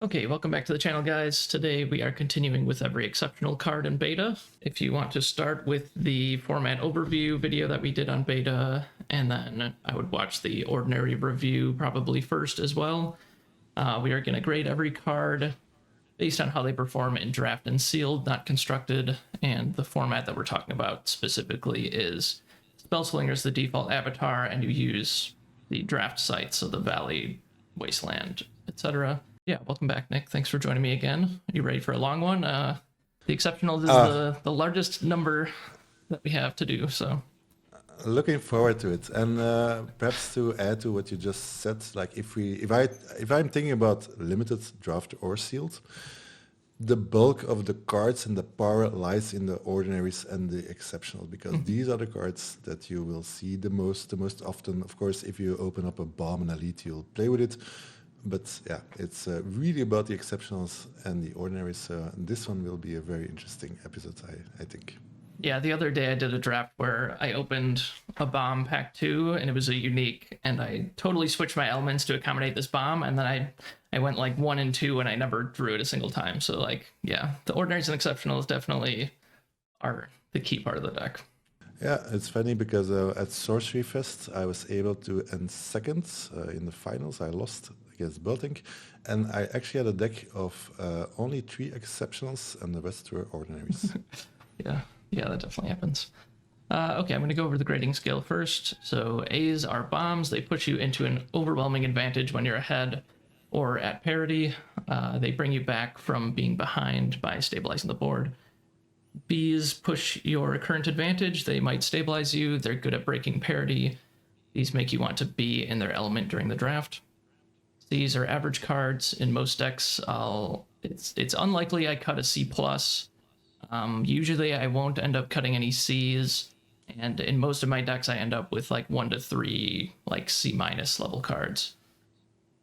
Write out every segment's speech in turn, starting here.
Okay, welcome back to the channel, guys. Today we are continuing with every exceptional card in beta. If you want to start with the format overview video that we did on beta, and then I would watch the ordinary review probably first as well. We are going to grade every card based on how they perform in draft and sealed, not constructed, and the format that we're talking about specifically is Spellslinger is the default avatar, and you use the draft sites, so the Valley, Wasteland, etc. Yeah, welcome back, Nick. Thanks for joining me again. Are you ready for a long one? The exceptional is the largest number that we have to do, so. Looking forward to it. And perhaps to add to what you just said, like if I'm thinking about limited, draft, or sealed, the bulk of the cards and the power lies in the ordinaries and the exceptional, because these are the cards that you will see the most often. Of course, if you open up a bomb and elite, you'll play with it. But yeah, it's really about the exceptionals and the ordinaries. This one will be a very interesting episode, I think. Yeah, the other day I did a draft where I opened a bomb pack 2 and it was a unique, and I totally switched my elements to accommodate this bomb, and then I went like 1 and 2 and I never drew it a single time. So like, yeah, the ordinaries and exceptionals definitely are the key part of the deck. Yeah, it's funny because at Sorcery Fest I was able to end second in the finals. I lost against Beltink, and I actually had a deck of only 3 exceptionals and the rest were ordinaries. Yeah, that definitely happens. Okay, I'm going to go over the grading scale first. So A's are bombs. They push you into an overwhelming advantage when you're ahead or at parity. They bring you back from being behind by stabilizing the board. B's push your current advantage. They might stabilize you. They're good at breaking parity. These make you want to be in their element during the draft. C's are average cards. In most decks, it's unlikely I cut a C+. Usually I won't end up cutting any C's, and in most of my decks I end up with like 1 to 3 like C- level cards.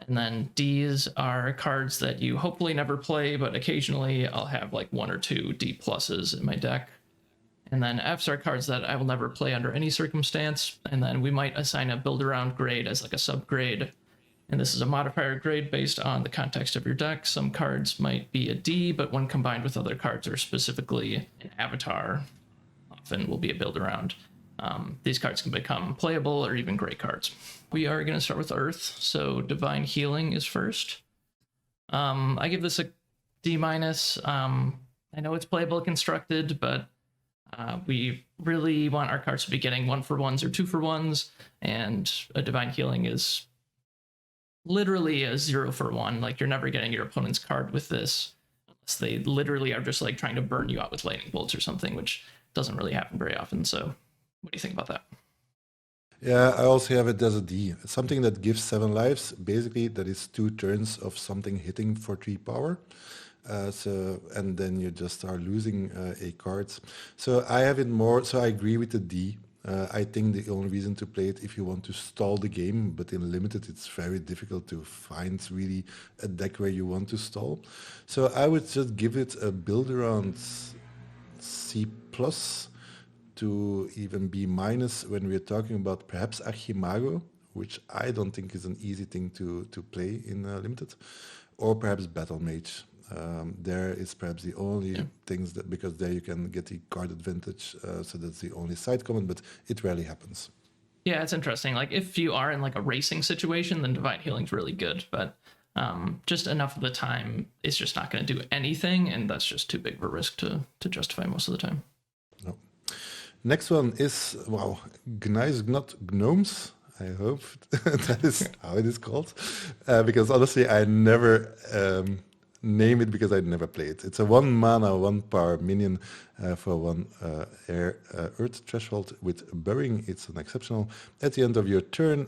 And then D's are cards that you hopefully never play, but occasionally I'll have like 1 or 2 D+ in my deck. And then F's are cards that I will never play under any circumstance, and then we might assign a build around grade as like a subgrade. And this is a modifier grade based on the context of your deck. Some cards might be a D, but when combined with other cards or specifically an avatar, often will be a build around. These cards can become playable or even great cards. We are going to start with Earth, so Divine Healing is first. I give this a D-. I know it's playable constructed, but we really want our cards to be getting 1-for-1s or 2-for-1s, and a Divine Healing is literally a 0-for-1. Like, you're never getting your opponent's card with this unless they literally are just like trying to burn you out with lightning bolts or something, which doesn't really happen very often. So what do you think about that? Yeah, I also have it as a D. Something that gives 7 lives. Basically, that is 2 turns of something hitting for 3 power. And then you just are losing a card. So I have it more. So I agree with the D. I think the only reason to play it if you want to stall the game, but in limited it's very difficult to find really a deck where you want to stall. So I would just give it a build around C+ to even B- when we're talking about perhaps Archimago, which I don't think is an easy thing to play in limited, or perhaps Battle Mage. There is perhaps the only things that, because there you can get the card advantage, so that's the only side comment, but it rarely happens. Yeah, it's interesting. Like, if you are in like a racing situation, then Divine Healing's really good, but just enough of the time it's just not going to do anything, and that's just too big of a risk to justify most of the time. No. Next one is, wow, Gnais, not Gnomes. I hope that is how it is called, because honestly I never name it because I never play it. It's a 1 mana, 1 power minion for 1 earth threshold with burrowing. It's an exceptional. At the end of your turn,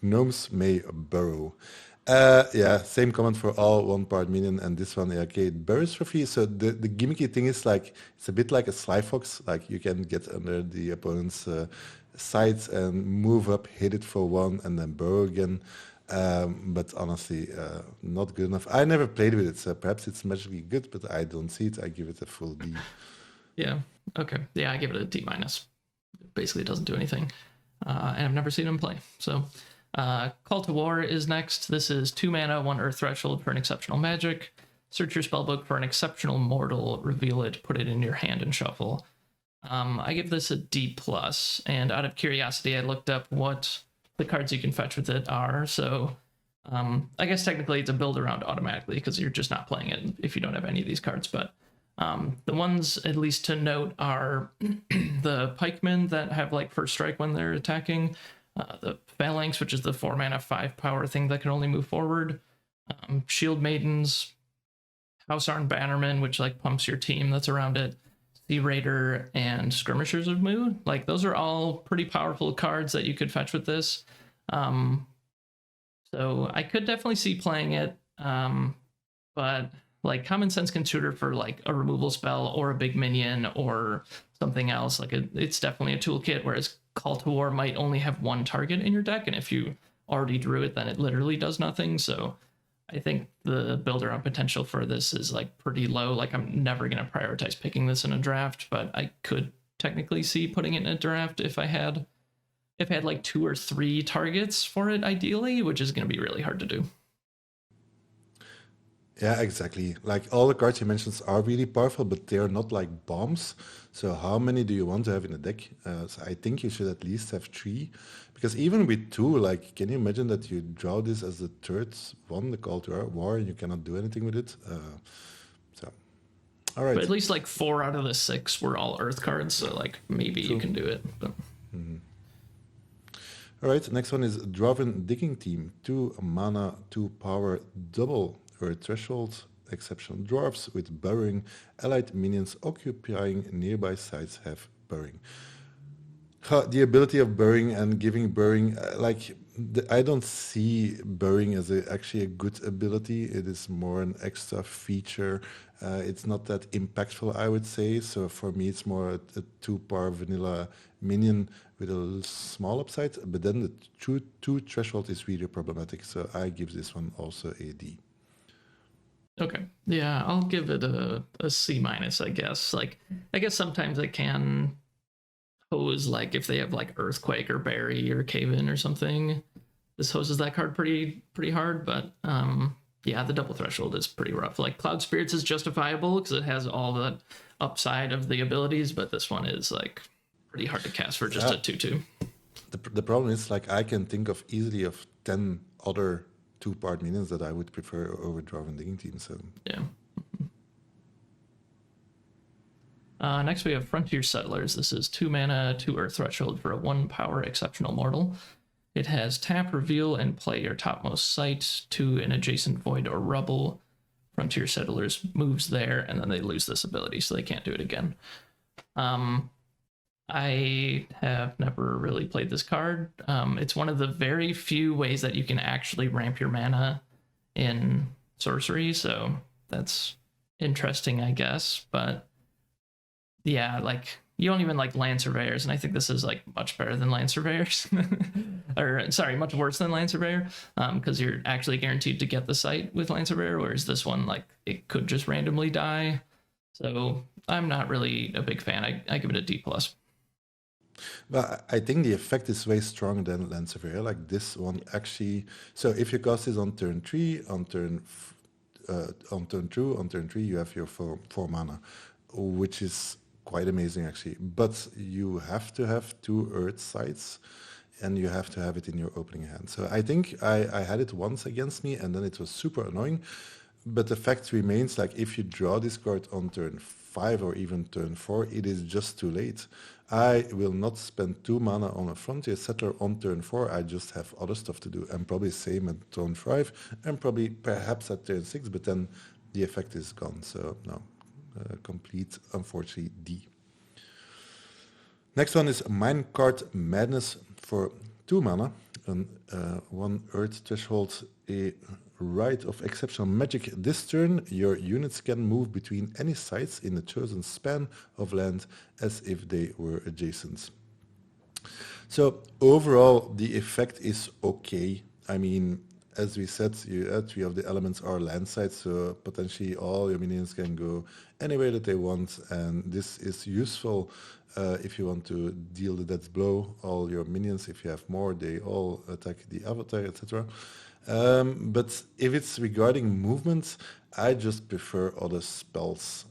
gnomes may burrow. Yeah, same comment for all 1 power minion, and this one, okay, it burrows for free. So the gimmicky thing is like, it's a bit like a Sly Fox. Like, you can get under the opponent's sides and move up, hit it for 1, and then burrow again. But honestly, not good enough. I never played with it, so perhaps it's magically good, but I don't see it. I give it a full D. Yeah, okay. Yeah, I give it a D-. Basically, it doesn't do anything. And I've never seen him play. So Call to War is next. This is 2 mana, 1 Earth Threshold for an exceptional magic. Search your spellbook for an exceptional mortal, reveal it, put it in your hand, and shuffle. I give this a D+, and out of curiosity, I looked up what the cards you can fetch with it are. So I guess technically it's a build around automatically because you're just not playing it if you don't have any of these cards. But the ones, at least to note, are the pikemen that have like first strike when they're attacking, the phalanx, which is the 4 mana 5 power thing that can only move forward, shield maidens, House Armed Bannerman, which like pumps your team that's around it, Sea Raider, and Skirmishers of Mu. Like those are all pretty powerful cards that you could fetch with this. So I could definitely see playing it, but like Common Sense can tutor for like a removal spell or a big minion or something else. Like it's definitely a toolkit, whereas Call to War might only have one target in your deck, and if you already drew it, then it literally does nothing. So I think the build around potential for this is like pretty low. Like I'm never going to prioritize picking this in a draft, but I could technically see putting it in a draft if I had like 2 or 3 targets for it ideally, which is going to be really hard to do. Yeah, exactly. Like all the cards you mentioned are really powerful, but they are not like bombs. So how many do you want to have in a deck? So I think you should at least have 3, because even with 2, like, can you imagine that you draw this as the third one, the Call to War, and you cannot do anything with it? So, all right. But at least like 4 out of the 6 were all Earth cards, so like maybe you can do it. But All right, next one is Dwarven Digging Team. 2 mana, 2 power, double Earth Threshold, exceptional dwarves with burrowing. Allied minions occupying nearby sites have burrowing. The ability of burrowing and giving burrowing, I don't see burrowing as actually a good ability. It is more an extra feature. It's not that impactful, I would say. So for me, it's more a 2-power vanilla minion with a small upside. But then the 2 threshold is really problematic. So I give this one also a D. Okay. Yeah, I'll give it a C-, I guess. Like, I guess sometimes it can hose, like, if they have, like, Earthquake or Bury or Cave In or something. This hoses that card pretty hard, but, yeah, the double threshold is pretty rough. Like, Cloud Spirits is justifiable because it has all the upside of the abilities, but this one is, like, pretty hard to cast for just a 2/2. The problem is, like, I can think of easily of 10 other 2-part minions that I would prefer over Dwarven Digging Team. So yeah. Next we have Frontier Settlers. This is 2 mana, 2 Earth Threshold for a 1 power exceptional mortal. It has tap, reveal, and play your topmost site to an adjacent void or rubble. Frontier Settlers moves there, and then they lose this ability, so they can't do it again. I have never really played this card. It's one of the very few ways that you can actually ramp your mana in Sorcery, so that's interesting, I guess. But yeah, like you don't even like Land Surveyors, and I think this is like much better than Land Surveyors, or sorry, much worse than Land Surveyor, because you're actually guaranteed to get the site with Land Surveyor, whereas this one, like, it could just randomly die. So I'm not really a big fan. I give it a D+. But I think the effect is way stronger than Land Surveyor. Like this one actually. So if you cast this on turn 3, on turn 2, on turn 3, you have your 4 mana, which is quite amazing actually. But you have to have 2 Earth sites, and you have to have it in your opening hand. So I think I had it once against me, and then it was super annoying. But the fact remains, like if you draw this card on turn 5 or even turn 4, it is just too late. I will not spend 2 mana on a Frontier Settler on turn 4. I just have other stuff to do. And probably same at turn 5, and probably perhaps at turn 6, but then the effect is gone. So no, complete, unfortunately, D. Next one is Minecart Madness for 2 mana, and 1 Earth Threshold, a Rite of Exceptional Magic. This turn, your units can move between any sites in a chosen span of land as if they were adjacent. So overall, the effect is okay. I mean, as we said, three of the elements are land sites, so potentially all your minions can go anywhere that they want, and this is useful if you want to deal the death blow. All your minions, if you have more, they all attack the avatar, etc. But if it's regarding movement, I just prefer other spells.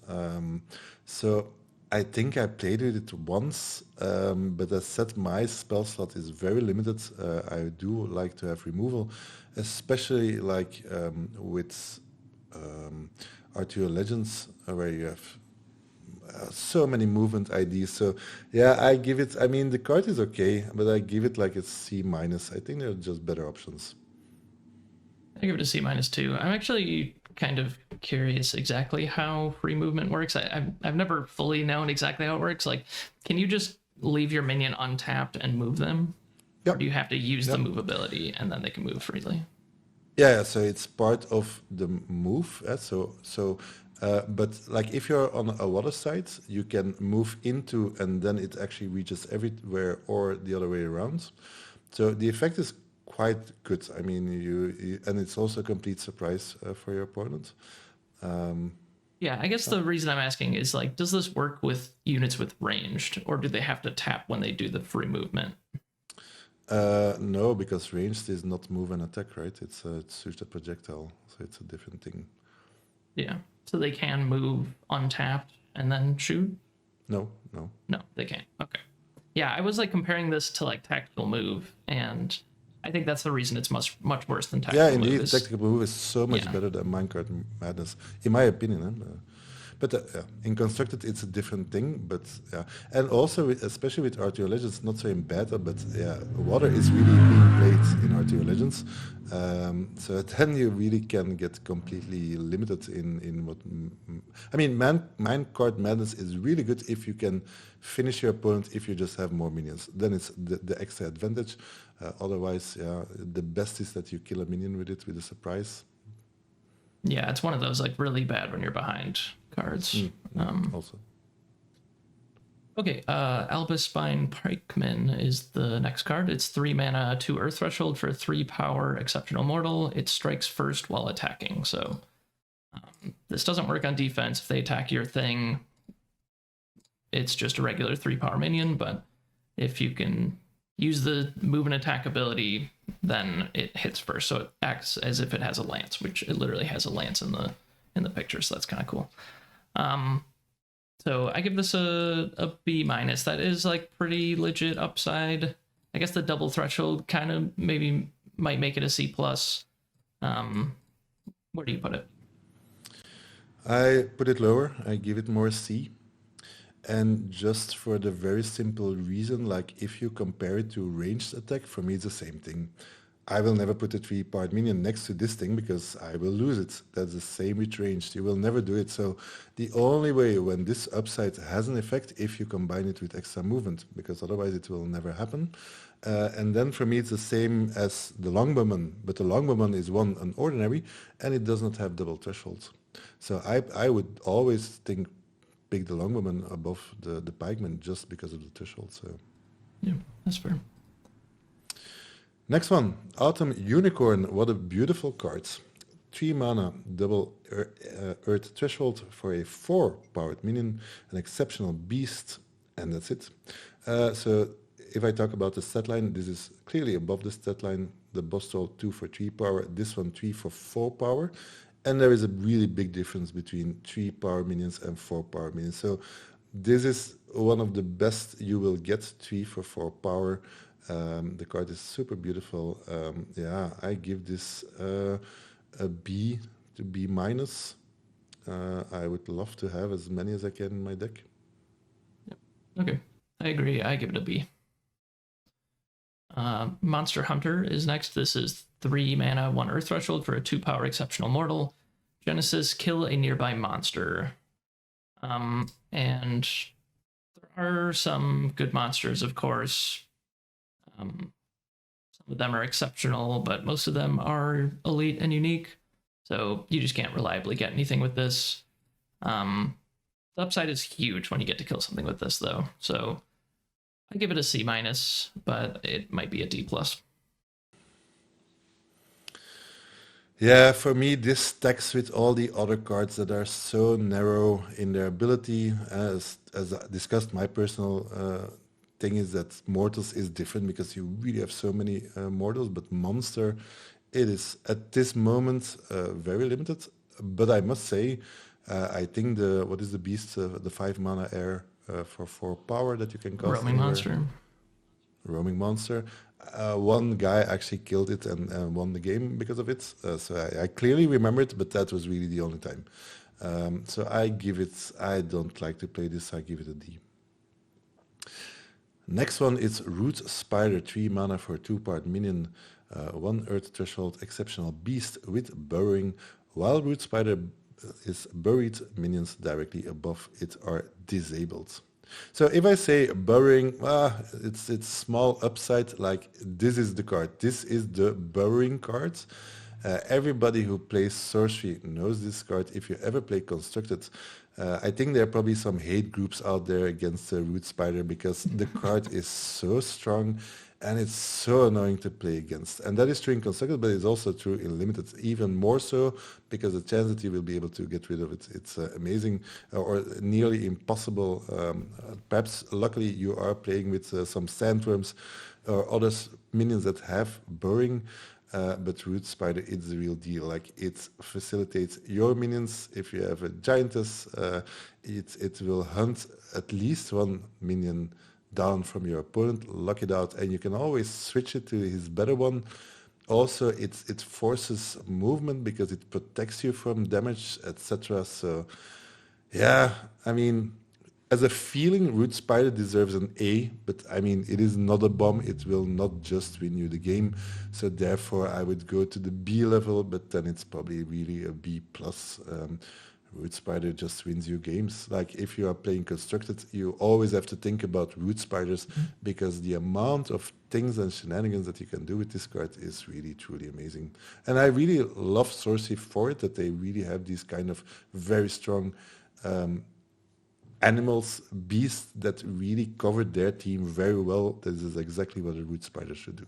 So I think I played with it once, but as said, my spell slot is very limited. I do like to have removal, especially like with Arthur Legends, where you have so many movement IDs. So yeah, I give it. I mean, the card is okay, but I give it like a C minus. I think there are just better options. I give it a C minus too. I'm actually kind of curious exactly how free movement works. I've never fully known exactly how it works. Like, can you just leave your minion untapped and move them? Yeah. Or do you have to use the move ability and then they can move freely? Yeah, so it's part of the move. But like if you're on a water side, you can move into and then it actually reaches everywhere or the other way around. So the effect is quite good. I mean, and it's also a complete surprise for your opponent. Yeah, I guess the reason I'm asking is like, does this work with units with ranged, or do they have to tap when they do the free movement? No, because ranged is not move and attack, right? It's just a projectile, so it's a different thing. Yeah, so they can move untapped and then shoot? No. No, they can't. Okay. Yeah, I was like comparing this to like tactical move, and I think that's the reason it's much worse than tactical Yeah, move. indeed, tactical move is so much better than Minecart Madness, in my opinion. But in constructed, it's a different thing. But yeah, and also especially with RTO Legends, not so in beta, but yeah, water is really being played in RTO Legends. So then you really can get completely limited in what. I mean, Minecart Madness is really good if you can finish your opponent if you just have more minions. Then it's the extra advantage. Otherwise, yeah, the best is that you kill a minion with it with a surprise. Yeah, it's one of those like really bad when you're behind cards. Also. Okay, Albus-Spine Pikeman is the next card. It's 3 mana, 2 Earth Threshold for 3 power, exceptional mortal. It strikes first while attacking. So this doesn't work on defense. If they attack your thing, it's just a regular 3 power minion. But if you can use the move and attack ability, then it hits first. So it acts as if it has a lance, which it literally has a lance in the picture. So that's kind of cool. So I give this a B minus. That is like pretty legit upside. I guess the double threshold kind of maybe might make it a C plus. Where do you put it? I put it lower. I give it more C. And just for the very simple reason, like if you compare it to ranged attack, for me it's the same thing. I will never put a 3-part minion next to this thing because I will lose it. That's the same with ranged. You will never do it. So the only way when this upside has an effect if you combine it with extra movement, because otherwise it will never happen. And then for me it's the same as the longbowman, but the longbowman is an ordinary and it does not have double thresholds. So I would always pick the longbowman above the pikeman just because of the threshold. So yeah, that's fair. Next one, Autumn Unicorn. What a beautiful card. 3 mana, double earth threshold for a 4-powered minion, an exceptional beast, and that's it. So if I talk about the stat line, this is clearly above the stat line. The boss troll 2 for 3 power, this one 3 for 4 power. And there is a really big difference between 3 power minions and 4 power minions. So this is one of the best you will get, 3 for 4 power. The card is super beautiful. Yeah, I give this a B to B minus. I would love to have as many as I can in my deck. Yep. Okay, I agree. I give it a B. Monster Hunter is next. This is 3 mana, 1 Earth Threshold for a 2-power exceptional mortal. Genesis, kill a nearby monster. And there are some good monsters, of course. Some of them are exceptional, but most of them are elite and unique. So you just can't reliably get anything with this. The upside is huge when you get to kill something with this, though. So I give it a C minus, but it might be a D plus. Yeah, for me, this stacks with all the other cards that are so narrow in their ability. As I discussed, my personal thing is that Mortals is different because you really have so many Mortals, but Monster, it is at this moment very limited. But I must say, I think what is the beast, the 5 mana air for 4 power that you can cast Roaming anywhere? monster. Roaming monster. One guy actually killed it and won the game because of it. So I clearly remember it, but that was really the only time. So I give it. I don't like to play this. I give it a D. Next one is Root Spider, 3 mana for 2-part minion, 1 Earth threshold, exceptional beast with burrowing. While Root Spider is buried, minions directly above it are disabled. So if I say burrowing, it's small upside. Like this is the card. This is the burrowing card. Everybody who plays Sorcery knows this card. If you ever play Constructed, I think there are probably some hate groups out there against Root Spider because the card is so strong and it's so annoying to play against. And that is true in Constructed, but it's also true in Limited, even more so because the chance that you will be able to get rid of it, it's amazing or nearly impossible. Perhaps luckily you are playing with some sandworms or other minions that have burrowing. But Root Spider, it's the real deal. Like it facilitates your minions. If you have a giantess, it will hunt at least 1 minion down from your opponent, lock it out, and you can always switch it to his better one. Also, it forces movement because it protects you from damage, etc. So, yeah, I mean, as a feeling, Root Spider deserves an A, but I mean, it is not a bomb. It will not just win you the game. So therefore, I would go to the B level, but then it's probably really a B plus. Root Spider just wins you games. Like if you are playing Constructed, you always have to think about Root Spiders because the amount of things and shenanigans that you can do with this card is really, truly amazing. And I really love Sorcery for it, that they really have these kind of very strong animals, beasts that really covered their team very well. This is exactly what a Root Spider should do.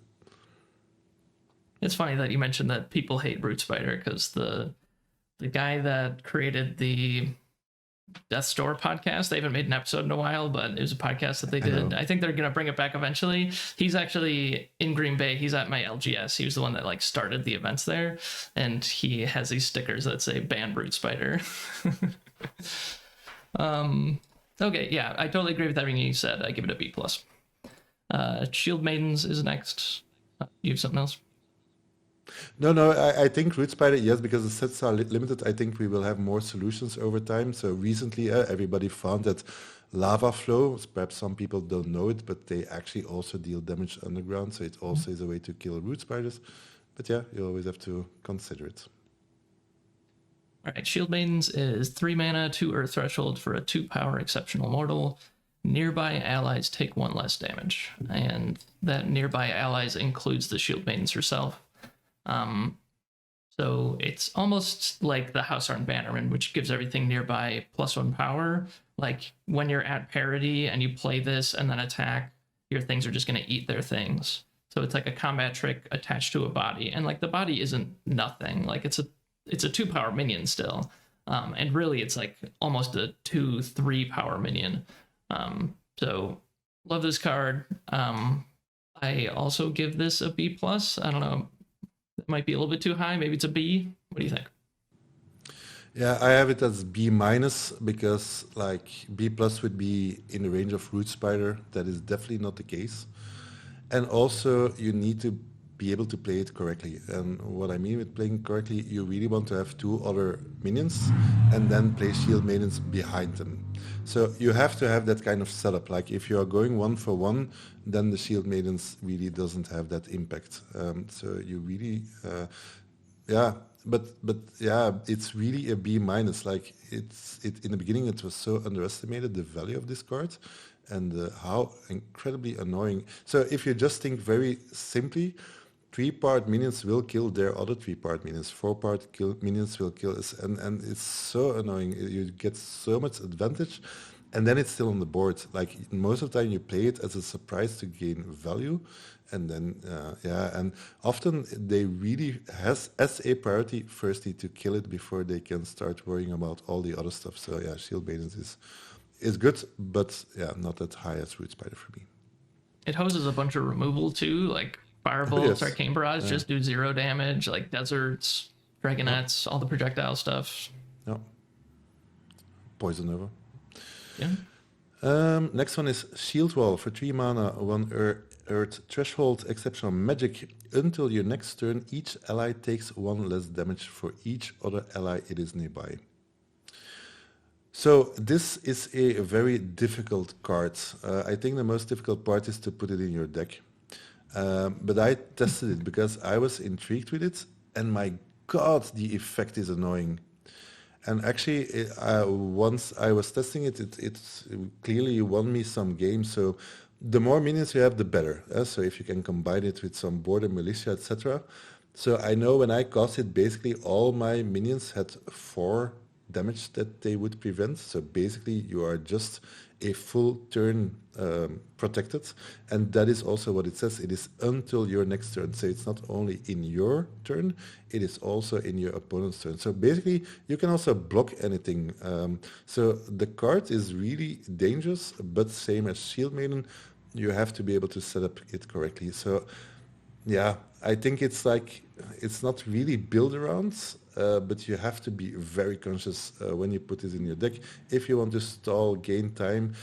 It's funny that you mentioned that people hate Root Spider because the guy that created the Death Store podcast, they haven't made an episode in a while, but it was a podcast that they did. I think they're gonna bring it back eventually. He's actually in Green Bay. He's at my LGS. He was the one that like started the events there, and he has these stickers that say "Ban Root Spider." Okay, yeah, I totally agree with everything you said. I give it a B plus. Shield Maidens is next. You have something else? No, I think Root Spider, yes, because the sets are limited. I think we will have more solutions over time. So recently, everybody found that lava flow, perhaps some people don't know it, but they actually also deal damage underground. So it also is a way to kill Root Spiders. But yeah, you always have to consider it. All right, Shield Maidens is 3 mana, 2 Earth Threshold for a 2-power exceptional mortal. Nearby allies take 1 less damage, and that nearby allies includes the Shield Maidens herself. So it's almost like the Housearn Bannerman, which gives everything nearby +1 power. Like when you're at parity and you play this and then attack, your things are just going to eat their things. So it's like a combat trick attached to a body, and like the body isn't nothing. Like it's a 2-power minion still, and really it's like almost a 2-3 power minion. So love this card. I also give this a B plus. I don't know, it might be a little bit too high. Maybe it's a B. What do you think? Yeah, I have it as B minus because like B plus would be in the range of Root Spider. That is definitely not the case. And also you need to be able to play it correctly. And what I mean with playing correctly, you really want to have 2 other minions and then play Shield Maidens behind them. So you have to have that kind of setup. Like if you are going 1 for 1, then the Shield Maidens really doesn't have that impact. So you really, yeah, but yeah, it's really a B minus. Like it in the beginning, it was so underestimated, the value of this card and how incredibly annoying. So if you just think very simply, 3-part minions will kill their other 3-part minions. 4-part minions will kill us, and it's so annoying. You get so much advantage, and then it's still on the board. Like most of the time, you play it as a surprise to gain value, and then and often they really has as a priority firstly to kill it before they can start worrying about all the other stuff. So yeah, Shield Maidens is good, but yeah, not that high as Root Spider for me. It hoses a bunch of removal too, like Firebolt, Yes. Arcane Barrage just do 0 damage, like Deserts, Dragonettes, all the projectile stuff. No. Poison Over. Yeah. Next one is Shield Wall for 3 mana, 1 Earth Threshold, exceptional magic. Until your next turn, each ally takes 1 less damage for each other ally it is nearby. So this is a very difficult card. I think the most difficult part is to put it in your deck. But I tested it because I was intrigued with it, and my god, the effect is annoying. And actually, once I was testing it, it clearly won me some games. So the more minions you have, the better. So if you can combine it with some border militia, etc. So I know when I cast it, basically all my minions had 4 damage that they would prevent. So basically, you are just a full turn protected, and that is also what it says. It is until your next turn. So it's not only in your turn, it is also in your opponent's turn. So basically, you can also block anything. So the card is really dangerous, but same as Shield Maiden, you have to be able to set up it correctly. So yeah, I think it's like, it's not really built around, but you have to be very conscious when you put this in your deck if you want to stall, gain time.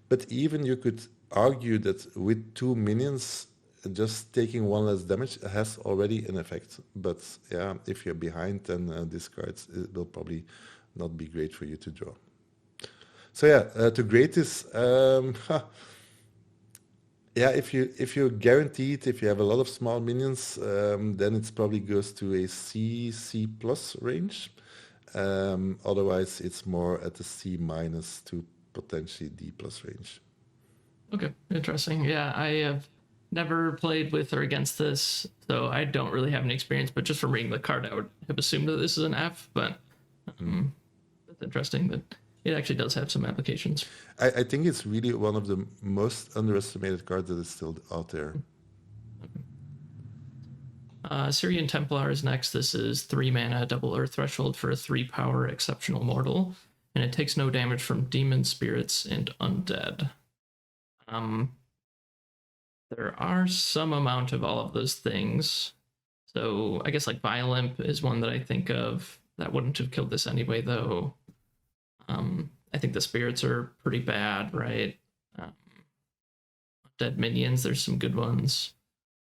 But even you could argue that with 2 minions, just taking 1 less damage has already an effect. But yeah, if you're behind, then this card will probably not be great for you to draw. So yeah, to grade this, yeah, if you're guaranteed, if you have a lot of small minions, then it probably goes to a C plus range. Otherwise, it's more at the C minus to potentially D plus range. Okay, interesting. Yeah, I have never played with or against this, so I don't really have any experience. But just from reading the card, I would have assumed that this is an F. But that's interesting that it actually does have some applications. I think it's really one of the most underestimated cards that is still out there. Syrian Templar is next. This is 3 mana, double Earth Threshold for a 3 power exceptional mortal, and it takes no damage from demon spirits and undead. There are some amount of all of those things. So I guess like Violent is one that I think of that wouldn't have killed this anyway, though. I think the spirits are pretty bad, right? Dead minions, there's some good ones.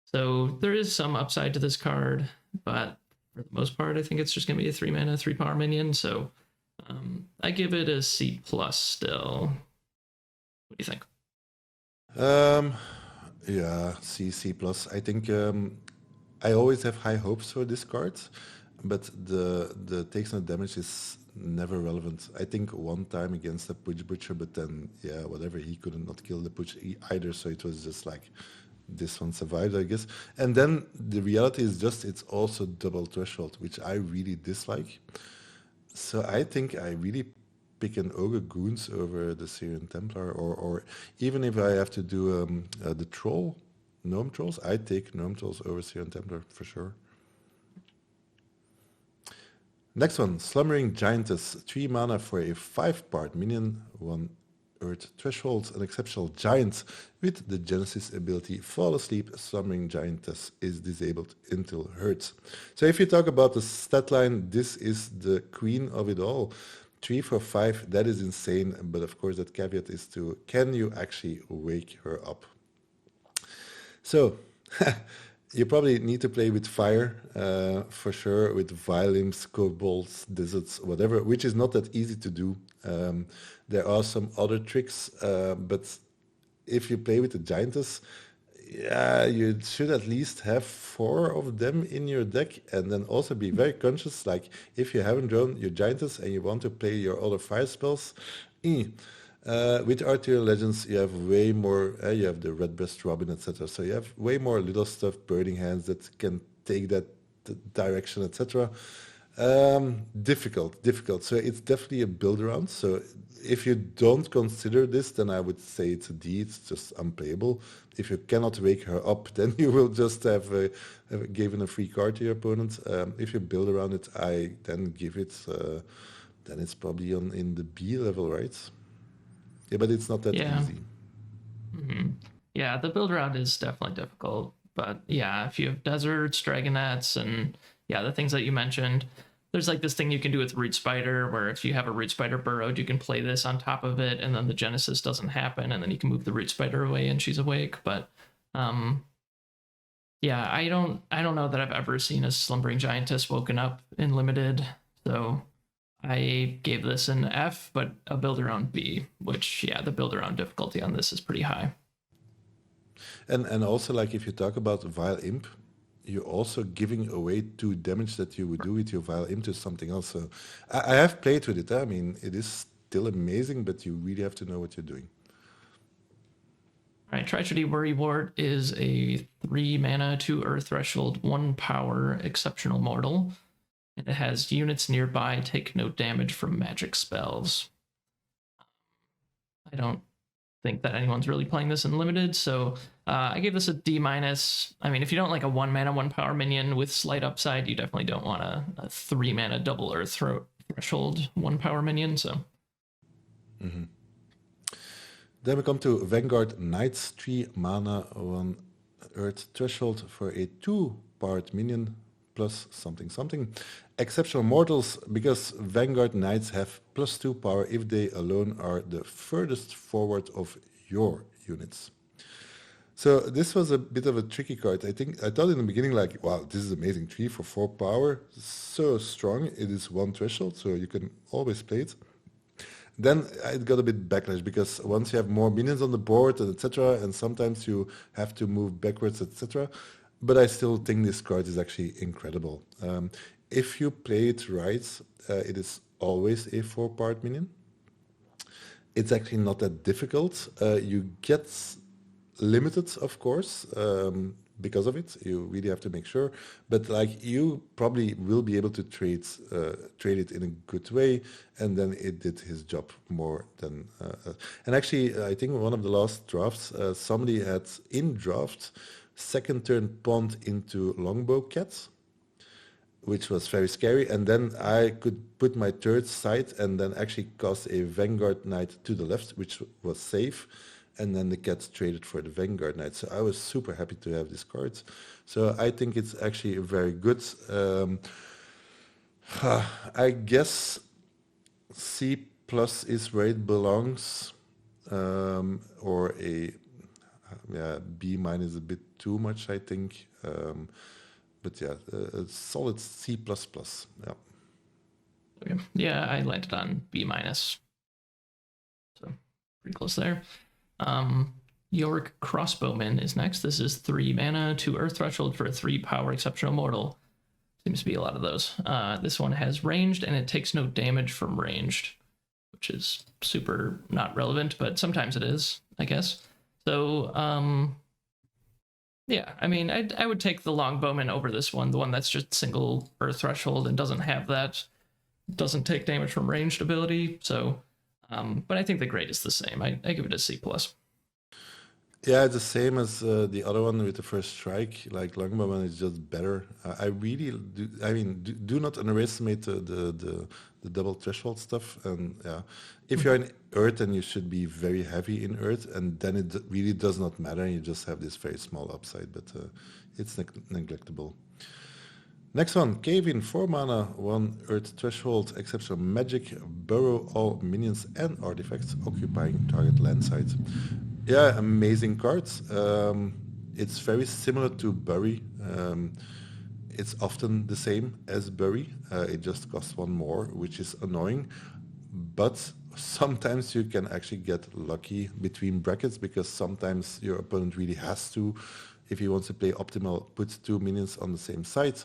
So there is some upside to this card, but for the most part, I think it's just going to be a 3 mana, 3 power minion. So I give it a C plus still. What do you think? Yeah, C plus. I think I always have high hopes for this card, but the takes no damage is never relevant. I think one time against a Pudge Butcher, but then yeah, whatever, he couldn't not kill the Pudge either, so it was just like this one survived, I guess. And then the reality is just it's also double threshold, which I really dislike. So I think I really pick an Ogre Goons over the Syrian Templar, or even if I have to do the troll, Gnome Trolls, I take Gnome Trolls over Syrian Templar for sure. Next one, Slumbering Giantess, 3 mana for a 5-part minion, 1 Earth Threshold, an exceptional giant with the Genesis ability Fall Asleep. Slumbering Giantess is disabled until hurt. So if you talk about the stat line, this is the queen of it all. 3 for 5, that is insane, but of course that caveat is to, can you actually wake her up? So, you probably need to play with fire, for sure, with violins, kobolds, deserts, whatever, which is not that easy to do. There are some other tricks, but if you play with the giantess, yeah, you should at least have 4 of them in your deck, and then also be very conscious, like if you haven't drawn your giantess and you want to play your other fire spells, with Arterial Legends, you have way more, you have the Redbreast Robin, etc. So you have way more little stuff, Burning Hands that can take that direction, etc. Difficult. So it's definitely a build around. So if you don't consider this, then I would say it's a D. It's just unplayable. If you cannot wake her up, then you will just have given a free card to your opponent. If you build around it, I then give it. Then it's probably on in the B level, right? Yeah, but it's not that Yeah. easy. Yeah, the build route is definitely difficult. But yeah, if you have deserts, dragonets, and yeah, the things that you mentioned, there's like this thing you can do with Root Spider where if you have a Root Spider burrowed, you can play this on top of it, and then the Genesis doesn't happen, and then you can move the Root Spider away and she's awake. But um yeah, I don't know that I've ever seen a Slumbering Giantess woken up in limited. So I gave this an F, but a build around B, which yeah, the build around difficulty on this is pretty high. And also like if you talk about Vile Imp, you're also giving away 2 damage that you would do with your Vile Imp to something else. So I have played with it. I mean, it is still amazing, but you really have to know what you're doing. All right, Tragedy Worry Ward is a 3 mana, 2 Earth Threshold, 1 power exceptional mortal. And it has units nearby take no damage from magic spells. I don't think that anyone's really playing this in limited, so I gave this a D minus. I mean, if you don't like a 1 mana, 1 power minion with slight upside, you definitely don't want a 3 mana double Earth Threshold 1 power minion. So. Then we come to Vanguard Knights, 3 mana, 1 Earth Threshold for a 2-powered minion plus something. Exceptional mortals, because Vanguard Knights have +2 power if they alone are the furthest forward of your units. So this was a bit of a tricky card. I thought in the beginning like, wow, this is amazing. 3 for 4 power, so strong. It is 1 threshold, so you can always play it. Then it got a bit backlash because once you have more minions on the board and etc., and sometimes you have to move backwards, etc. But I still think this card is actually incredible. If you play it right, it is always a 4-part minion. It's actually not that difficult. You get limited, of course, because of it. You really have to make sure. But like you probably will be able to trade it in a good way, and then it did his job more than. And actually, I think one of the last drafts, somebody had in draft second turn pawned into Longbow Cat, which was very scary. And then I could put my third side and then actually cast a Vanguard Knight to the left, which was safe. And then the cat traded for the Vanguard Knight. So I was super happy to have this card. So I think it's actually very good. I guess C plus is where it belongs, or B minus is a bit too much, I think. But yeah, a solid C plus plus. Yeah. Okay. Yeah, I landed on B minus. So pretty close there. York Crossbowman is next. This is 3 mana, 2 Earth Threshold for a 3 power exceptional mortal. Seems to be a lot of those. This one has ranged and it takes no damage from ranged, which is super not relevant, but sometimes it is, I guess. So, yeah, I mean, I would take the Longbowman over this one, the one that's just single Earth Threshold and doesn't have that, doesn't take damage from ranged ability. So, but I think the grade is the same. I give it a C plus. Yeah, it's the same as the other one with the first strike. Like Longbowman is just better. I really do. I mean, do not underestimate the double threshold stuff. And yeah, if you're in Earth, then you should be very heavy in Earth, and then it really does not matter. You just have this very small upside, but it's neglectable. Next one, Cave in 4 mana, 1 Earth Threshold, exceptional magic, burrow all minions and artifacts occupying target land site. Yeah, amazing cards. It's very similar to Bury. It's often the same as Bury. It just costs 1 more, which is annoying. But sometimes you can actually get lucky between brackets because sometimes your opponent really has to, if he wants to play optimal, put 2 minions on the same side.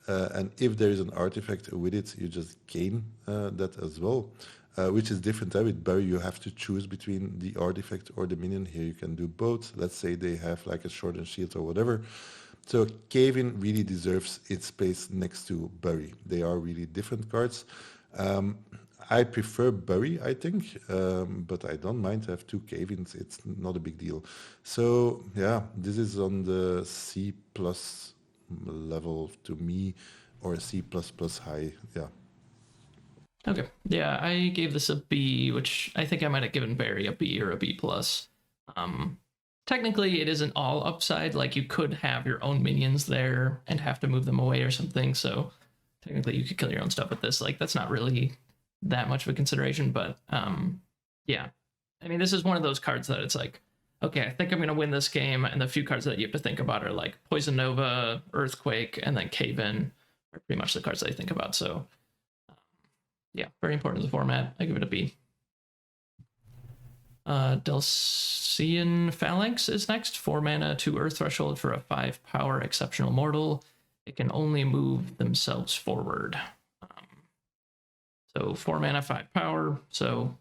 And if there is an artifact with it, you just gain that as well, which is different. With Bury, you have to choose between the artifact or the minion. Here you can do both. Let's say they have like a sword and shield or whatever. So Cave-in really deserves its place next to Bury. They are really different cards. I prefer Bury, I think, but I don't mind to have 2 Cave-ins. It's not a big deal. So yeah, this is on the C plus level to me, or C plus plus high. Yeah. Okay. Yeah, I gave this a B, which I think I might have given Barry a B or a B plus. Technically, it isn't all upside. Like, you could have your own minions there and have to move them away or something. So technically, you could kill your own stuff with this. Like, that's not really that much of a consideration. But yeah, I mean, this is one of those cards that it's like, okay, I think I'm gonna win this game, and the few cards that you have to think about are like Poison Nova, Earthquake, and then Cave In are pretty much the cards that I think about. So yeah, very important to the format. I give it a B. Delcian Phalanx is next. 4 mana, 2 Earth Threshold for a 5 power exceptional mortal. It can only move themselves forward. So 4 mana, 5 power. So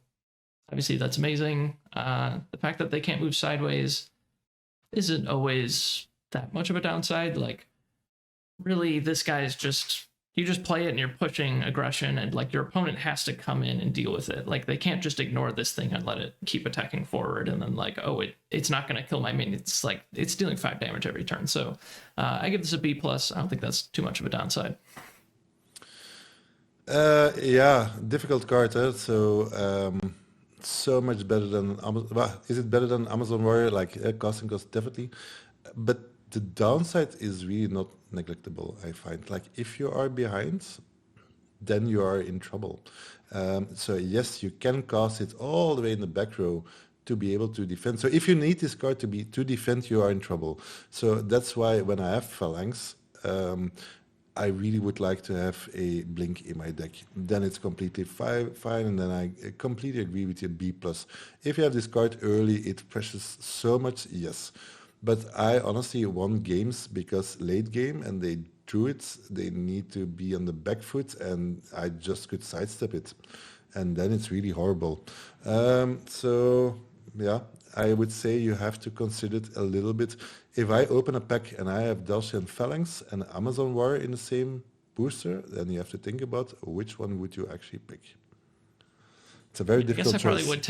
obviously that's amazing. The fact that they can't move sideways isn't always that much of a downside. Like, really, this guy is just, you just play it and you're pushing aggression, and like your opponent has to come in and deal with it. Like, they can't just ignore this thing and let it keep attacking forward and then like, oh, it's not going to kill my minion. It's like, it's dealing 5 damage every turn. So I give this a B plus. I don't think that's too much of a downside. Yeah, difficult card. So much better than Amazon. Well, is it better than Amazon Warrior? Like, casting cost definitely, but the downside is really not neglectable. I find, like, if you are behind, then you are in trouble. So yes, you can cast it all the way in the back row to be able to defend. So if you need this card to defend, you are in trouble. So that's why when I have Phalanx, I really would like to have a Blink in my deck. Then it's completely fine, and then I completely agree with you, B+. If you have this card early, it pressures so much, yes. But I honestly won games because late game and they drew it, they need to be on the back foot, and I just could sidestep it. And then it's really horrible. So, yeah, I would say you have to consider it a little bit. If I open a pack and I have Delcian Phalanx and Amazon Warrior in the same booster, then you have to think about which one would you actually pick. It's a very difficult choice. I guess I probably would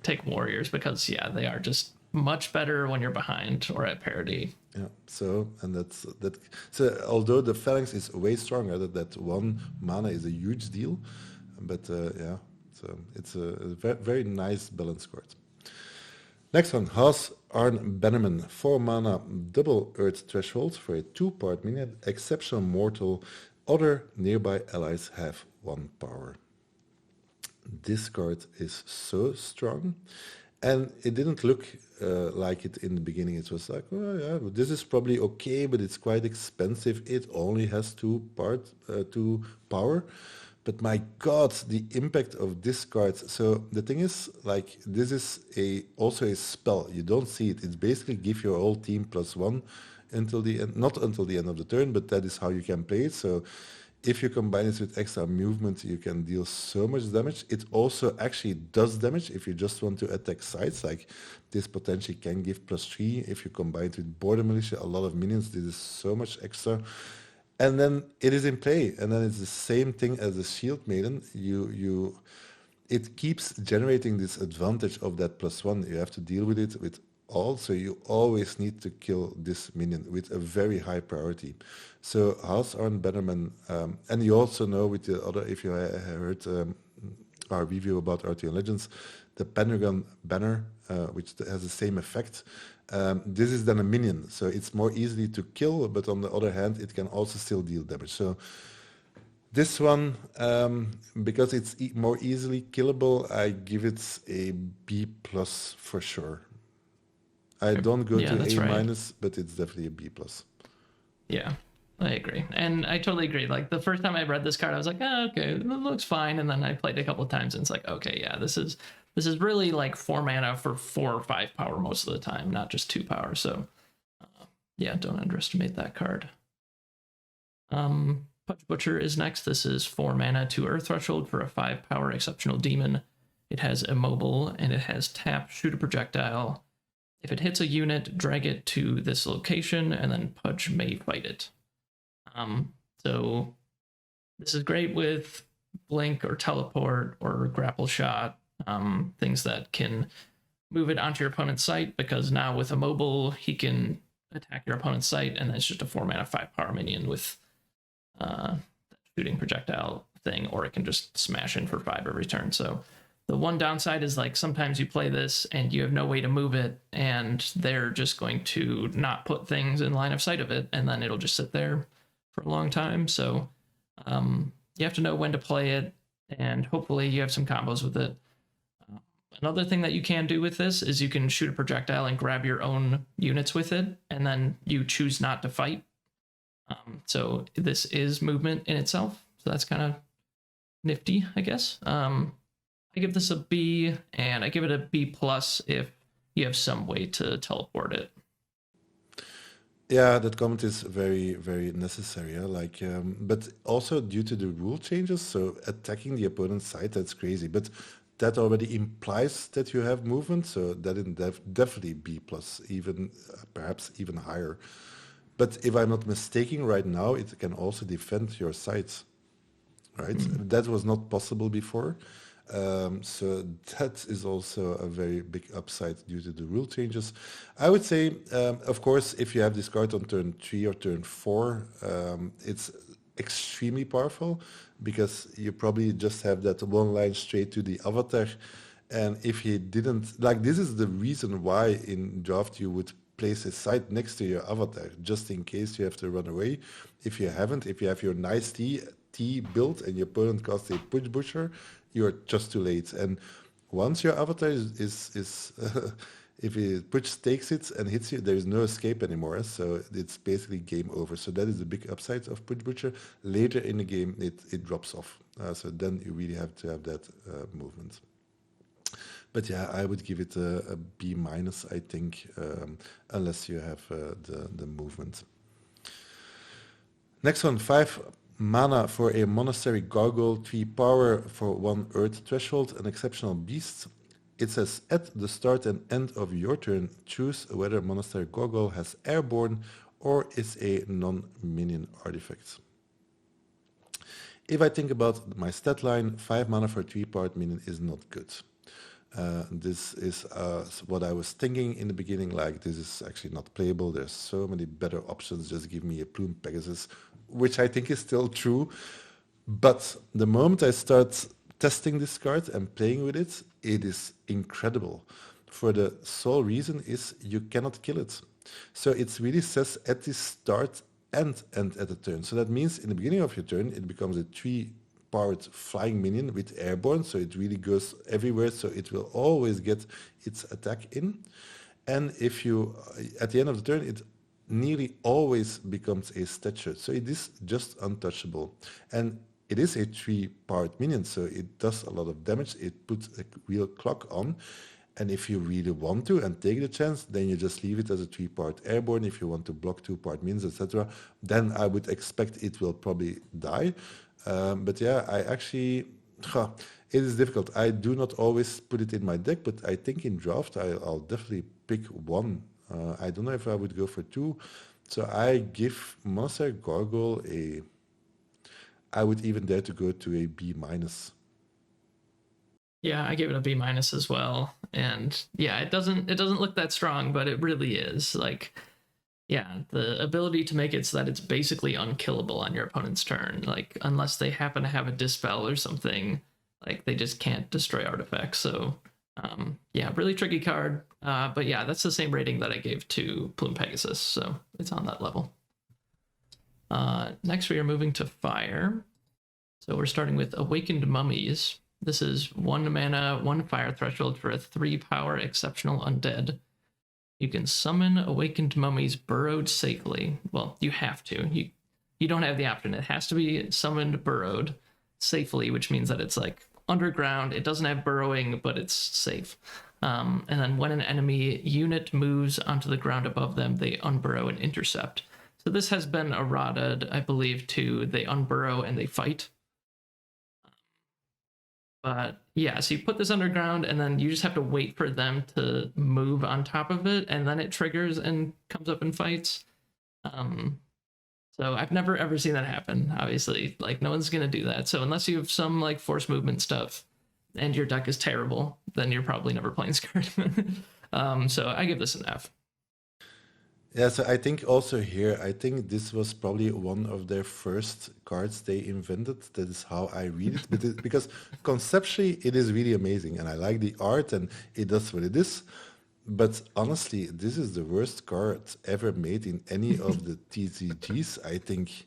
take Warriors because, yeah, they are just much better when you're behind or at parity. Yeah. So, and that's that. So, although the Phalanx is way stronger, that 1 mana is a huge deal. But yeah, so it's a very nice balance card. Next one, House Arn Bannerman, 4 mana, double Earth Threshold for a 2-part minion, exceptional mortal. Other nearby allies have 1 power. This card is so strong, and it didn't look like it in the beginning. It was like, oh yeah, this is probably okay, but it's quite expensive. It only has 2 power. But my God, the impact of this card. So the thing is, like, this is also a spell. You don't see it. It's basically give your whole team +1 until the end, not until the end of the turn, but that is how you can play it. So if you combine it with extra movement, you can deal so much damage. It also actually does damage if you just want to attack sides. Like, this potentially can give +3. If you combine it with Border Militia, a lot of minions, this is so much extra. And then it is in play, and then it's the same thing as the Shield Maiden. It keeps generating this advantage of that +1. You have to deal with it with all, so you always need to kill this minion with a very high priority. So House Arn Bannerman, and you also know with the other, if you heard our review about RTL Legends, the Pentagon Banner, which has the same effect. This is then a minion, so it's more easily to kill, but on the other hand, it can also still deal damage. So this one, because it's more easily killable, I give it a B+ for sure. I don't go to A-, right, but it's definitely a B+. Yeah, I agree. And I totally agree. Like, the first time I read this card, I was like, oh, okay, it looks fine. And then I played it a couple of times and it's like, okay, yeah, this is really like 4 mana for 4 or 5 power most of the time, not just 2 power. So yeah, don't underestimate that card. Punch Butcher is next. This is 4 mana, 2 Earth Threshold for a 5 power exceptional demon. It has Immobile and it has tap, shoot a projectile. If it hits a unit, drag it to this location, and then Pudge may fight it. So this is great with blink or teleport or grapple shot, things that can move it onto your opponent's site, because now with a mobile, he can attack your opponent's site, and then it's just a 4-mana 5-power minion with shooting projectile thing, or it can just smash in for 5 every turn. So the one downside is like sometimes you play this and you have no way to move it, and they're just going to not put things in line of sight of it, and then it'll just sit there for a long time. So you have to know when to play it, and hopefully you have some combos with it. Another thing that you can do with this is you can shoot a projectile and grab your own units with it, and then you choose not to fight. So this is movement in itself. So that's kind of nifty, I guess. I give this a B, and I give it a B plus if you have some way to teleport it. Yeah, that comment is very, very necessary. Yeah? Like, but also due to the rule changes, so attacking the opponent's side, that's crazy. But that already implies that you have movement, so that in definitely B plus, even perhaps even higher. But if I'm not mistaken, right now it can also defend your sites, right? That was not possible before. So that is also a very big upside due to the rule changes. I would say, of course, if you have this card on turn 3 or turn 4, it's extremely powerful, because you probably just have that one line straight to the avatar. And if he didn't, like, this is the reason why in draft you would place a site next to your avatar, just in case you have to run away. If you haven't, if you have your nice T built and your opponent casts a push busher, you're just too late. And once your avatar is if he push takes it and hits you, there is no escape anymore. So it's basically game over. So that is the big upside of push butcher. Later in the game, it drops off. So then you really have to have that movement. But yeah, I would give it a B minus, I think, unless you have the movement. Next one, 5 mana for a monastery gargoyle, 3 power for 1 earth threshold, an exceptional beast. It says at the start and end of your turn, choose whether monastery gargoyle has airborne or is a non-minion artifact. If I think about my stat line, 5 mana for a 3-powered minion is not good. This is what I was thinking in the beginning, like this is actually not playable. There's so many better options. Just give me a Plume Pegasus, which I think is still true. But the moment I start testing this card and playing with it, it is incredible. For the sole reason is you cannot kill it. So it really says at the start and end at the turn. So that means in the beginning of your turn, it becomes a 3-powered flying minion with airborne, so it really goes everywhere, so it will always get its attack in. And if you, at the end of the turn, it nearly always becomes a stature, so it is just untouchable. And it is a 3-powered minion, so it does a lot of damage. It puts a real clock on. And if you really want to and take the chance, then you just leave it as a 3-powered airborne. If you want to block 2-powered minions, etc., then I would expect it will probably die. But yeah, I actually, it is difficult. I do not always put it in my deck, but I think in draft I'll definitely pick 1. I don't know if I would go for 2. So I give Monastery Gargoyle a, I would even dare to go to a B minus. Yeah, I gave it a B minus as well. And yeah, it doesn't look that strong, but it really is. Like, yeah, the ability to make it so that it's basically unkillable on your opponent's turn. Like, unless they happen to have a dispel or something, like they just can't destroy artifacts. So yeah, really tricky card. But yeah, that's the same rating that I gave to Plume Pegasus, so it's on that level. Next we are moving to fire. So we're starting with Awakened Mummies. This is 1 mana, 1 fire threshold for a 3-power exceptional undead. You can summon Awakened Mummies burrowed safely. Well, you have to. You don't have the option. It has to be summoned burrowed safely, which means that it's like underground. It doesn't have burrowing, but it's safe. And then when an enemy unit moves onto the ground above them, they unburrow and intercept. So this has been errated, I believe, to they unburrow and they fight. But yeah, so you put this underground, and then you just have to wait for them to move on top of it, and then it triggers and comes up and fights. Um, so I've never ever seen that happen. Obviously, like no one's gonna do that. So unless you have some like force movement stuff, and your deck is terrible, then you're probably never playing this card. So I give this an F. Yeah, so I think also here, I think this was probably one of their first cards they invented. That is how I read it, because conceptually it is really amazing, and I like the art, and it does what it is. But honestly, this is the worst card ever made in any of the TCGs, I think.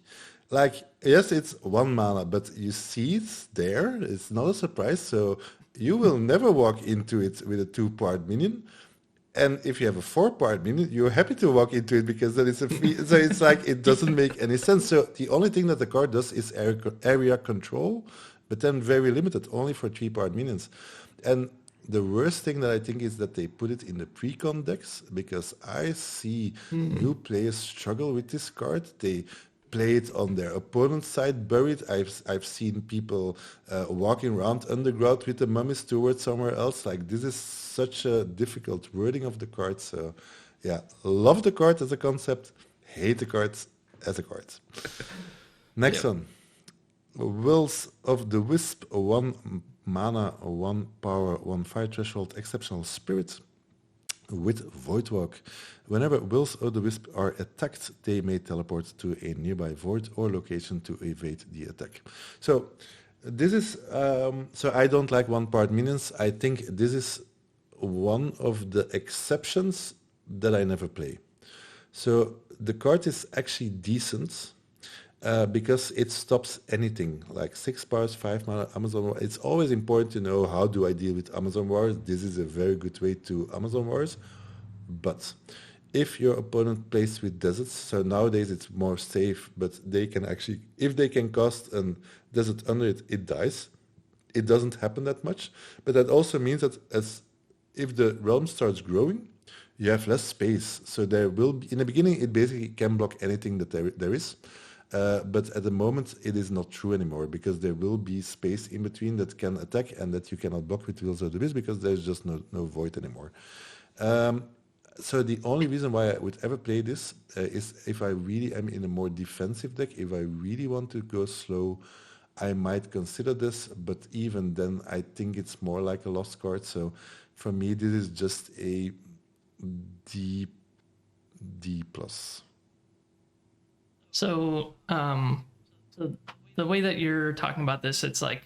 Like, yes, it's 1 mana, but you see it there. It's not a surprise. So you will never walk into it with a 2-part minion. And if you have a 4-part minion, you're happy to walk into it because then it's a free. So it's like it doesn't make any sense. So the only thing that the card does is area control, but then very limited, only for 3-part minions. And the worst thing that I think is that they put it in the pre-con decks, because I see new players struggle with this card. They play it on their opponent's side buried. I've seen people walking around underground with the mummies towards somewhere else. Like, this is such a difficult wording of the card. So yeah, love the card as a concept, hate the cards as a card. Next Yep. one. Wills of the Wisp, 1 mana, 1 power, 1 fire threshold, exceptional spirit with Voidwalk. Whenever Wills of the Wisp are attacked, they may teleport to a nearby void or location to evade the attack. So this is, so I don't like 1-part minions. I think this is one of the exceptions that I never play. So the card is actually decent. Because it stops anything like 6 powers, 5 mana, Amazon Wars. It's always important to know, how do I deal with Amazon Wars? This is a very good way to Amazon Wars. But if your opponent plays with deserts, so nowadays it's more safe, but they can actually, if they can cast a desert under it, it dies. It doesn't happen that much, but that also means that if the realm starts growing, you have less space. So there will be, in the beginning, it basically can block anything that there is. But at the moment, it is not true anymore, because there will be space in between that can attack and that you cannot block with Wills of the Wisp, because there's just no void anymore. So the only reason why I would ever play this is if I really am in a more defensive deck. If I really want to go slow, I might consider this, but even then, I think it's more like a lost card. So for me, this is just a D+. So, so the way that you're talking about this, it's like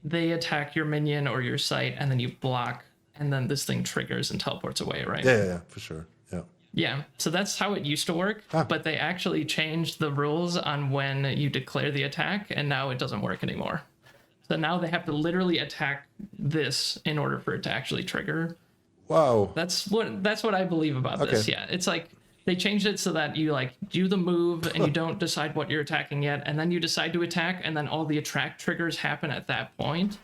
they attack your minion or your site, and then you block, and then this thing triggers and teleports away, right? Yeah, for sure. Yeah. Yeah. So that's how it used to work, but they actually changed the rules on when you declare the attack, and now it doesn't work anymore. So now they have to literally attack this in order for it to actually trigger. Wow. That's what I believe about this. Okay. Yeah, it's like they changed it so that you like do the move and you don't decide what you're attacking yet, and then you decide to attack, and then all the attract triggers happen at that point.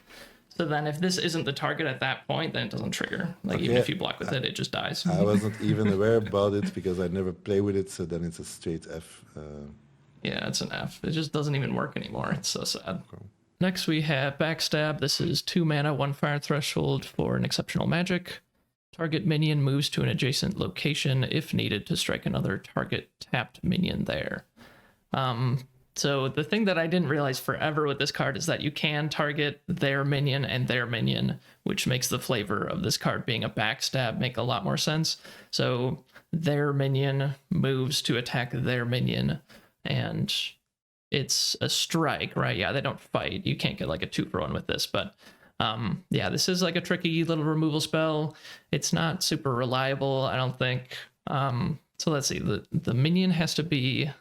So then if this isn't the target at that point, then it doesn't trigger. Like even if you block with it, it just dies. I wasn't even aware about it because I never play with it, so then it's a straight F. Yeah, it's an F. It just doesn't even work anymore. It's so sad. Okay. Next we have Backstab. This is 2 mana, 1 fire threshold for an exceptional magic. Target minion moves to an adjacent location if needed to strike another target tapped minion there. So the thing that I didn't realize forever with this card is that you can target their minion, which makes the flavor of this card being a backstab make a lot more sense. So their minion moves to attack their minion, and it's a strike, right? Yeah, they don't fight. You can't get like a 2-for-1 with this, but yeah, this is like a tricky little removal spell. It's not super reliable, I don't think. So let's see. The minion has to be...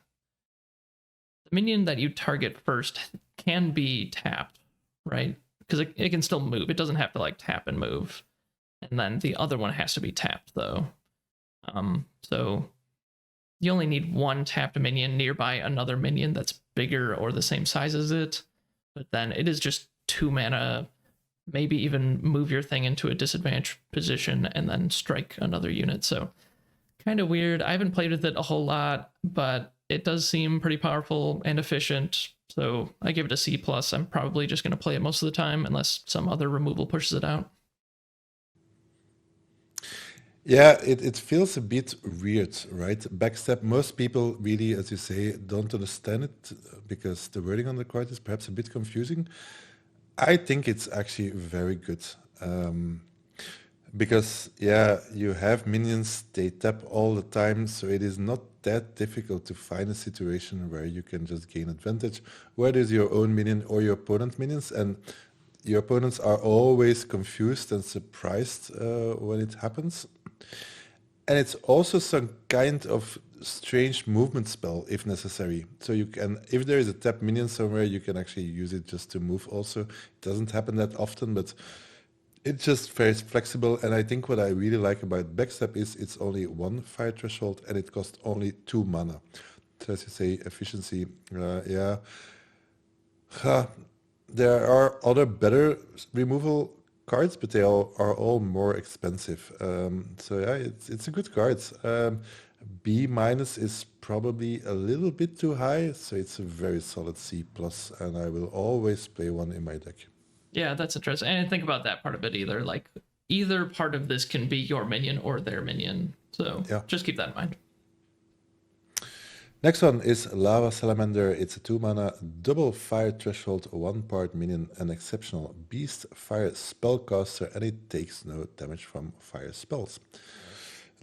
The minion that you target first can be tapped, right? Because it can still move. It doesn't have to like tap and move. And then the other one has to be tapped, though. So you only need 1 tapped minion nearby another minion that's bigger or the same size as it. But then it is just 2 mana, maybe even move your thing into a disadvantaged position and then strike another unit. So kind of weird. I haven't played with it a whole lot, but it does seem pretty powerful and efficient. So I give it a C plus. I'm probably just going to play it most of the time unless some other removal pushes it out. Yeah, it feels a bit weird, right? Backstep, most people really, as you say, don't understand it because the wording on the card is perhaps a bit confusing. I think it's actually very good. Because, yeah, you have minions, they tap all the time, so it is not that difficult to find a situation where you can just gain advantage, whether it's your own minion or your opponent minions. And your opponents are always confused and surprised when it happens. And it's also some kind of strange movement spell if necessary. So you can, if there is a tap minion somewhere, you can actually use it just to move also. It doesn't happen that often, but it's just very flexible. And I think what I really like about Backstep is it's only one fire threshold and it costs only 2 mana. So as you say, efficiency, yeah. There are other better removal cards, but they are all more expensive. So yeah, it's a good card. B minus is probably a little bit too high, so it's a very solid C plus, and I will always play one in my deck. Yeah, that's interesting. And think about that part of it either. Like either part of this can be your minion or their minion. So Yeah. just keep that in mind. Next one is Lava Salamander. It's a 2 mana, double fire threshold, 1 part minion, an exceptional beast fire spellcaster, and it takes no damage from fire spells.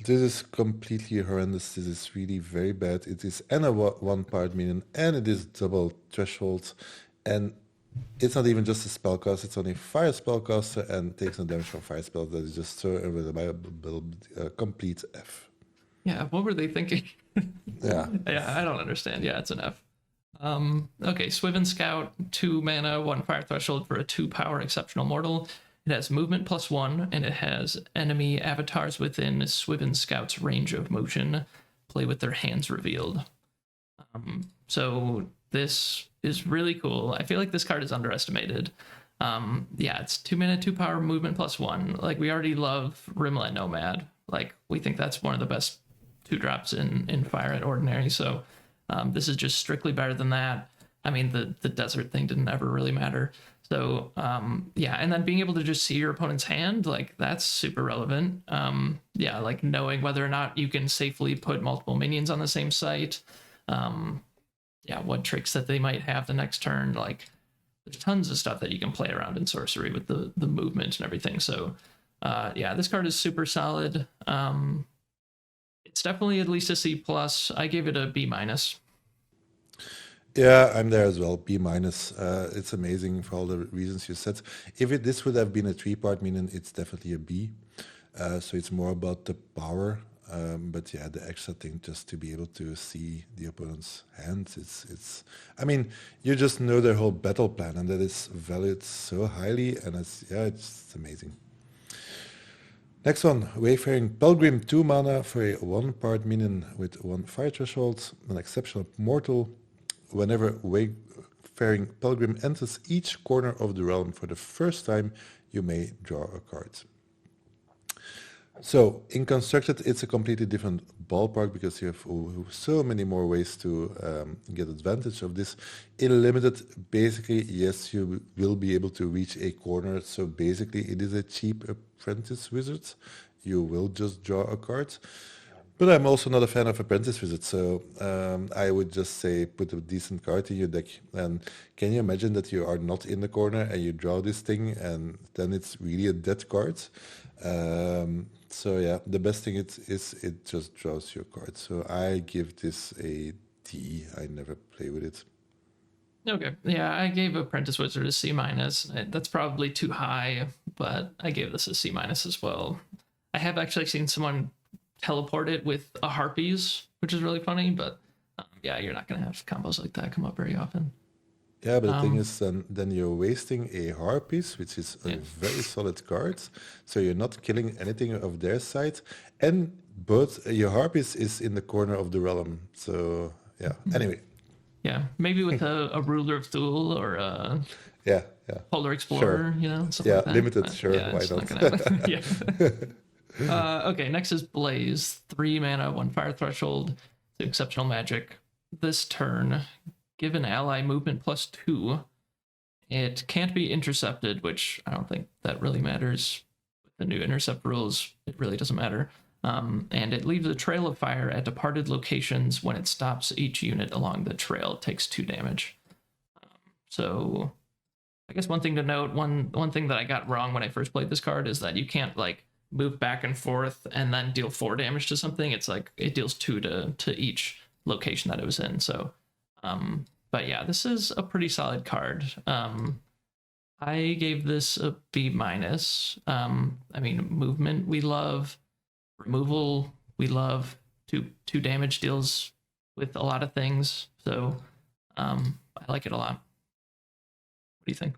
This is completely horrendous. This is really very bad. It is and a 1 part minion, and it is double threshold, and it's not even just a spellcaster, it's only fire spellcaster and takes no damage from fire spells. That is just so irreliable, complete F. Yeah, what were they thinking? Yeah. Yeah, I don't understand. Yeah, it's an F. Okay, Swiven Scout, 2 mana, 1 fire threshold for a 2 power exceptional mortal. It has movement +1, and it has enemy avatars within Swiven Scout's range of motion. Play with their hands revealed. So this is really cool. I feel like this card is underestimated. Yeah, it's 2 mana, 2 power, movement +1. Like, we already love Rimland Nomad. Like, we think that's one of the best 2-drops in Fire at Ordinary. So this is just strictly better than that. I mean, the desert thing didn't ever really matter. So yeah, and then being able to just see your opponent's hand, like that's super relevant. Yeah, like knowing whether or not you can safely put multiple minions on the same site. Yeah, what tricks that they might have the next turn. Like there's tons of stuff that you can play around in Sorcery with the movement and everything. So yeah, this card is super solid. It's definitely at least a C plus. I gave it a B minus. Yeah, I'm there as well. B minus. It's amazing for all the reasons you said. If this would have been a 3-part minion, it's definitely a B. So it's more about the power. But yeah, the extra thing just to be able to see the opponent's hands. It's. I mean, you just know their whole battle plan, and that is valued so highly. And it's amazing. Next one, Wayfaring Pilgrim, 2 mana for a 1-part minion with 1 fire threshold, an exceptional mortal. Whenever Wayfaring Pilgrim enters each corner of the realm for the first time, you may draw a card. So in Constructed, it's a completely different ballpark because you have so many more ways to get advantage of this. In Limited, basically, yes, you will be able to reach a corner. So basically, it is a cheap Apprentice Wizard. You will just draw a card. But I'm also not a fan of Apprentice Wizards, so I would just say put a decent card in your deck. And can you imagine that you are not in the corner and you draw this thing, and then it's really a dead card? So yeah, the best thing is it just draws your card. So I give this a D. I never play with it. Okay, yeah, I gave Apprentice Wizard a C minus. That's probably too high, but I gave this a C minus as well. I have actually seen someone teleport it with a Harpies, which is really funny, but yeah, you're not going to have combos like that come up very often. Yeah, but the thing is, then you're wasting a Harpies, which is a very solid card. So you're not killing anything of their side. And both your Harpies is in the corner of the realm. So yeah, anyway. Yeah, maybe with a Ruler of Thule or a Yeah. Polar Explorer, Sure. something like that. Limited, But, sure, yeah, why it's not? gonna happen. Yeah. Okay, next is Blaze. 3 mana, 1 fire threshold, exceptional magic. This turn, give an ally movement +2. It can't be intercepted, which I don't think that really matters. With the new intercept rules, it really doesn't matter. And it leaves a trail of fire at departed locations. When it stops each unit along the trail, it takes 2 damage. So I guess one thing to note, one thing that I got wrong when I first played this card is that you can't like move back and forth and then deal 4 damage to something. It's like it deals 2 to each location that it was in. So but yeah, this is a pretty solid card. I gave this a B minus. I mean, movement we love, removal we love. Two damage deals with a lot of things, so I like it a lot. What do you think?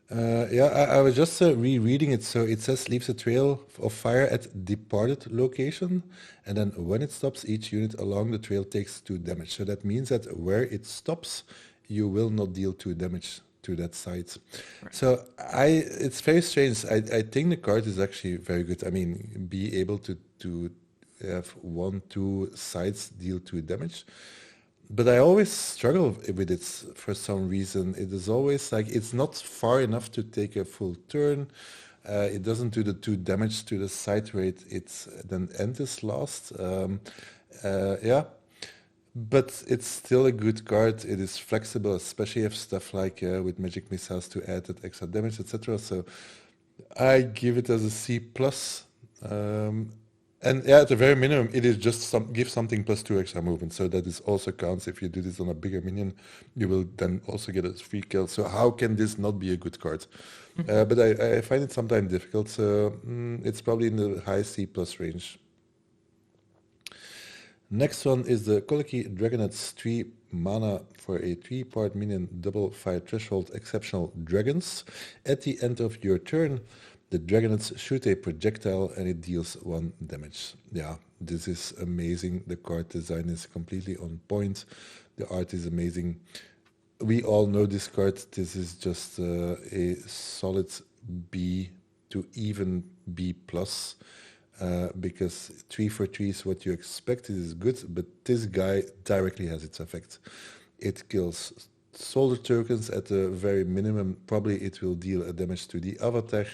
Yeah, I was just rereading it. So it says leaves a trail of fire at departed location, and then when it stops, each unit along the trail takes 2 damage. So that means that where it stops, you will not deal 2 damage to that site. Right. So it's very strange. I think the card is actually very good. I mean, be able to have 1-2 sides deal 2 damage. But I always struggle with it for some reason. It is always like it's not far enough to take a full turn. It doesn't do the 2 damage to the side rate. It's then end is lost. Yeah, but it's still a good card. It is flexible, especially if stuff like with magic missiles to add that extra damage, etc. So I give it as a C plus. And yeah, at the very minimum, it is just give something +2 extra movement. So that is also counts. If you do this on a bigger minion, you will then also get a free kill. So how can this not be a good card? But I find it sometimes difficult. So it's probably in the high C plus range. Next one is the Koliki Dragonet's 3 mana for a 3-part minion double fire threshold exceptional dragons. At the end of your turn, the Dragonets shoot a projectile and it deals 1 damage. Yeah, this is amazing. The card design is completely on point. The art is amazing. We all know this card. This is just a solid B to even B plus. Because 3 for 3 is what you expect. It is good, but this guy directly has its effect. It kills soldier tokens at the very minimum. Probably it will deal a damage to the avatar.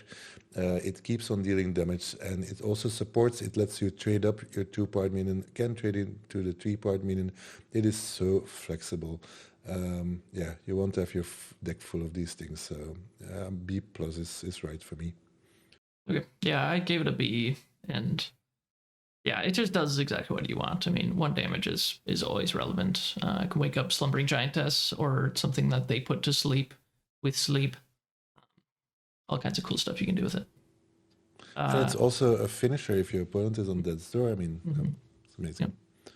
It keeps on dealing damage, and it also supports. It lets you trade up your 2-part minion, can trade into the 3-part minion. It is so flexible. Yeah, you want to have your deck full of these things. So B plus is right for me. Okay, yeah, I gave it a B, and yeah, it just does exactly what you want. I mean, 1 damage is always relevant. It can wake up slumbering giantess or something that they put to sleep with sleep. All kinds of cool stuff you can do with it. And it's also a finisher if your opponent is on death's door. I mean, it's amazing. Yep.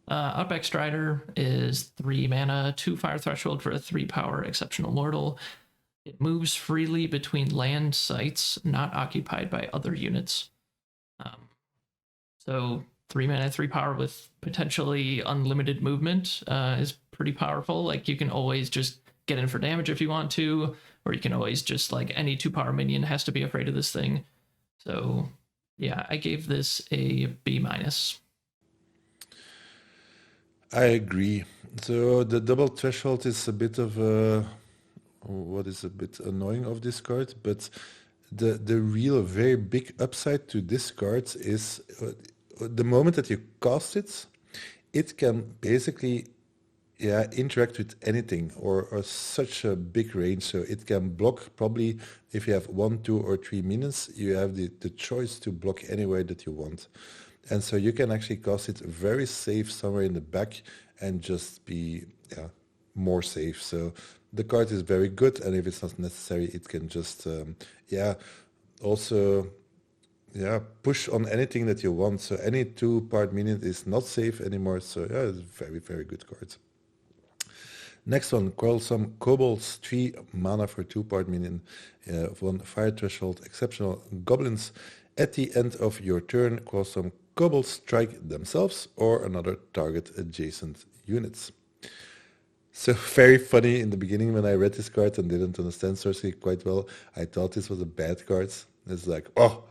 Outback Strider is 3 mana, 2 fire threshold for a 3-power exceptional mortal. It moves freely between land sites not occupied by other units. So 3 mana, 3 power with potentially unlimited movement is pretty powerful. Like you can always just get in for damage if you want to, or you can always just like any 2-power minion has to be afraid of this thing. So yeah, I gave this a B minus. I agree. So the double threshold is a bit of what is a bit annoying of this card, but the real very big upside to this card is the moment that you cast it, it can basically interact with anything or such a big range. So it can block probably if you have 1, 2, or 3 minions, you have the choice to block anywhere that you want. And so you can actually cast it very safe somewhere in the back and just be more safe. So the card is very good, and if it's not necessary, it can just also push on anything that you want. So any 2-part minion is not safe anymore. So yeah, it's a very, very good card. Next one, Quarrelsome Kobolds, 3 mana for 2-part minion, 1 fire threshold, exceptional goblins. At the end of your turn, Quarrelsome Kobolds strike themselves or another target adjacent units. So very funny in the beginning when I read this card and didn't understand Sorcery quite well. I thought this was a bad card. It's like, oh,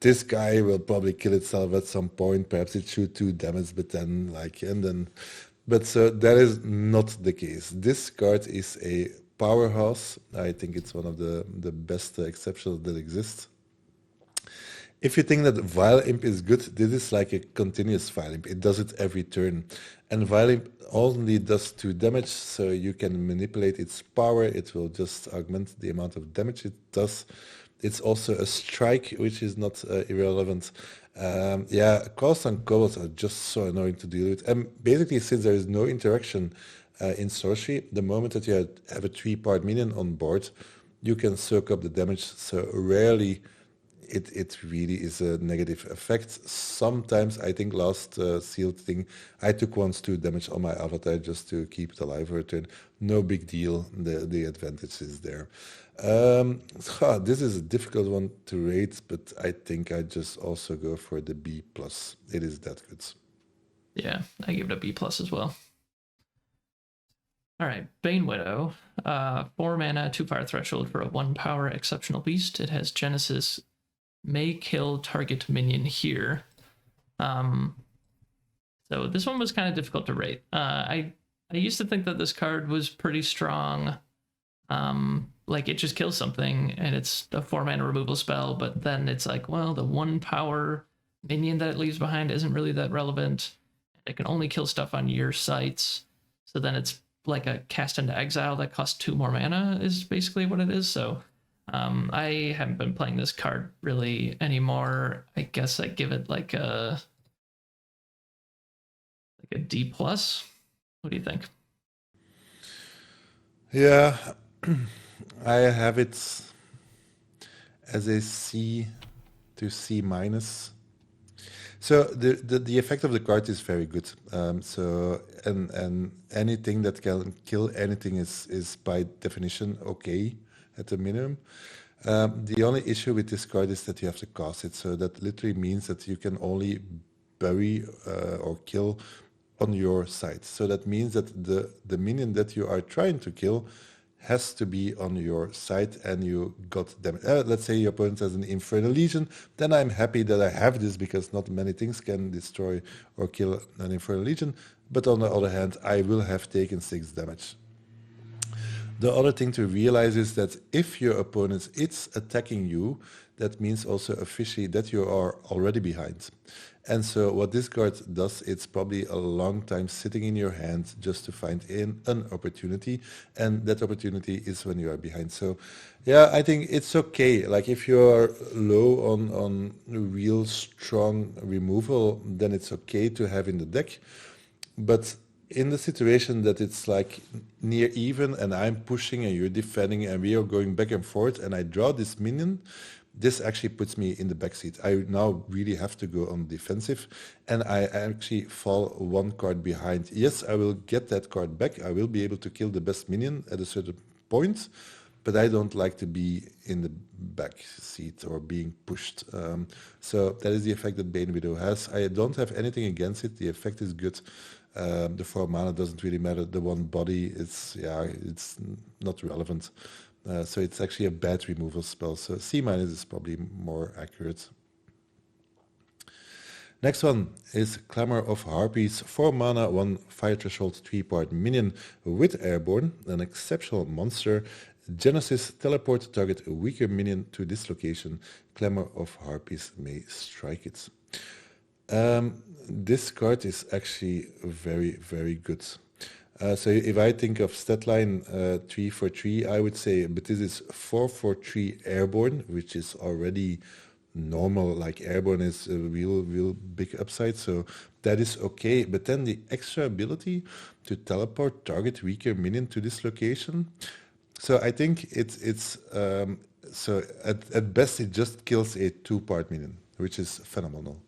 this guy will probably kill itself at some point. Perhaps it shoot 2 damage, but then But so that is not the case. This card is a powerhouse. I think it's one of the best exceptions that exist. If you think that Vile Imp is good, this is like a continuous Vile Imp. It does it every turn. And Vile Imp only does 2 damage, so you can manipulate its power. It will just augment the amount of damage it does. It's also a strike, which is not irrelevant. Yeah, costs and combos are just so annoying to deal with. And basically, since there is no interaction in Sorcery, the moment that you have a 3-part minion on board, you can soak up the damage. So rarely it really is a negative effect. Sometimes, I think last sealed thing, I took once 2 damage on my avatar just to keep it alive for a turn. No big deal. The advantage is there. This is a difficult one to rate, but I think I just also go for the B+. It is that good. Yeah, I give it a B+ as well. All right, Bane Widow. 4 mana, 2 fire threshold for a 1 power exceptional beast. It has Genesis, may kill target minion here. So this one was kind of difficult to rate. I used to think that this card was pretty strong. Like it just kills something and it's a 4 mana removal spell, but then it's like, well, the 1 power minion that it leaves behind isn't really that relevant. It can only kill stuff on your sites. So then it's like a cast into exile that costs 2 more mana is basically what it is. So I haven't been playing this card really anymore. I guess I give it like a D+. What do you think? Yeah, I have it as a C to C-. So the effect of the card is very good. And anything that can kill anything is by definition okay at the minimum. The only issue with this card is that you have to cast it. So that literally means that you can only bury or kill on your side. So that means that the minion that you are trying to kill has to be on your side and you got them. Let's say your opponent has an Infernal Legion, then I'm happy that I have this because not many things can destroy or kill an Infernal Legion. But on the other hand, I will have taken 6 damage. The other thing to realize is that if your opponent is attacking you, that means also officially that you are already behind. And so what this card does, it's probably a long time sitting in your hand just to find an opportunity. And that opportunity is when you are behind. So yeah, I think it's okay. Like if you're low on real strong removal, then it's okay to have in the deck. But in the situation that it's like near even and I'm pushing and you're defending and we are going back and forth and I draw this minion, this actually puts me in the backseat. I now really have to go on defensive and I actually fall 1 card behind. Yes, I will get that card back. I will be able to kill the best minion at a certain point, but I don't like to be in the back seat or being pushed. So that is the effect that Bane Widow has. I don't have anything against it. The effect is good. The 4 mana doesn't really matter. The 1 body, it's not relevant. So it's actually a bad removal spell. So C- is probably more accurate. Next one is Clamor of Harpies. 4 mana, 1 fire threshold, 3-part minion with airborne, an exceptional monster. Genesis, teleport target a weaker minion to this location. Clamor of Harpies may strike it. This card is actually very, very good. So if I think of stat line 3 for 3, I would say, but this is 4 for 3 airborne, which is already normal. Like airborne is a real big upside, so that is okay. But then the extra ability to teleport target weaker minion to this location. So I think it's so at best it just kills a 2-part minion, which is phenomenal.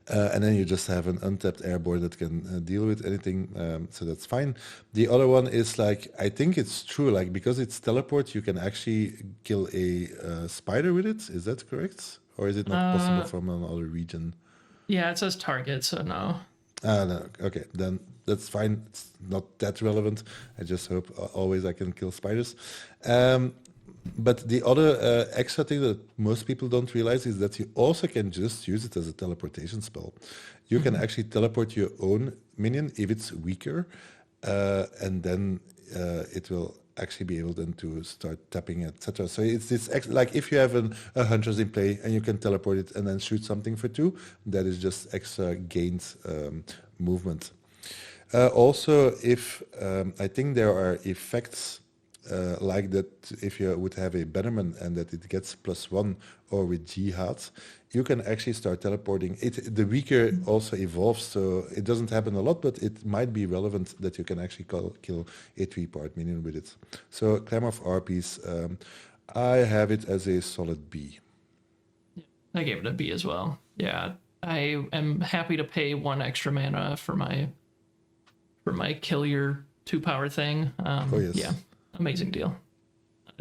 And then you just have an untapped airborne that can deal with anything, so that's fine. The other one is like, I think it's true, like because it's teleport, you can actually kill a spider with it. Is that correct? Or is it not possible from another region? Yeah, it says target, so no. No, okay, then that's fine. It's not that relevant. I just hope always I can kill spiders. But the other extra thing that most people don't realize is that you also can just use it as a teleportation spell. You can actually teleport your own minion if it's weaker, and then it will actually be able then to start tapping, etc. So it's this like if you have a hunters in play and you can teleport it and then shoot something for 2, that is just extra gained movement. Also, if I think there are effects like that, if you would have a Bannerman and that it gets +1, or with Jihad, you can actually start teleporting. The weaker also evolves, so it doesn't happen a lot, but it might be relevant that you can actually kill a 3-part minion with it. So Clamor of Harpies, I have it as a solid B. I gave it a B as well. Yeah, I am happy to pay 1 extra mana for my kill your 2-power thing. Oh, yes. Yeah, amazing deal.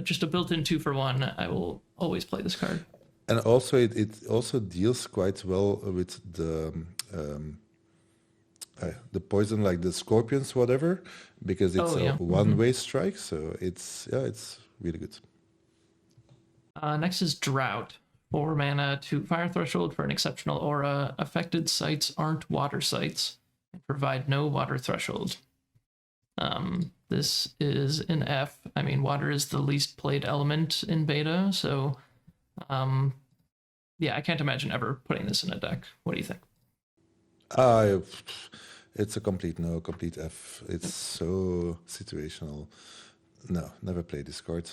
Just a built-in 2-for-1. I will always play this card. And also, it also deals quite well with the poison, like the scorpions, whatever, because it's a one-way strike. So it's really good. Next is Drought. 4 mana, 2 fire threshold for an exceptional aura. Affected sites aren't water sites and provide no water threshold. This is an F. I mean, water is the least played element in beta, so yeah, I can't imagine ever putting this in a deck. What do you think? It's a complete no, complete F. It's so situational. No, never play this card.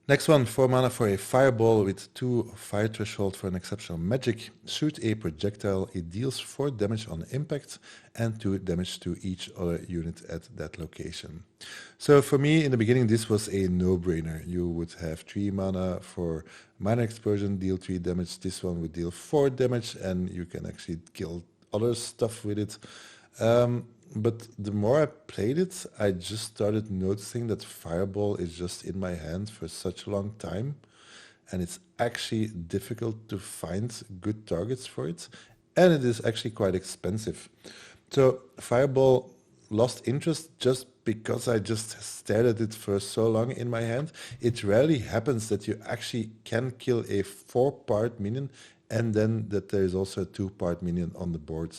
Next one, 4 mana for a fireball with 2 fire threshold for an exceptional magic. Shoot a projectile. It deals 4 damage on impact and 2 damage to each other unit at that location. So for me, in the beginning, this was a no-brainer. You would have 3 mana for minor explosion, deal 3 damage. This one would deal 4 damage, and you can actually kill other stuff with it. But the more I played it, I just started noticing that Fireball is just in my hand for such a long time. And it's actually difficult to find good targets for it. And it is actually quite expensive. So Fireball lost interest just because I just stared at it for so long in my hand. It rarely happens that you actually can kill a 4-part minion and then that there is also a 2-part minion on the board.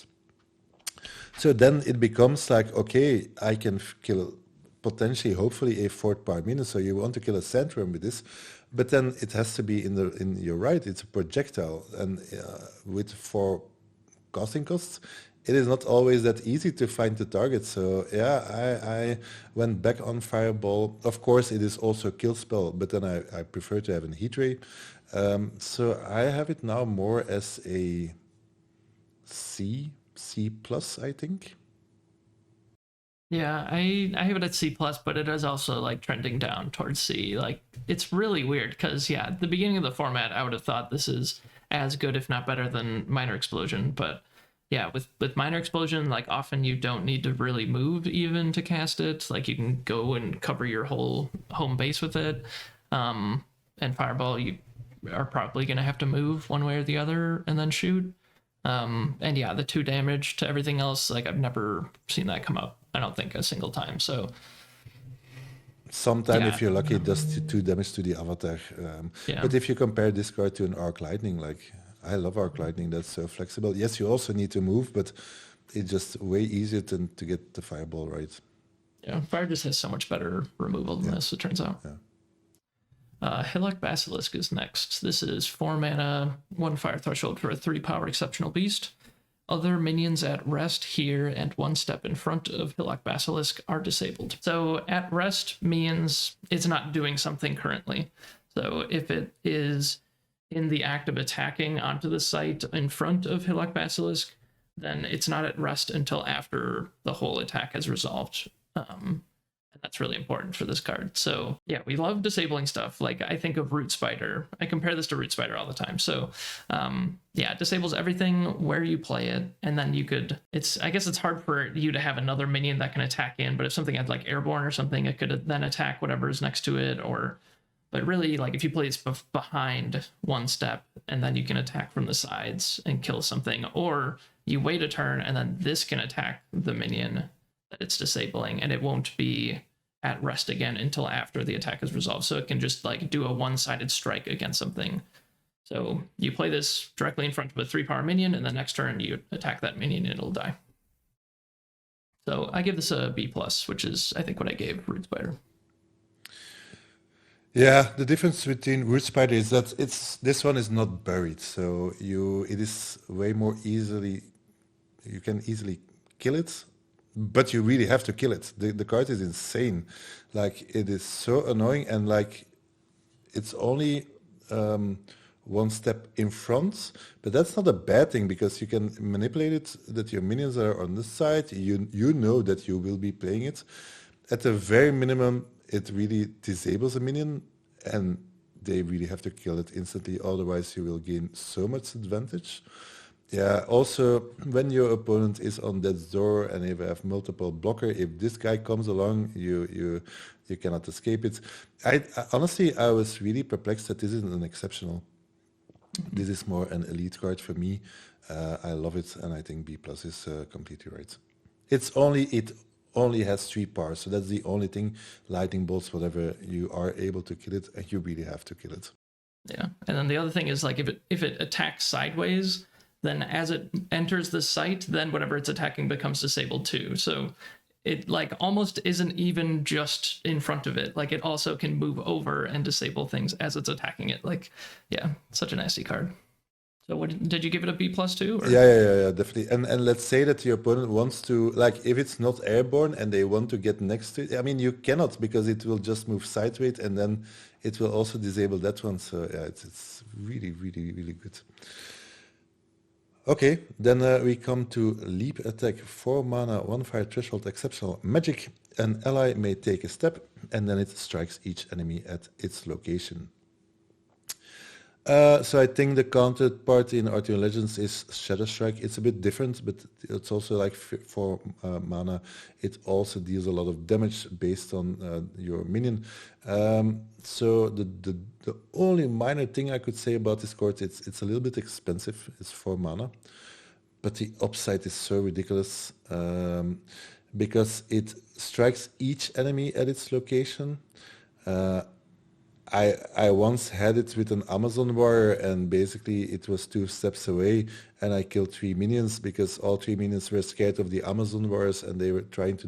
So then it becomes like, okay, I can kill potentially, hopefully, a 4th-part minion. So you want to kill a Sandworm with this, but then it has to be in you're right, it's a projectile, and with 4 casting costs, it is not always that easy to find the target. So yeah, I went back on Fireball. Of course, it is also a kill spell, but then I prefer to have a Heat Ray. So I have it now more as a C plus, I think. Yeah, I have it at C plus, but it is also like trending down towards C. Like it's really weird because yeah, at the beginning of the format, I would have thought this is as good, if not better, than Minor Explosion. But yeah, with Minor Explosion, like often you don't need to really move even to cast it. Like you can go and cover your whole home base with it. And Fireball, you are probably gonna have to move one way or the other and then shoot. And yeah, the 2 damage to everything else, like I've never seen that come up, I don't think, a single time. So sometime, if you're lucky, it does 2 damage to the avatar. But if you compare this card to an Arc Lightning, like I love Arc Lightning, that's so flexible. Yes, you also need to move, but it's just way easier to get the Fireball right. Yeah, Fire just has so much better removal than this, it turns out. Yeah. Hillock Basilisk is next. This is 4 mana, 1 fire threshold for a 3-power exceptional beast. Other minions at rest here and 1 step in front of Hillock Basilisk are disabled. So at rest means it's not doing something currently. So if it is in the act of attacking onto the site in front of Hillock Basilisk, then it's not at rest until after the whole attack has resolved. And that's really important for this card. So yeah, we love disabling stuff. Like I think of Root Spider. I compare this to Root Spider all the time. So yeah, it disables everything where you play it. And then you could, I guess it's hard for you to have another minion that can attack in, but if something had like Airborne or something, it could then attack whatever is next to it. But really, like if you play this behind 1 step and then you can attack from the sides and kill something, or you wait a turn and then this can attack the minion that it's disabling, and it won't be at rest again until after the attack is resolved. So it can just like do a one-sided strike against something. So you play this directly in front of a 3-power minion, and the next turn you attack that minion and it'll die. So I give this a B+, which is I think what I gave Root Spider. Yeah, the difference between Root Spider is that this one is not buried, so it is way more easily, you can easily kill it, but you really have to kill it. The card is insane. Like, it is so annoying, and like, it's only one step in front, but that's not a bad thing because you can manipulate it that your minions are on this side. You know that you will be playing it. At the very minimum, it really disables a minion, and they really have to kill it instantly, otherwise you will gain so much advantage. Yeah, also, when your opponent is on death's door and if you have multiple blocker, if this guy comes along, you cannot escape it. Honestly, I was really perplexed that this isn't an exceptional. This is more an elite card for me. I love it, and I think B+ is completely right. It only has 3 powers, so that's the only thing. Lightning bolts, whatever, you are able to kill it, and you really have to kill it. Yeah, and then the other thing is like if it attacks sideways, then as it enters the site, then whatever it's attacking becomes disabled too. So it like almost isn't even just in front of it. Like it also can move over and disable things as it's attacking it. Like, yeah, such a nasty card. So what did you give it a B+ too? Or? Yeah, definitely. And let's say that your opponent wants to, like, if it's not airborne and they want to get next to it, I mean, you cannot because it will just move sideways and then it will also disable that one. So yeah, it's really, really, really good. Okay, then we come to Leap Attack. 4 mana, 1 fire threshold, exceptional magic. An ally may take a step, and then it strikes each enemy at its location. So I think the counterpart in Arthur Legends is Shadow Strike. It's a bit different, but it's also like 4 mana. It also deals a lot of damage based on your minion. So the only minor thing I could say about this card, it's a little bit expensive. It's 4 mana, but the upside is so ridiculous because it strikes each enemy at its location. I once had it with an Amazon warrior, and basically it was 2 steps away, and I killed 3 minions because all 3 minions were scared of the Amazon warriors and they were trying to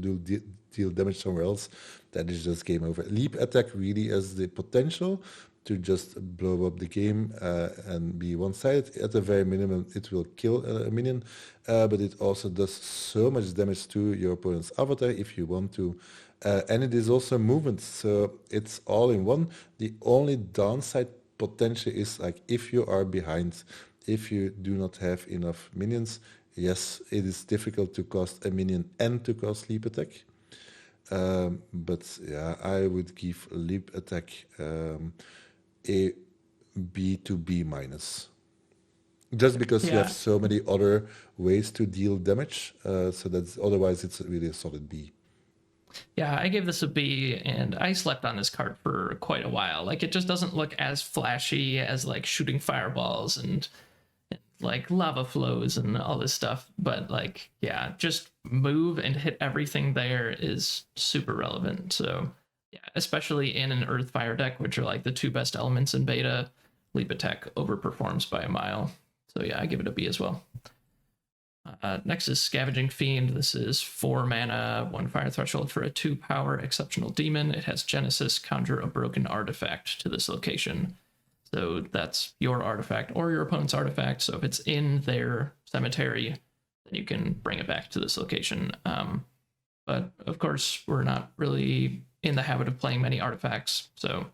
deal damage somewhere else. That is just game over. Leap Attack really has the potential to just blow up the game and be one-sided. At the very minimum, it will kill a minion, but it also does so much damage to your opponent's avatar if you want to. And it is also movement, so it's all in one. The only downside potential is like if you are behind, if you do not have enough minions, yes, it is difficult to cast a minion and to cast Leap Attack. But yeah, I would give Leap Attack a B to B minus. Just because you have so many other ways to deal damage, so that's otherwise it's really a solid B. Yeah, I gave this a B, and I slept on this card for quite a while. Like, it just doesn't look as flashy as, like, shooting fireballs and like, lava flows and all this stuff. But, like, yeah, just move and hit everything there is super relevant. So, yeah, especially in an Earth Fire deck, which are, like, the 2 best elements in beta, Leap Attack overperforms by a mile. So, yeah, I give it a B as well. Next is Scavenging Fiend. This is 4 mana, 1 fire threshold for a 2 power exceptional demon. It has Genesis, conjure a broken artifact to this location. So that's your artifact or your opponent's artifact. So if it's in their cemetery, then you can bring it back to this location. But of course, we're not really in the habit of playing many artifacts. So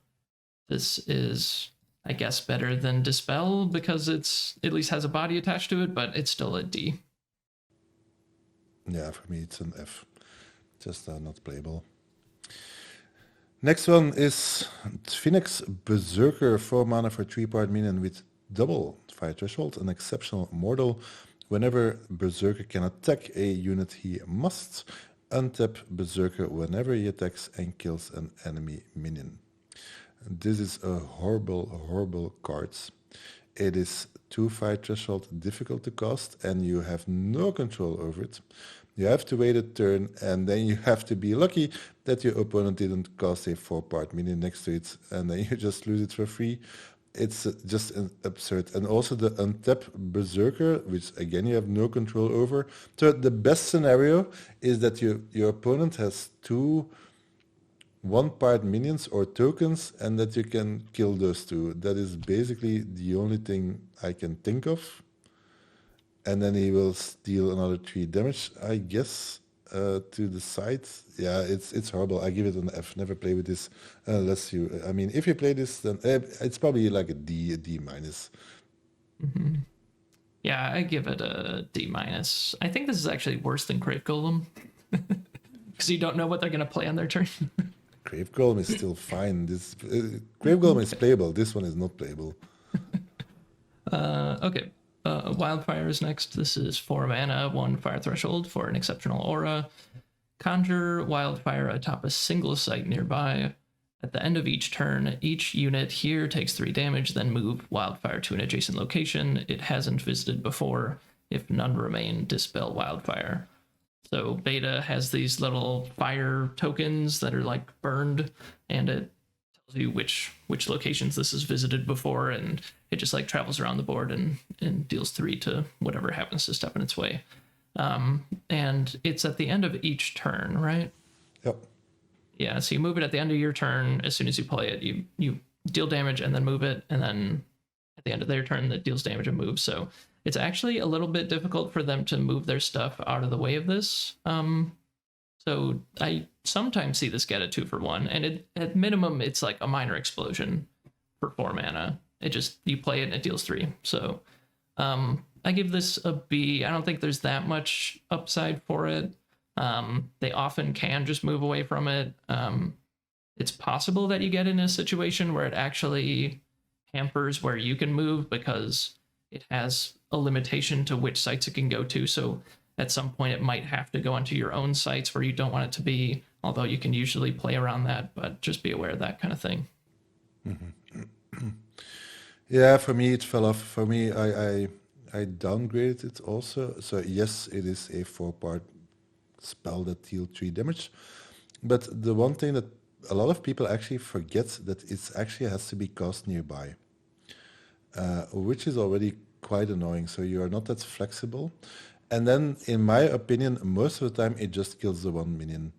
this is, I guess, better than Dispel because it's at least has a body attached to it, but it's still a D. Yeah, for me it's an F. Just not playable. Next one is Phoenix Berserker, 4 mana for 3-power minion with double fire threshold, an exceptional mortal. Whenever Berserker can attack a unit, he must untap Berserker whenever he attacks and kills an enemy minion. This is a horrible card. It is 2 fire threshold, difficult to cast, and you have no control over it. You have to wait a turn, and then you have to be lucky that your opponent didn't cast a 4-part minion next to it, and then you just lose it for free. It's just absurd. And also the untap Berserker, which again you have no control over. So the best scenario is that your opponent has 2 1-part minions or tokens, and that you can kill those 2. That is basically the only thing I can think of. And then he will steal another 3 damage, I guess, to the side. Yeah, it's horrible. I give it an F. Never play with this unless you. I mean, if you play this, then it's probably like a D minus. Mm-hmm. Yeah, I give it a D minus. I think this is actually worse than Grave Golem because you don't know what they're gonna play on their turn. Grave Golem is still fine. This Grave Golem is playable. This one is not playable. Okay. Wildfire is next. This is 4 mana, 1 fire threshold for an exceptional aura. Conjure Wildfire atop a single site nearby. At the end of each turn, each unit here takes 3 damage, then move Wildfire to an adjacent location it hasn't visited before. If none remain, dispel Wildfire. So beta has these little fire tokens that are like burned, and it tells you which locations this is visited before, and it just like travels around the board and deals 3 to whatever happens to step in its way. And it's at the end of each turn, right? Yep. Yeah, so you move it at the end of your turn. As soon as you play it, you deal damage and then move it, and then at the end of their turn, that deals damage and moves. So it's actually a little bit difficult for them to move their stuff out of the way of this. So I sometimes see this get a 2-for-1, and at minimum, it's like a minor explosion for 4 mana. It just, you play it and it deals 3. So I give this a B. I don't think there's that much upside for it. They often can just move away from it. It's possible that you get in a situation where it actually hampers where you can move because it has a limitation to which sites it can go to. So at some point it might have to go onto your own sites where you don't want it to be, although you can usually play around that, but just be aware of that kind of thing. Mm-hmm. Yeah, for me it fell off. For me, I downgraded it also. So yes, it is a 4-part spell that deal 3 damage. But the one thing that a lot of people actually forget that it actually has to be cast nearby, which is already quite annoying. So you are not that flexible. And then, in my opinion, most of the time it just kills the 1 minion.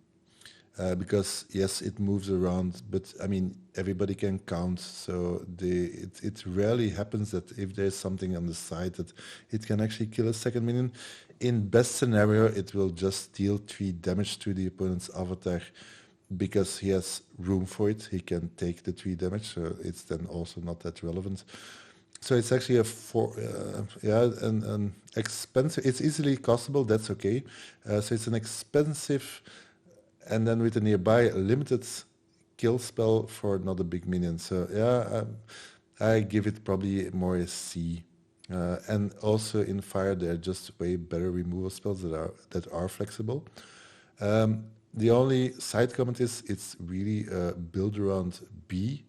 Because yes, it moves around, but I mean, everybody can count. So it rarely happens that if there's something on the side that it can actually kill a second minion. In best scenario, it will just deal 3 damage to the opponent's avatar because he has room for it. He can take the 3 damage, so it's then also not that relevant. So it's actually an expensive. It's easily castable. That's okay. So it's an expensive, and then with a nearby limited kill spell for not a big minion. So yeah, I give it probably more a C. And also in fire, there are just way better removal spells that are flexible. The only side comment is it's really build around B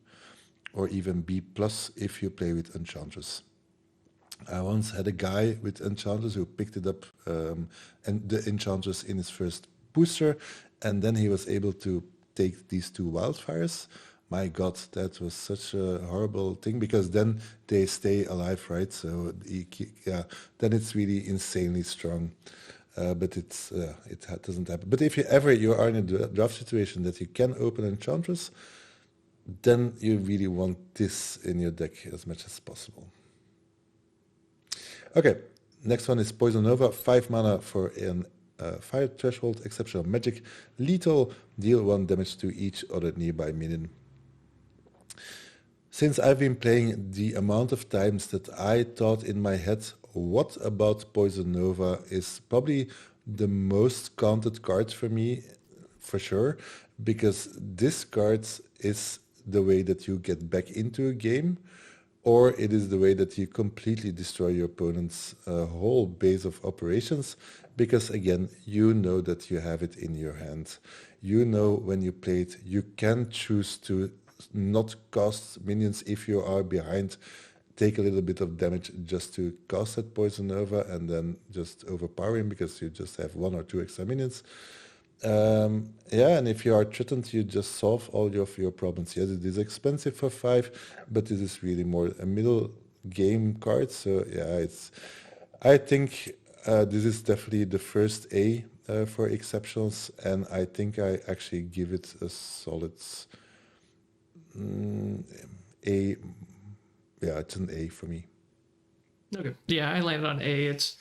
or even B plus if you play with Enchantress. I once had a guy with Enchantress who picked it up and the Enchantress in his first booster, and then he was able to take these 2 wildfires. My God, that was such a horrible thing because then they stay alive, right? So then it's really insanely strong. But it doesn't happen. But if you are in a draft situation that you can open Enchantress, then you really want this in your deck as much as possible. Okay, next one is Poison Nova, 5 mana for an fire threshold, exceptional magic, lethal, deal 1 damage to each other nearby minion. Since I've been playing the amount of times that I thought in my head, what about Poison Nova is probably the most counted card for me, for sure, because this card is the way that you get back into a game, or it is the way that you completely destroy your opponent's whole base of operations, because again, you know that you have it in your hand. You know when you play it, you can choose to not cast minions if you are behind take a little bit of damage just to cast that Poison Nova and then just overpower him because you just have 1 or 2 extra minions. Yeah, and if you are threatened, you just solve all of your problems. Yes, it is expensive for 5, but this is really more a middle game card. So yeah, I think this is definitely the first A for exceptionals, and I think I actually give it a solid A. Yeah, it's an A for me. Okay. Yeah, I landed on A. It's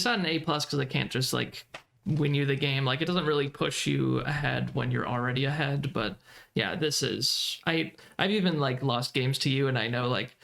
not an A plus because I can't just like win you the game. Like it doesn't really push you ahead when you're already ahead. But yeah, this is I've even like lost games to you, and I know like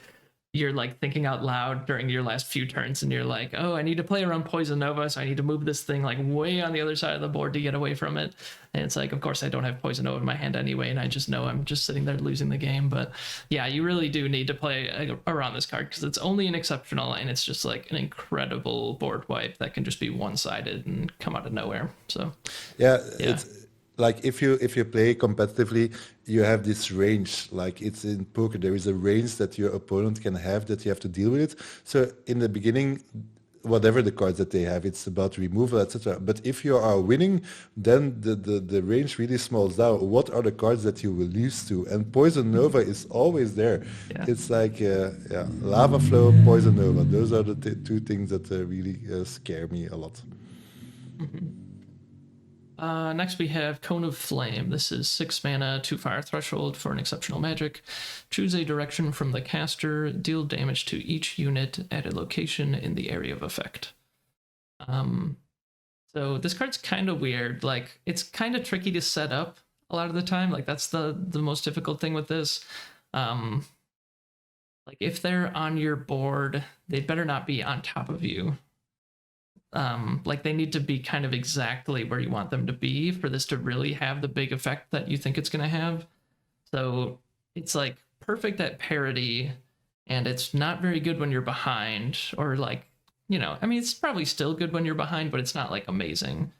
you're like thinking out loud during your last few turns, and you're like, oh, I need to play around Poison Nova, so I need to move this thing like way on the other side of the board to get away from it. And it's like, of course, I don't have Poison Nova in my hand anyway, and I just know I'm just sitting there losing the game. But yeah, you really do need to play around this card because it's only an exceptional, and it's just like an incredible board wipe that can just be one-sided and come out of nowhere. So yeah. It's like if you play competitively, you have this range. Like it's in poker, there is a range that your opponent can have that you have to deal with it. So in the beginning, whatever the cards that they have, it's about removal, etc. But if you are winning, then the range really smalls down. What are the cards that you will lose to? And Poison Nova is always there. Yeah. It's like Lava Flow, Poison Nova. Those are the two things that really scare me a lot. Next we have Cone of Flame. This is 6 mana, 2 fire threshold for an exceptional magic. Choose a direction from the caster, deal damage to each unit at a location in the area of effect. So this card's kind of weird. Like it's kind of tricky to set up a lot of the time. Like that's the most difficult thing with this. Like if they're on your board, they better not be on top of you. Like they need to be kind of exactly where you want them to be for this to really have the big effect that you think it's going to have. So it's like perfect at parity, and it's not very good when you're behind, or like, you know, I mean, it's probably still good when you're behind, but it's not like amazing.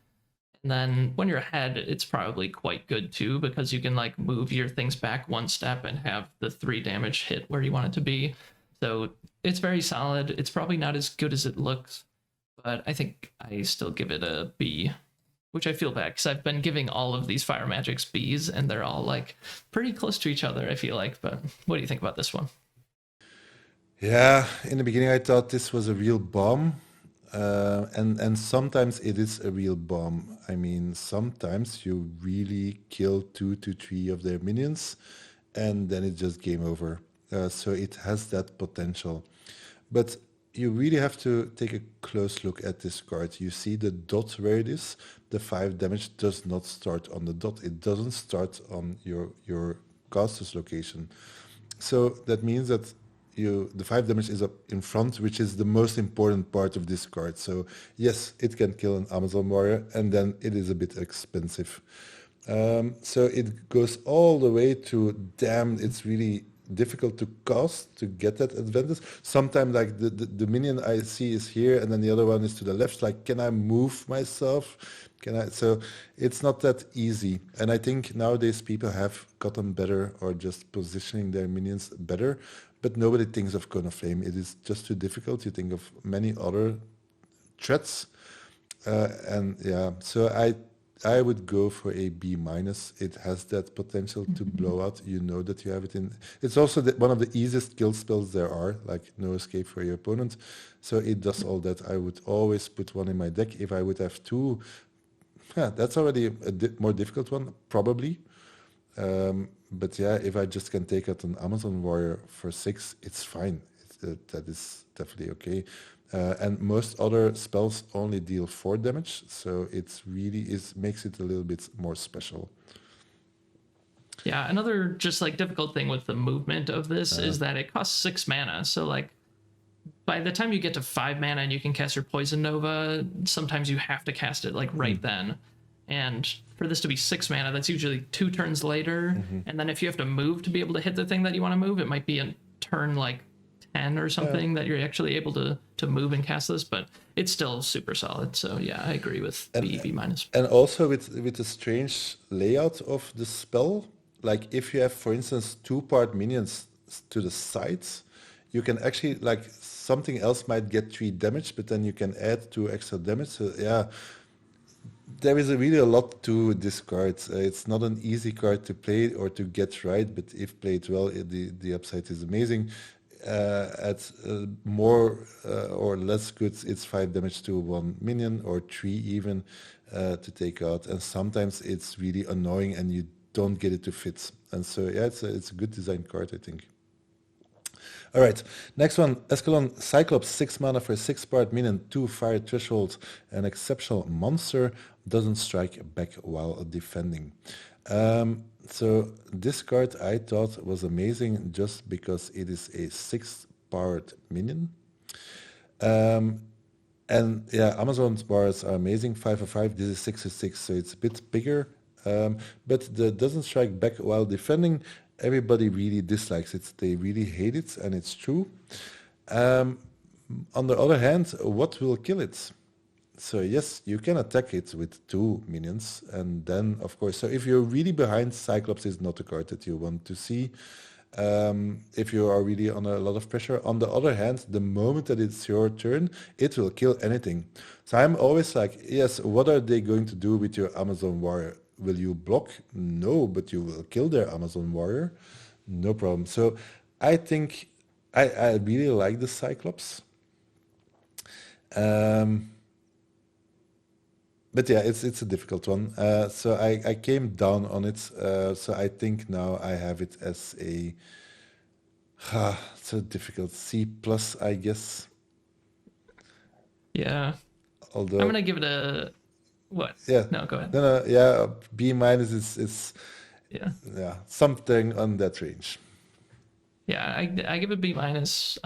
And then when you're ahead, it's probably quite good too, because you can like move your things back 1 step and have the 3 damage hit where you want it to be. So it's very solid. It's probably not as good as it looks, but I think I still give it a B, which I feel bad because I've been giving all of these fire magics Bs, and they're all like pretty close to each other, I feel like. But what do you think about this one? Yeah, in the beginning I thought this was a real bomb, and sometimes it is a real bomb. I mean, sometimes you really kill 2 to 3 of their minions, and then it's just game over. So it has that potential, but you really have to take a close look at this card. You see the dot where it is. The 5 damage does not start on the dot. It doesn't start on your caster's location. So that means that the 5 damage is up in front, which is the most important part of this card. So yes, it can kill an Amazon warrior, and then it is a bit expensive. So it goes all the way to, damn, it's really difficult to cast to get that advantage. Sometimes like the minion I see is here and then the other one is to the left. Like, can I move myself? So it's not that easy. And I think nowadays people have gotten better or just positioning their minions better, but nobody thinks of Cone of Flame. It is just too difficult. You think of many other threats. And yeah, so I would go for a B minus. It has that potential to blow out. You know that you have it in. It's also one of the easiest kill spells there are, like no escape for your opponent. So it does all that. I would always put one in my deck. If I would have 2, that's already a more difficult one, probably. But yeah, if I just can take out an Amazon warrior for 6, it's fine. That is definitely okay. And most other spells only deal 4 damage, so it's really makes it a little bit more special. Yeah, another just like difficult thing with the movement of this is that it costs 6 mana. So like by the time you get to 5 mana and you can cast your Poison Nova, sometimes you have to cast it like right then. And for this to be 6 mana, that's usually 2 turns later. And then if you have to move to be able to hit the thing that you want to move, it might be a turn like 10 or something that you're actually able to move and cast this, but it's still super solid. So yeah, I agree with B minus. And also with the strange layout of the spell, like if you have, for instance, 2-part minions to the sides, you can actually like something else might get 3 damage, but then you can add 2 extra damage. So yeah, there is really a lot to this card. It's not an easy card to play or to get right, but if played well, the upside is amazing. At more or less good, it's 5 damage to 1 minion or 3 even to take out. And sometimes it's really annoying and you don't get it to fit. And so yeah, it's a good design card, I think. All right, next one, Escalon Cyclops, 6 mana for 6-part minion, 2 fire threshold, an exceptional monster, doesn't strike back while defending. So this card I thought was amazing just because it is a 6-part minion. And yeah, Amazon's bars are amazing, 5 for 5, this is 6 for 6, so it's a bit bigger. But the doesn't strike back while defending, everybody really dislikes it. They really hate it, and it's true. On the other hand, what will kill it? So yes, you can attack it with 2 minions, and then of course, so if you're really behind, Cyclops is not the card that you want to see. If you are really under a lot of pressure. On the other hand, the moment that it's your turn, it will kill anything. So I'm always like, yes, what are they going to do with your Amazon warrior? Will you block? No, but you will kill their Amazon warrior. No problem. So I think I really like the Cyclops. But yeah, it's a difficult one. So I came down on it. So I think now I have it as a it's a difficult C plus, I guess. Yeah. I'm Although gonna give it a what? yeah, No, go ahead. no, yeah, B minus is Yeah. yeah something on that range. Yeah, I give it B minus.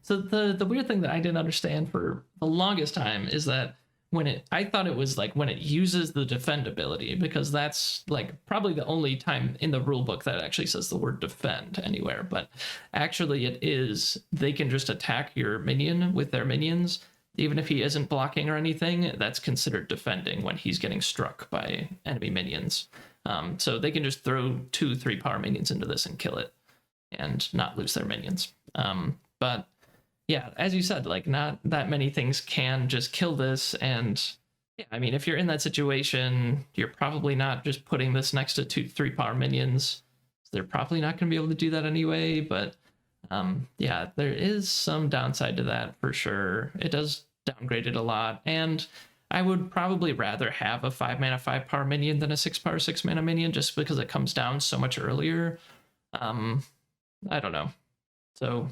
So the weird thing that I didn't understand for the longest time is that I thought it was like when it uses the defend ability, because that's like probably the only time in the rule book that actually says the word defend anywhere. But actually, it is, they can just attack your minion with their minions, even if he isn't blocking or anything. That's considered defending when he's getting struck by enemy minions. So they can just throw 2-3 power minions into this and kill it and not lose their minions. But yeah, as you said, like not that many things can just kill this. And yeah, I mean, if you're in that situation, you're probably not just putting this next to 2-3 power minions. They're probably not going to be able to do that anyway. But yeah, there is some downside to that for sure. It does downgrade it a lot. And I would probably rather have a 5 mana 5 power minion than a 6 power 6 mana minion, just because it comes down so much earlier. I don't know. So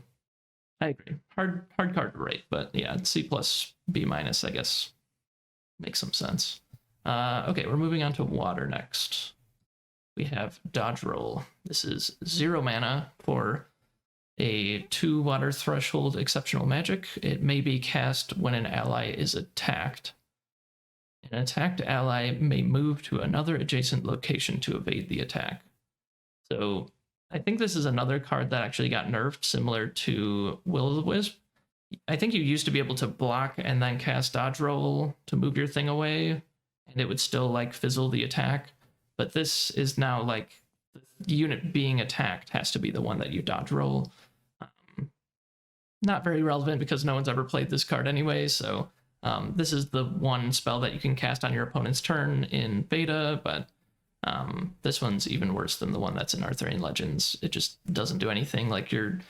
I agree. Hard card to rate, but yeah, C plus B minus, I guess, makes some sense. Okay, we're moving on to water next. We have Dodge Roll. This is 0 mana for a 2 water threshold exceptional magic. It may be cast when an ally is attacked. An attacked ally may move to another adjacent location to evade the attack. So I think this is another card that actually got nerfed, similar to Will-O-the-Wisp. I think you used to be able to block and then cast Dodge Roll to move your thing away, and it would still like fizzle the attack. But this is now like the unit being attacked has to be the one that you Dodge Roll. Not very relevant because no one's ever played this card anyway, so this is the one spell that you can cast on your opponent's turn in beta, but this one's even worse than the one that's in Arthurian Legends. It just doesn't do anything. Like you're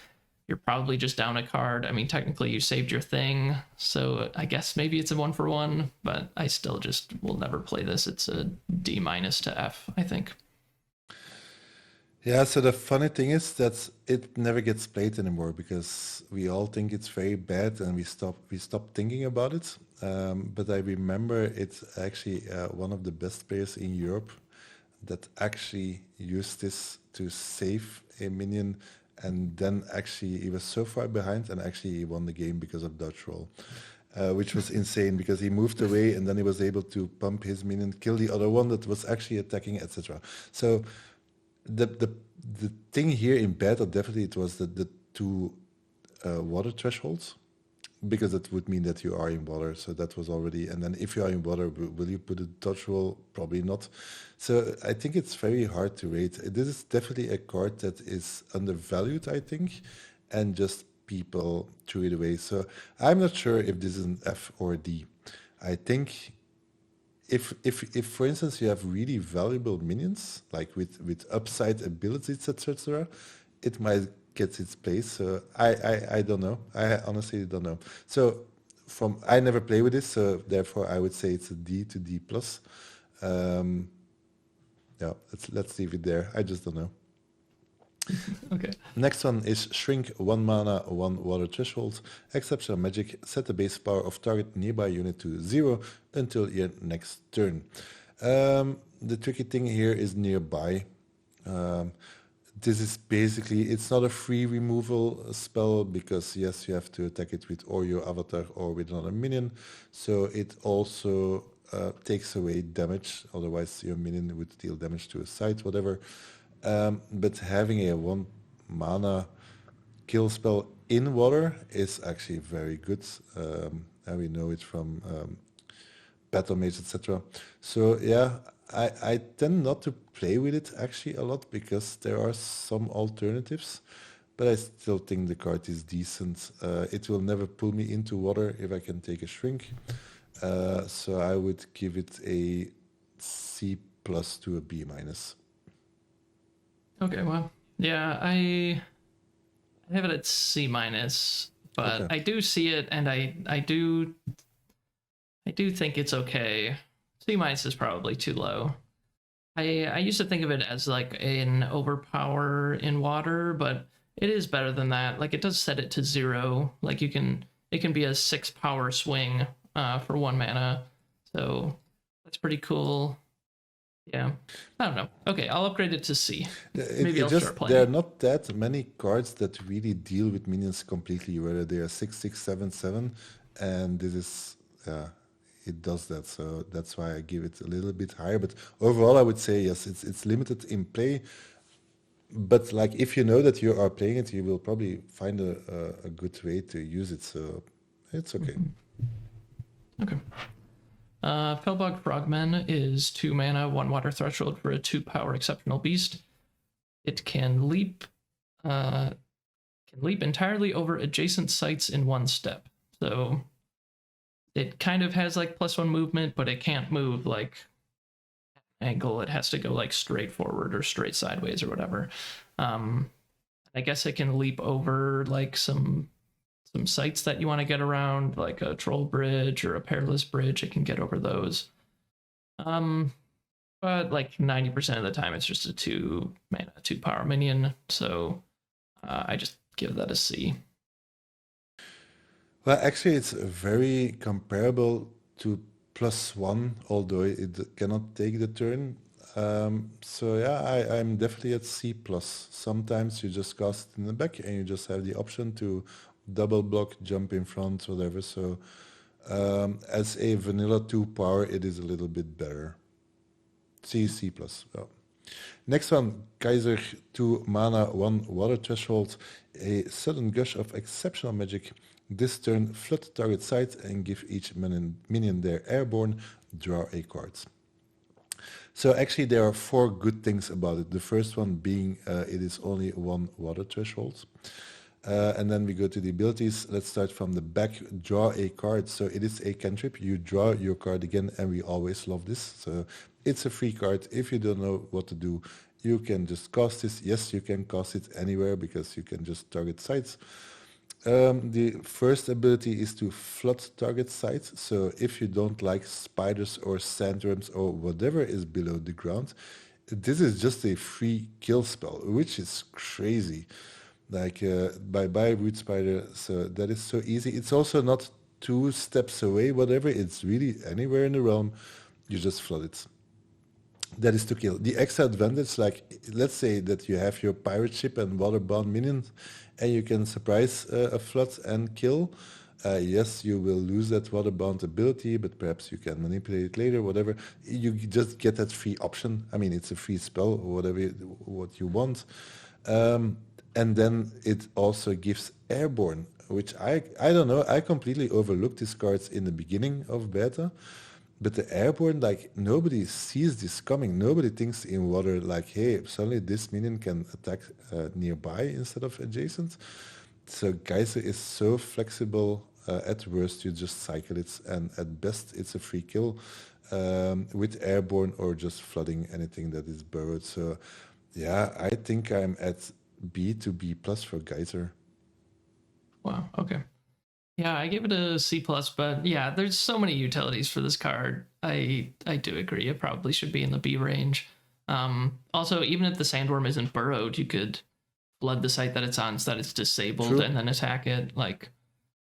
probably just down a card. I mean, technically you saved your thing, so I guess maybe it's a 1-for-1, but I still just will never play this. It's a D- to F, I think. Yeah, so the funny thing is that it never gets played anymore because we all think it's very bad and we stop thinking about it. But I remember it's actually one of the best players in Europe that actually used this to save a minion, and then actually he was so far behind and actually he won the game because of dodge roll, which was insane because he moved away and then he was able to pump his minion, kill the other one that was actually attacking, etc. So the thing here in beta, definitely it was the 2 water thresholds, because it would mean that you are in water. So that was already, and then if you are in water, will you put a dodge roll? Probably not. So I think it's very hard to rate. This is definitely a card that is undervalued, I think. and just people threw it away. So I'm not sure if this is an F or a D. I think if for instance you have really valuable minions like with upside abilities etc, it might get its place. So I don't know. I honestly don't know. So from I never play with this, so therefore I would say it's a D to D plus. Um, yeah, let's leave it there. I just don't know. Okay. Next one is Shrink, 1 mana, 1 water threshold. Exceptional magic, set the base power of target nearby unit to 0 until your next turn. The tricky thing here is nearby. This is basically, it's not a free removal spell because yes, you have to attack it with or your avatar or with another minion. So it also takes away damage, otherwise your minion would deal damage to a side, whatever. But having a 1 mana kill spell in water is actually very good. And we know it from battle mage, etc. So yeah, I tend not to play with it actually a lot because there are some alternatives, but I still think the card is decent. It will never pull me into water if I can take a shrink. So I would give it a C plus to a B minus. Okay, well, yeah, I have it at C minus, but Okay. I do see it, and I do think it's okay. C minus is probably too low. I used to think of it as like an overpower in water, but it is better than that. Like it does set it to 0. Like it can be a 6 power swing for 1 mana, so that's pretty cool. Yeah, I don't know. Okay, I'll upgrade it to C. Maybe I'll start playing. There are not that many cards that really deal with minions completely, whether they are 6, 7, 7, and this is, it does that. So that's why I give it a little bit higher. But overall, I would say yes, it's limited in play. But like if you know that you are playing it, you will probably find a good way to use it. So it's okay. Okay. Felbog Frogman is 2 mana, 1 water threshold for a 2 power exceptional beast. It can leap entirely over adjacent sites in 1 step. So it kind of has like +1 movement, but it can't move like angle. It has to go like straight forward or straight sideways or whatever. I guess it can leap over like some sites that you want to get around, like a troll bridge or a perilous bridge. It can get over those. But like 90% of the time, it's just a 2 mana, 2 power minion. So I just give that a C. Well, actually, it's very comparable to +1, although it cannot take the turn. So yeah, I'm definitely at C plus. Sometimes you just cast it in the back and you just have the option to double block, jump in front, whatever. So as a vanilla 2 power, it is a little bit better. C plus. Well. Next one, Kaiser, 2 mana, 1 water threshold, a sudden gush of exceptional magic. This turn, flood target side and give each minion their airborne, draw a card. So actually there are 4 good things about it. The first one being it is only 1 water threshold. And then we go to the abilities. Let's start from the back. Draw a card. So it is a cantrip. You draw your card again, and we always love this. So it's a free card. If you don't know what to do, you can just cast this. Yes, you can cast it anywhere because you can just target sites. The first ability is to flood target sites. So if you don't like spiders or sandworms or whatever is below the ground, this is just a free kill spell, which is crazy. Like bye root spider. So that is so easy. It's also not 2 steps away, whatever. It's really anywhere in the realm. You just flood it. That is to kill. The extra advantage, like let's say that you have your pirate ship and waterbound minions, and you can surprise a flood and kill. Yes, you will lose that waterbound ability, but perhaps you can manipulate it later, whatever. You just get that free option. I mean, it's a free spell, whatever what you want. And then it also gives airborne, which I don't know. I completely overlooked these cards in the beginning of beta. But the airborne, like nobody sees this coming. Nobody thinks in water like, hey, suddenly this minion can attack nearby instead of adjacent. So Geyser is so flexible. At worst, you just cycle it, and at best, it's a free kill with airborne or just flooding anything that is burrowed. So, yeah, I think I'm at B to B plus for Geyser. Wow. Okay. Yeah, I give it a C plus, but yeah, there's so many utilities for this card. I do agree. It probably should be in the B range. Also, even if the sandworm isn't burrowed, you could flood the site that it's on so that it's disabled True. and then attack it. Like,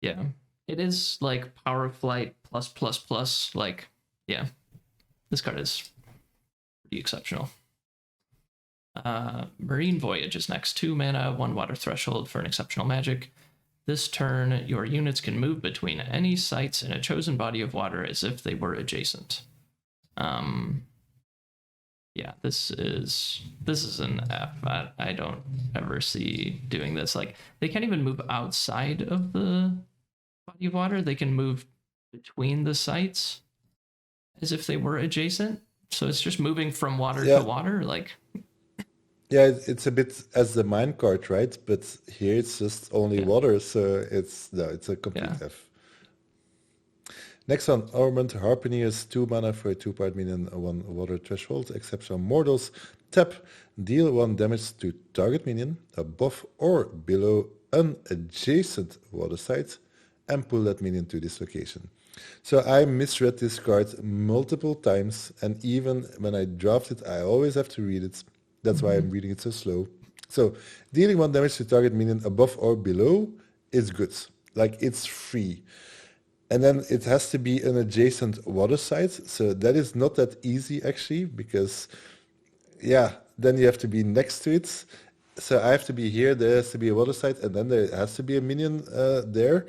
yeah, it is like power of flight plus plus plus. Like, yeah, this card is pretty exceptional. Marine Voyage is next. 2 mana, 1 water threshold for an exceptional magic. This turn, your units can move between any sites in a chosen body of water as if they were adjacent. Yeah, this is an F. I don't ever see doing this. Like, they can't even move outside of the body of water. They can move between the sites as if they were adjacent. So it's just moving from water to Yeah, water. Like, yeah, it's a bit as the minecart, right? But here it's just only yeah, water, so it's a complete yeah. F. Next one, Armament Harpooneers, 2 mana for a 2-part minion, 1 water threshold, exceptional mortals. Tap, deal 1 damage to target minion above or below an adjacent water site, and pull that minion to this location. So I misread this card multiple times, and even when I draft it, I always have to read it. That's why I'm reading it so slow. So dealing 1 damage to target minion above or below is good. Like, it's free. And then it has to be an adjacent water site. So that is not that easy actually, because yeah, then you have to be next to it. So I have to be here, there has to be a water site, and then there has to be a minion there.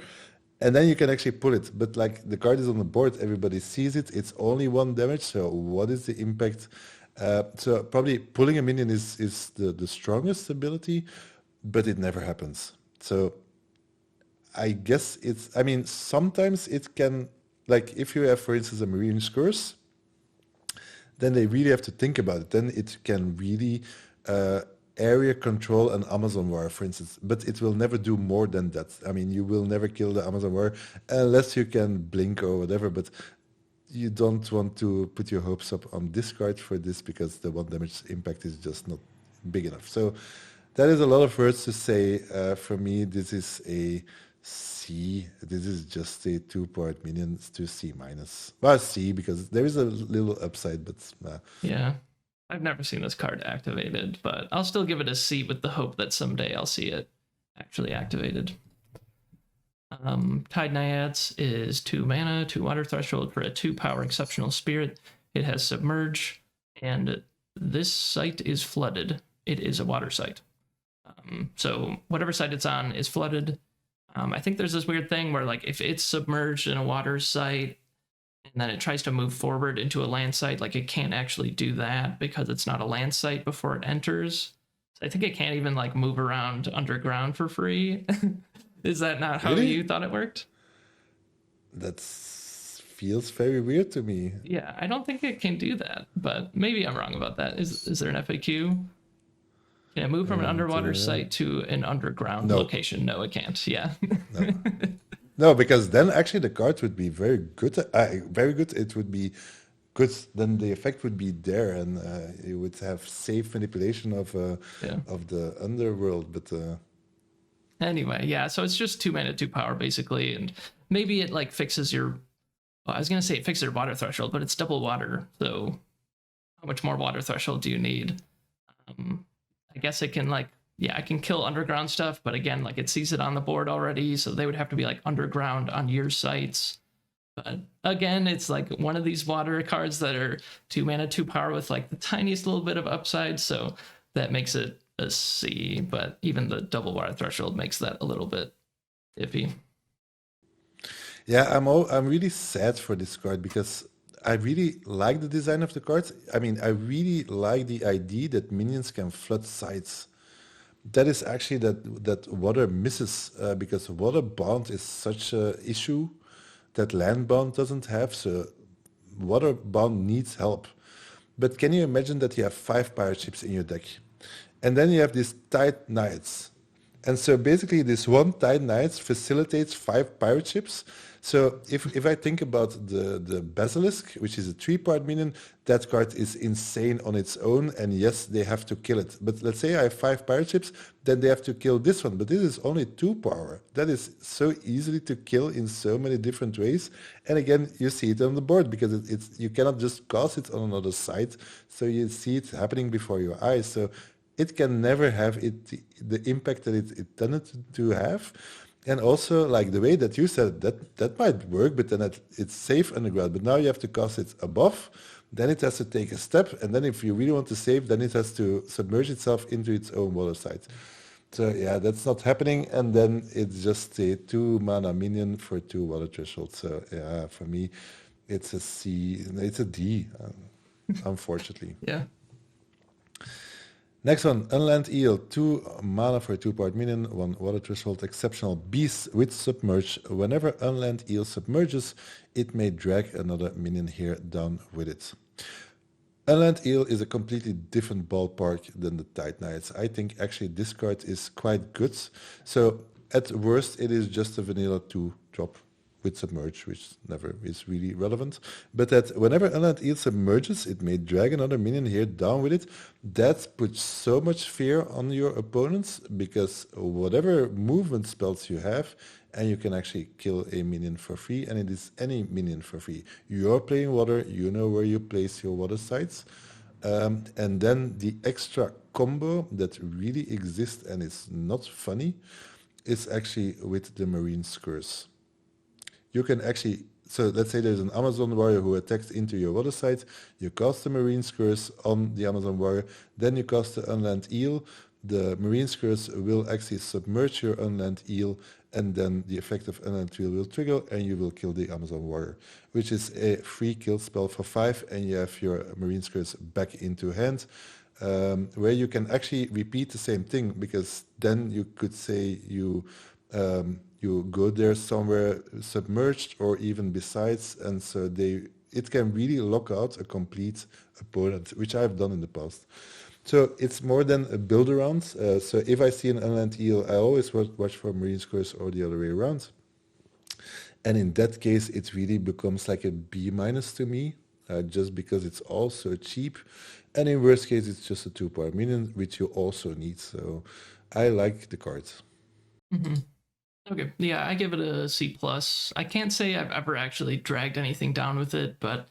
And then you can actually pull it. But like, the card is on the board, everybody sees it, it's only 1 damage. So what is the impact? So probably pulling a minion is the strongest ability, but it never happens. So I guess I mean, sometimes it can, like, if you have, for instance, a Marine's Curse, then they really have to think about it. Then it can really uh, area control an Amazon war, for instance, but it will never do more than that. I mean, you will never kill the Amazon war unless you can blink or whatever, but you don't want to put your hopes up on this card for this, because the 1 damage impact is just not big enough. So that is a lot of words to say. For me, this is a C. This is just a 2-part minion to C minus. Well, C, because there is a little upside, but Yeah. I've never seen this card activated, but I'll still give it a C with the hope that someday I'll see it actually activated. Tide Naiads is 2 mana, 2 water threshold for a 2 power exceptional spirit. It has submerge, and this site is flooded. It is a water site. So whatever site it's on is flooded. I think there's this weird thing where, like, if it's submerged in a water site and then it tries to move forward into a land site, like, it can't actually do that because it's not a land site before it enters. So I think it can't even, like, move around underground for free. Is that not how really, you thought it worked? that feels very weird to me. Yeah, I don't think it can do that, but maybe I'm wrong about that. Is there an FAQ? Can it move from an And underwater site to an underground no, location? No, it can't. Yeah. no, no, because then actually the card would be very good. Very good. It would be good. Then the effect would be there, and you would have safe manipulation Yeah. of the underworld. But Anyway, yeah, so it's just 2 mana, 2 power basically, and maybe it, like, fixes your. Well, I was gonna say it fixes your water threshold, but it's double water. So how much more water threshold do you need? I guess it can, like, yeah, I can kill underground stuff, but again, like, it sees it on the board already, so they would have to be, like, underground on your sites. But again, it's like one of these water cards that are 2 mana, 2 power with, like, the tiniest little bit of upside, so that makes it a C. But even the double water threshold makes that a little bit iffy. yeah, I'm really sad for this card, because I really like the design of the card. I mean, I really like the idea that minions can flood sites. That is actually that water misses, because water bound is such a issue that land bound doesn't have. So water bound needs help. But can you imagine that you have 5 pirate ships in your deck, and then you have these tight knights, And so basically this one Titan Knight facilitates 5 pirate ships. So if I think about the Basilisk, which is a 3-part minion, that card is insane on its own, and yes, they have to kill it. But let's say I have 5 pirate ships, then they have to kill this one. But this is only 2 power. That is so easily to kill in so many different ways. And again, you see it on the board because it's you cannot just cast it on another side. So you see it happening before your eyes. So it can never have the impact that it intended to have. And also, like the way that you said, that might work, but then it's safe underground. But now you have to cast it above, then it has to take a step, and then if you really want to save, then it has to submerge itself into its own water site. So yeah, that's not happening, and then it's just a 2 mana minion for 2 water thresholds. So yeah, for me, it's a C, it's a D, unfortunately. Yeah. Next one, Unland Eel, 2 mana for a 2-part minion, 1 water threshold, exceptional beast with submerge. Whenever Unland Eel submerges, it may drag another minion here down with it. Unland Eel is a completely different ballpark than the Tide Knights. I think actually this card is quite good. So at worst, it is just a vanilla 2 drop with submerge, which never is really relevant. But that whenever Unland Eel submerges, it may drag another minion here down with it. That puts so much fear on your opponents because whatever movement spells you have, and you can actually kill a minion for free, and it is any minion for free. You're playing water, you know where you place your water sites. And then the extra combo that really exists and is not funny is actually with the Marine's Curse. You can actually, so let's say there's an Amazon warrior who attacks into your water site, you cast the Marine's Curse on the Amazon warrior, then you cast the Unland Eel, the Marine's Curse will actually submerge your Unland Eel, and then the effect of Unland Eel will trigger, and you will kill the Amazon warrior, which is a free kill spell for 5, and you have your Marine's Curse back into hand, where you can actually repeat the same thing, because then you could say you go there somewhere submerged or even besides, and so it can really lock out a complete opponent, which I've done in the past. So it's more than a build around. So if I see an Unland Eel, I always watch for Marine's Curse or the other way around. And in that case, it really becomes like a B- to me, just because it's also cheap. And in worst case, it's just a 2-part minion, which you also need. So I like the card. Mm-hmm. Okay, yeah, I give it a C+. I can't say I've ever actually dragged anything down with it, but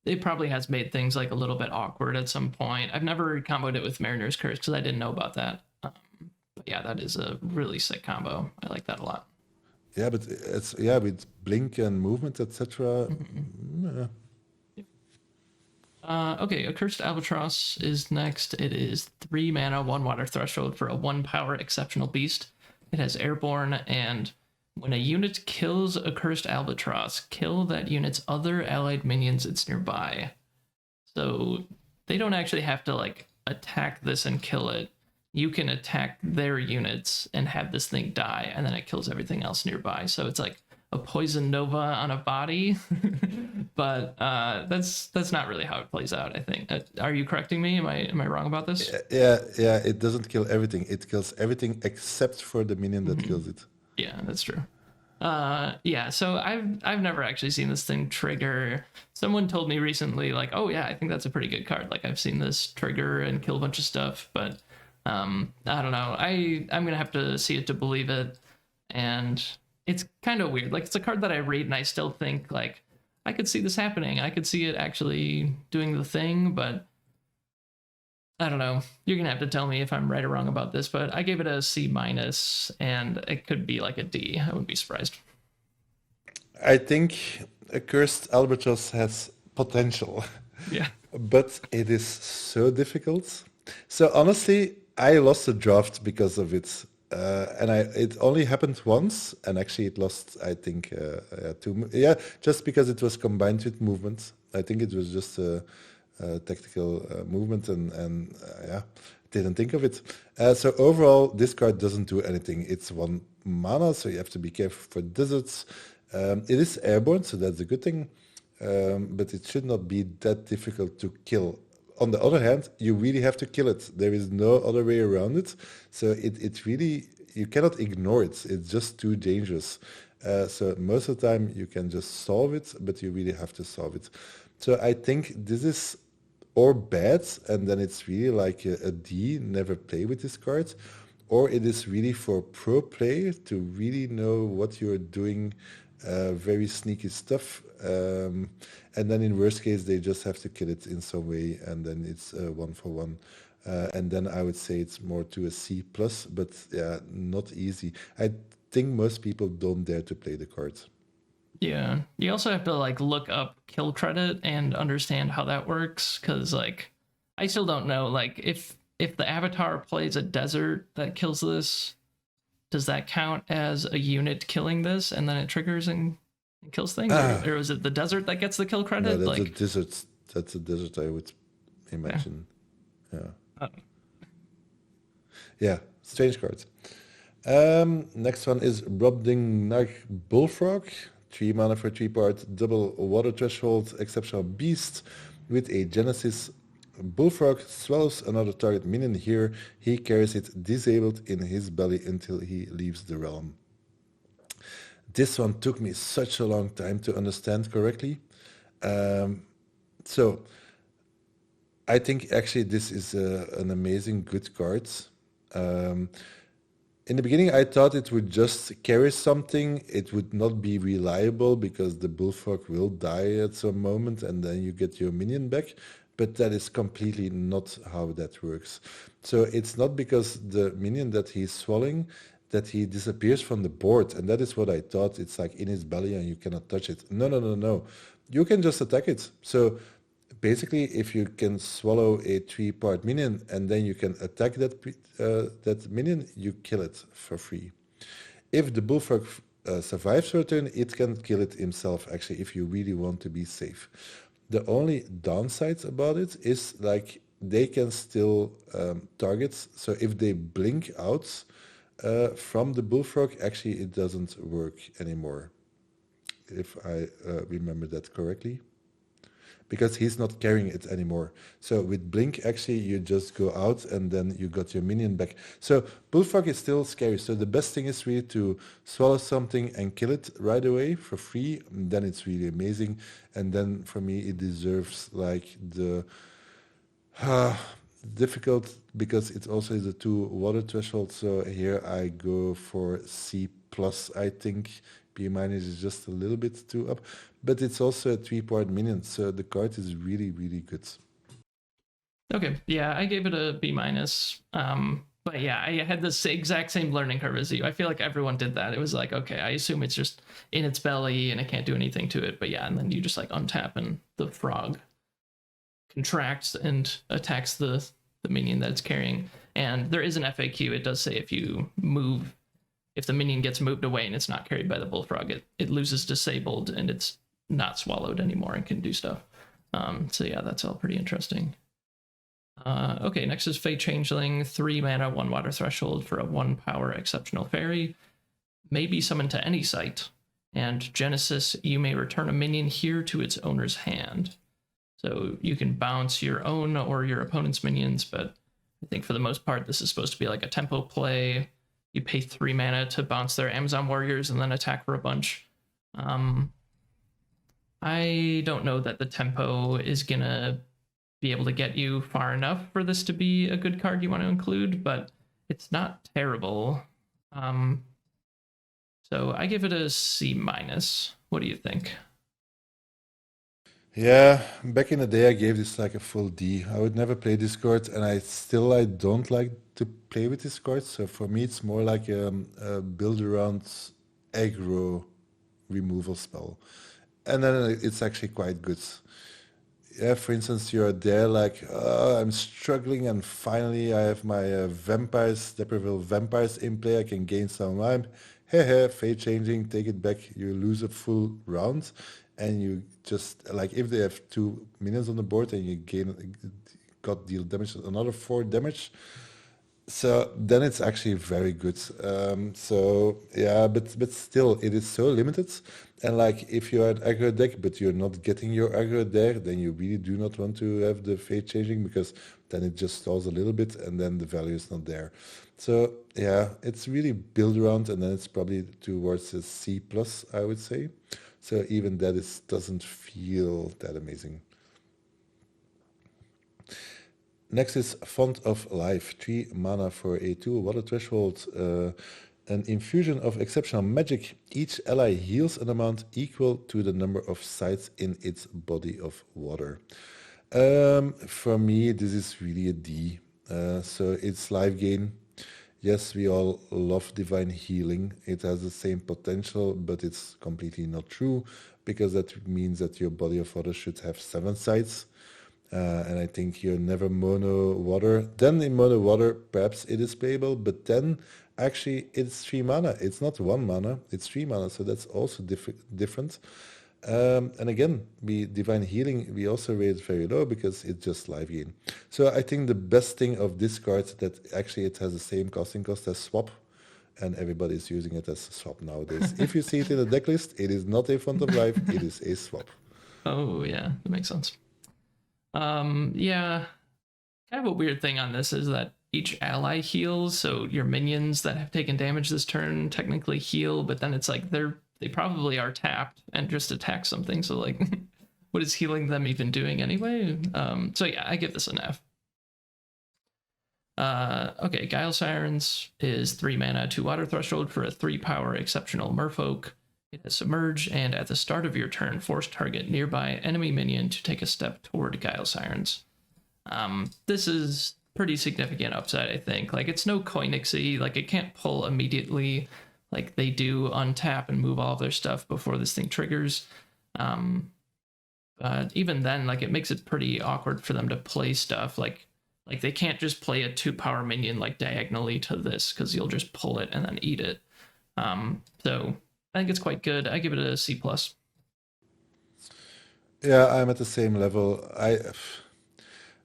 it probably has made things like a little bit awkward at some point. I've never comboed it with Mariner's Curse because I didn't know about that. But yeah, that is a really sick combo. I like that a lot. Yeah, but it's with blink and movement, etc. Mm-hmm. Okay, Accursed Albatross is next. It is 3 mana, 1 water threshold for a 1 power exceptional beast. It has airborne, and when a unit kills a Cursed Albatross, kill that unit's other allied minions it's nearby. So they don't actually have to like attack this and kill it. You can attack their units and have this thing die, and then it kills everything else nearby. So it's like a poison nova on a body, but that's not really how it plays out. I think. Are you correcting me? Am I wrong about this? Yeah. It doesn't kill everything. It kills everything except for the minion that kills it. Yeah, that's true. Yeah. So I've never actually seen this thing trigger. Someone told me recently, like, oh yeah, I think that's a pretty good card. Like I've seen this trigger and kill a bunch of stuff, but I don't know. I'm gonna have to see it to believe it, and it's kind of weird. Like it's a card that I read and I still think like I could see this happening. I could see it actually doing the thing, but I don't know. You're gonna have to tell me if I'm right or wrong about this, but I gave it a C-, and it could be like a D. I wouldn't be surprised. I think Accursed Albatross has potential. Yeah. But it is so difficult. So honestly, I lost a draft because of it. And it only happened once, and actually it lost, I think, 2. Yeah, just because it was combined with movement. I think it was just a tactical movement, and yeah, didn't think of it. So overall, this card doesn't do anything. It's 1 mana, so you have to be careful for deserts. It is airborne, so that's a good thing. But it should not be that difficult to kill. On the other hand, you really have to kill it. There is no other way around it. So it really, you cannot ignore it. It's just too dangerous. So most of the time you can just solve it, but you really have to solve it. So I think this is or bad, and then it's really like a D, never play with this card, or it is really for pro play to really know what you're doing, very sneaky stuff. And then in worst case, they just have to kill it in some way, and then it's 1 for 1. And then I would say it's more to a C plus, but yeah, not easy. I think most people don't dare to play the card. Yeah. You also have to like look up kill credit and understand how that works, because like I still don't know like if the avatar plays a desert that kills this, does that count as a unit killing this and then it triggers and kills things, or is it the desert that gets the kill No, credit? that's a Like, desert. That's a desert, I would yeah. imagine. Yeah. Uh, Yeah, strange cards. Next one is Brobdingnag Bullfrog. 3 mana for 3 part, double water threshold, exceptional beast with a Genesis. Bullfrog swallows another target minion here. He carries it disabled in his belly until he leaves the realm. This one took me such a long time to understand correctly. So I think actually this is an amazing good card. Um, in the beginning, I thought it would just carry something. It would not be reliable because the bullfrog will die at some moment and then you get your minion back. But that is completely not how that works. So it's not because the minion that he's swallowing that he disappears from the board. And that is what I thought. It's like in his belly and you cannot touch it. No, no, no, no. You can just attack it. So basically, if you can swallow a 3-part minion and then you can attack that minion, you kill it for free. If the bullfrog survives your turn, it can kill it himself, actually, if you really want to be safe. The only downside about it is like they can still target. So if they blink out from the bullfrog, actually it doesn't work anymore, if I remember that correctly, because he's not carrying it anymore. So with blink, actually, you just go out and then you got your minion back. So bullfrog is still scary. So the best thing is really to swallow something and kill it right away for free. And then it's really amazing. And then for me, it deserves like the difficult, because it also is a 2 water threshold. So here I go for C plus, I think. B minus is just a little bit too up, but it's also a 3-part minion, so the card is really, really good. Okay, yeah, I gave it a B minus. But yeah, I had this exact same learning curve as you. I feel like everyone did that. It was like, okay, I assume it's just in its belly and it can't do anything to it. But yeah, and then you just like untap and the frog contracts and attacks the minion that it's carrying. And there is an FAQ. It does say if the minion gets moved away and it's not carried by the bullfrog, it loses disabled and it's not swallowed anymore and can do stuff. So yeah, that's all pretty interesting. Okay, next is Fey Changeling, 3 mana, 1 water threshold for a 1 power exceptional fairy. May be summoned to any site. And Genesis, you may return a minion here to its owner's hand. So you can bounce your own or your opponent's minions, but I think for the most part, this is supposed to be like a tempo play. You pay 3 mana to bounce their Amazon warriors and then attack for a bunch. I don't know that the tempo is gonna be able to get you far enough for this to be a good card you want to include, but it's not terrible. So I give it a C minus. What do you think? Yeah, back in the day I gave this like a full D. I would never play this card, and I don't like to play with this card. So for me, it's more like a build around aggro removal spell, and then it's actually quite good. Yeah, for instance, you're there like, I'm struggling, and finally I have my vampires, Deperville vampires in play. I can gain some time. Hey, fate changing, take it back. You lose a full round, and you just like if they have 2 minions on the board and you got deal damage, another 4 damage. So then it's actually very good. So yeah, but still, it is so limited. And like, if you are an aggro deck, but you're not getting your aggro there, then you really do not want to have the fate changing because then it just stalls a little bit, and then the value is not there. So yeah, it's really build around, and then it's probably towards a C plus, I would say. So even that is doesn't feel that amazing. Next is Font of Life, 3 mana for a 2 water threshold. An infusion of exceptional magic. Each ally heals an amount equal to the number of sites in its body of water. For me, this is really a D. So it's life gain. Yes, we all love divine healing. It has the same potential, but it's completely not true because that means that your body of water should have 7 sites. And I think you're never mono water. Then in mono water, perhaps it is playable, but then actually it's 3 mana. It's not 1 mana, it's 3 mana. So that's also different. And again, we divine healing, we also rate it very low because it's just life gain. So I think the best thing of this card that actually it has the same casting cost as swap, and everybody's using it as a swap nowadays. If you see it in the deck list, it is not a font of life, it is a swap. Oh yeah, that makes sense. Yeah, kind of a weird thing on this is that each ally heals, so your minions that have taken damage this turn technically heal, but then it's like they probably are tapped and just attack something. So like, what is healing them even doing anyway? So yeah, I give this an F. Okay, Guile Sirens is 3 mana, 2 water threshold for a 3 power exceptional merfolk. It has submerge, and at the start of your turn, force target nearby enemy minion to take a step toward Guile Sirens. This is pretty significant upside, I think. Like, it's no Koinixy, like it can't pull immediately like they do untap and move all of their stuff before this thing triggers. But even then, like, it makes it pretty awkward for them to play stuff. Like they can't just play a 2 power minion like diagonally to this because you'll just pull it and then eat it. So I think it's quite good. I give it a C plus. Yeah, I'm at the same level.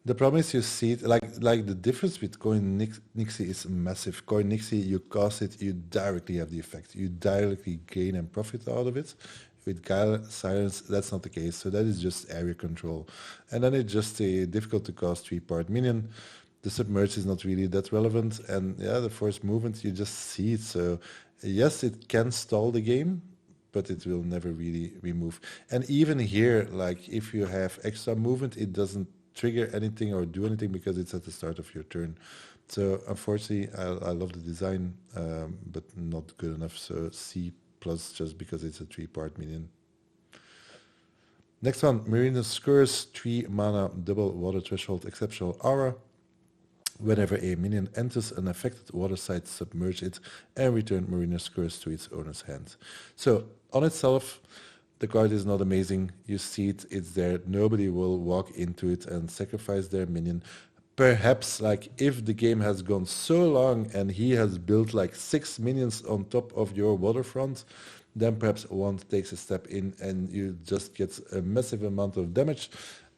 The problem is you see it like the difference with Coin Nixie is massive. Coin Nixie, you cast it, you directly have the effect. You directly gain and profit out of it. With Guile Silence, that's not the case. So that is just area control. And then it's just a difficult to cast 3-part minion. The submerge is not really that relevant. And yeah, the force movement, you just see it. So yes, it can stall the game, but it will never really remove. And even here, like if you have extra movement, it doesn't trigger anything or do anything because it's at the start of your turn. So unfortunately, I love the design, but not good enough. So C plus just because it's a 3-part minion. Next one, Marina's Curse, 3 mana, double water threshold, exceptional aura. Whenever a minion enters an affected water site, submerge it and return Marina's Curse to its owner's hand. So on itself, the card is not amazing. You see it, it's there. Nobody will walk into it and sacrifice their minion. Perhaps like if the game has gone so long and he has built like 6 minions on top of your waterfront, then perhaps one takes a step in and you just get a massive amount of damage.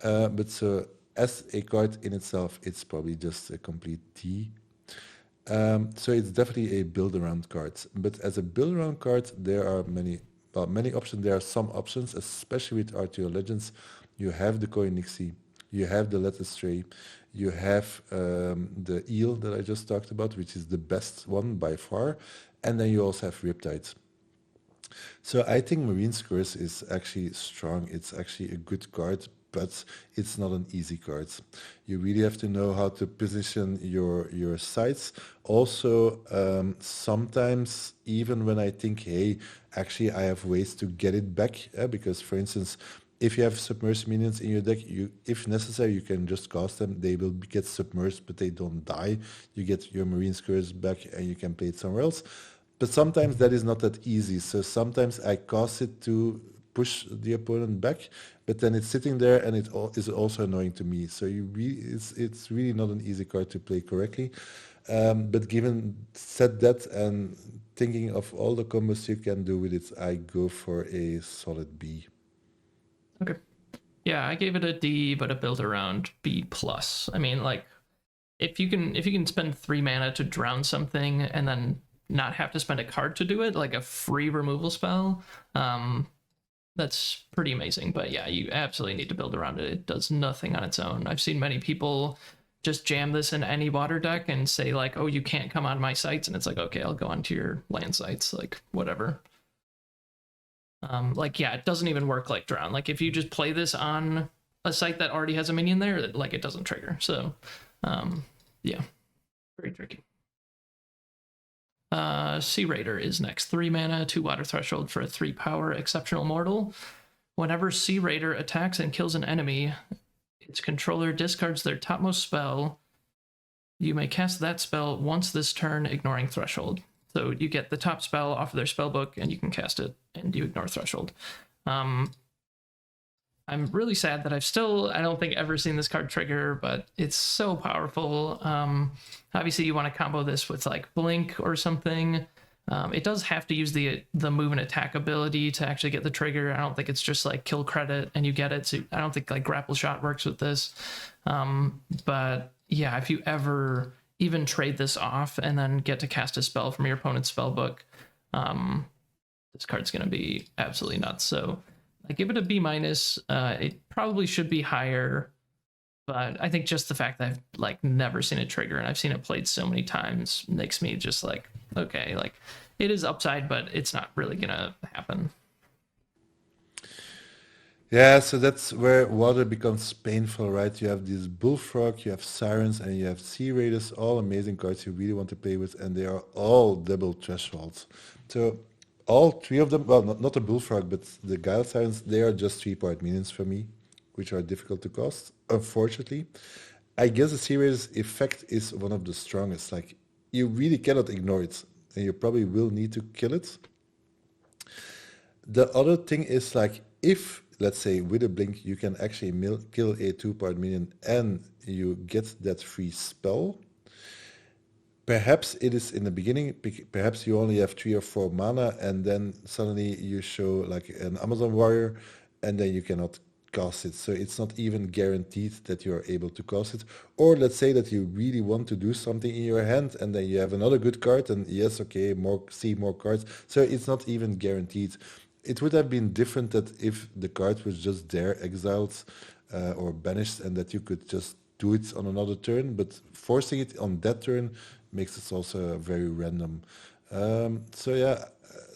But so as a card in itself, it's probably just a complete D. So it's definitely a build around card. But as a build around card, there are many options. There are some options, especially with RTO Legends. You have the Coin Nixie, you have the Let Astray, you have the Eel that I just talked about, which is the best one by far, and then you also have Riptide. So I think Marine's Curse is actually strong. It's actually a good card, but it's not an easy card. You really have to know how to position your sites. Also, sometimes even when I think, hey, actually I have ways to get it back, because for instance, if you have submerged minions in your deck, if necessary, you can just cast them. They will get submerged, but they don't die. You get your Marine's Curse back and you can play it somewhere else. But sometimes that is not that easy. So sometimes I cast it to push the opponent back, but then it's sitting there and it is also annoying to me. So it's really not an easy card to play correctly. But given said that and thinking of all the combos you can do with it, I go for a solid B. Okay. Yeah, I gave it a D, but a build around B plus. I mean, like, if you can spend 3 mana to drown something and then not have to spend a card to do it, like a free removal spell, that's pretty amazing. But yeah, you absolutely need to build around it. It does nothing on its own. I've seen many people just jam this in any water deck and say like, oh, you can't come on my sites, and it's like, okay, I'll go onto your land sites, like whatever. Like yeah, it doesn't even work like drown. Like if you just play this on a site that already has a minion there, like it doesn't trigger. So yeah, very tricky. Sea Raider is next. 3 mana, 2 water threshold for a 3 power exceptional mortal. Whenever Sea Raider attacks and kills an enemy, its controller discards their topmost spell. You may cast that spell once this turn, ignoring threshold. So you get the top spell off of their spellbook and you can cast it and you ignore threshold. I'm really sad that I don't think ever seen this card trigger, but it's so powerful. Obviously you want to combo this with like Blink or something. It does have to use the move and attack ability to actually get the trigger. I don't think it's just like kill credit and you get it. So I don't think like grapple shot works with this. But yeah, if you ever even trade this off and then get to cast a spell from your opponent's spellbook, this card's going to be absolutely nuts. So I give it a B-. It probably should be higher, but I think just the fact that I've like never seen it trigger and I've seen it played so many times makes me just like, okay, like it is upside, but it's not really gonna happen. Yeah, so that's where water becomes painful, right? You have this bullfrog, you have sirens, and you have sea raiders, all amazing cards you really want to play with, and they are all double thresholds. So all three of them, well, not the bullfrog, but the guile sirens, they are just 3-part minions for me, which are difficult to cast, unfortunately. I guess the sea raiders effect is one of the strongest. Like, you really cannot ignore it, and you probably will need to kill it. The other thing is like, if let's say with a blink you can actually kill a 2-part minion and you get that free spell, perhaps it is in the beginning, perhaps you only have 3 or 4 mana and then suddenly you show like an Amazon warrior and then you cannot cast it. So it's not even guaranteed that you are able to cast it. Or let's say that you really want to do something in your hand and then you have another good card and yes, okay, more cards. So it's not even guaranteed. It would have been different that if the card was just there, exiled or banished, and that you could just do it on another turn. But forcing it on that turn makes it also very random. So yeah,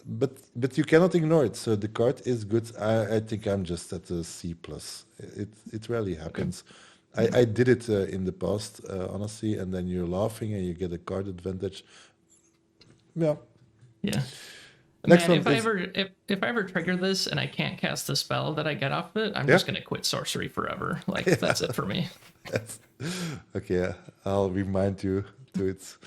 but you cannot ignore it. So the card is good. I think I'm just at a C plus. It rarely happens. I did it in the past, honestly, and then you're laughing and you get a card advantage. Yeah. Yeah. Next Man, one if I ever trigger this and I can't cast the spell that I get off of it, I'm Yeah. just gonna quit sorcery forever. Like that's it for me. Okay, I'll remind you to it.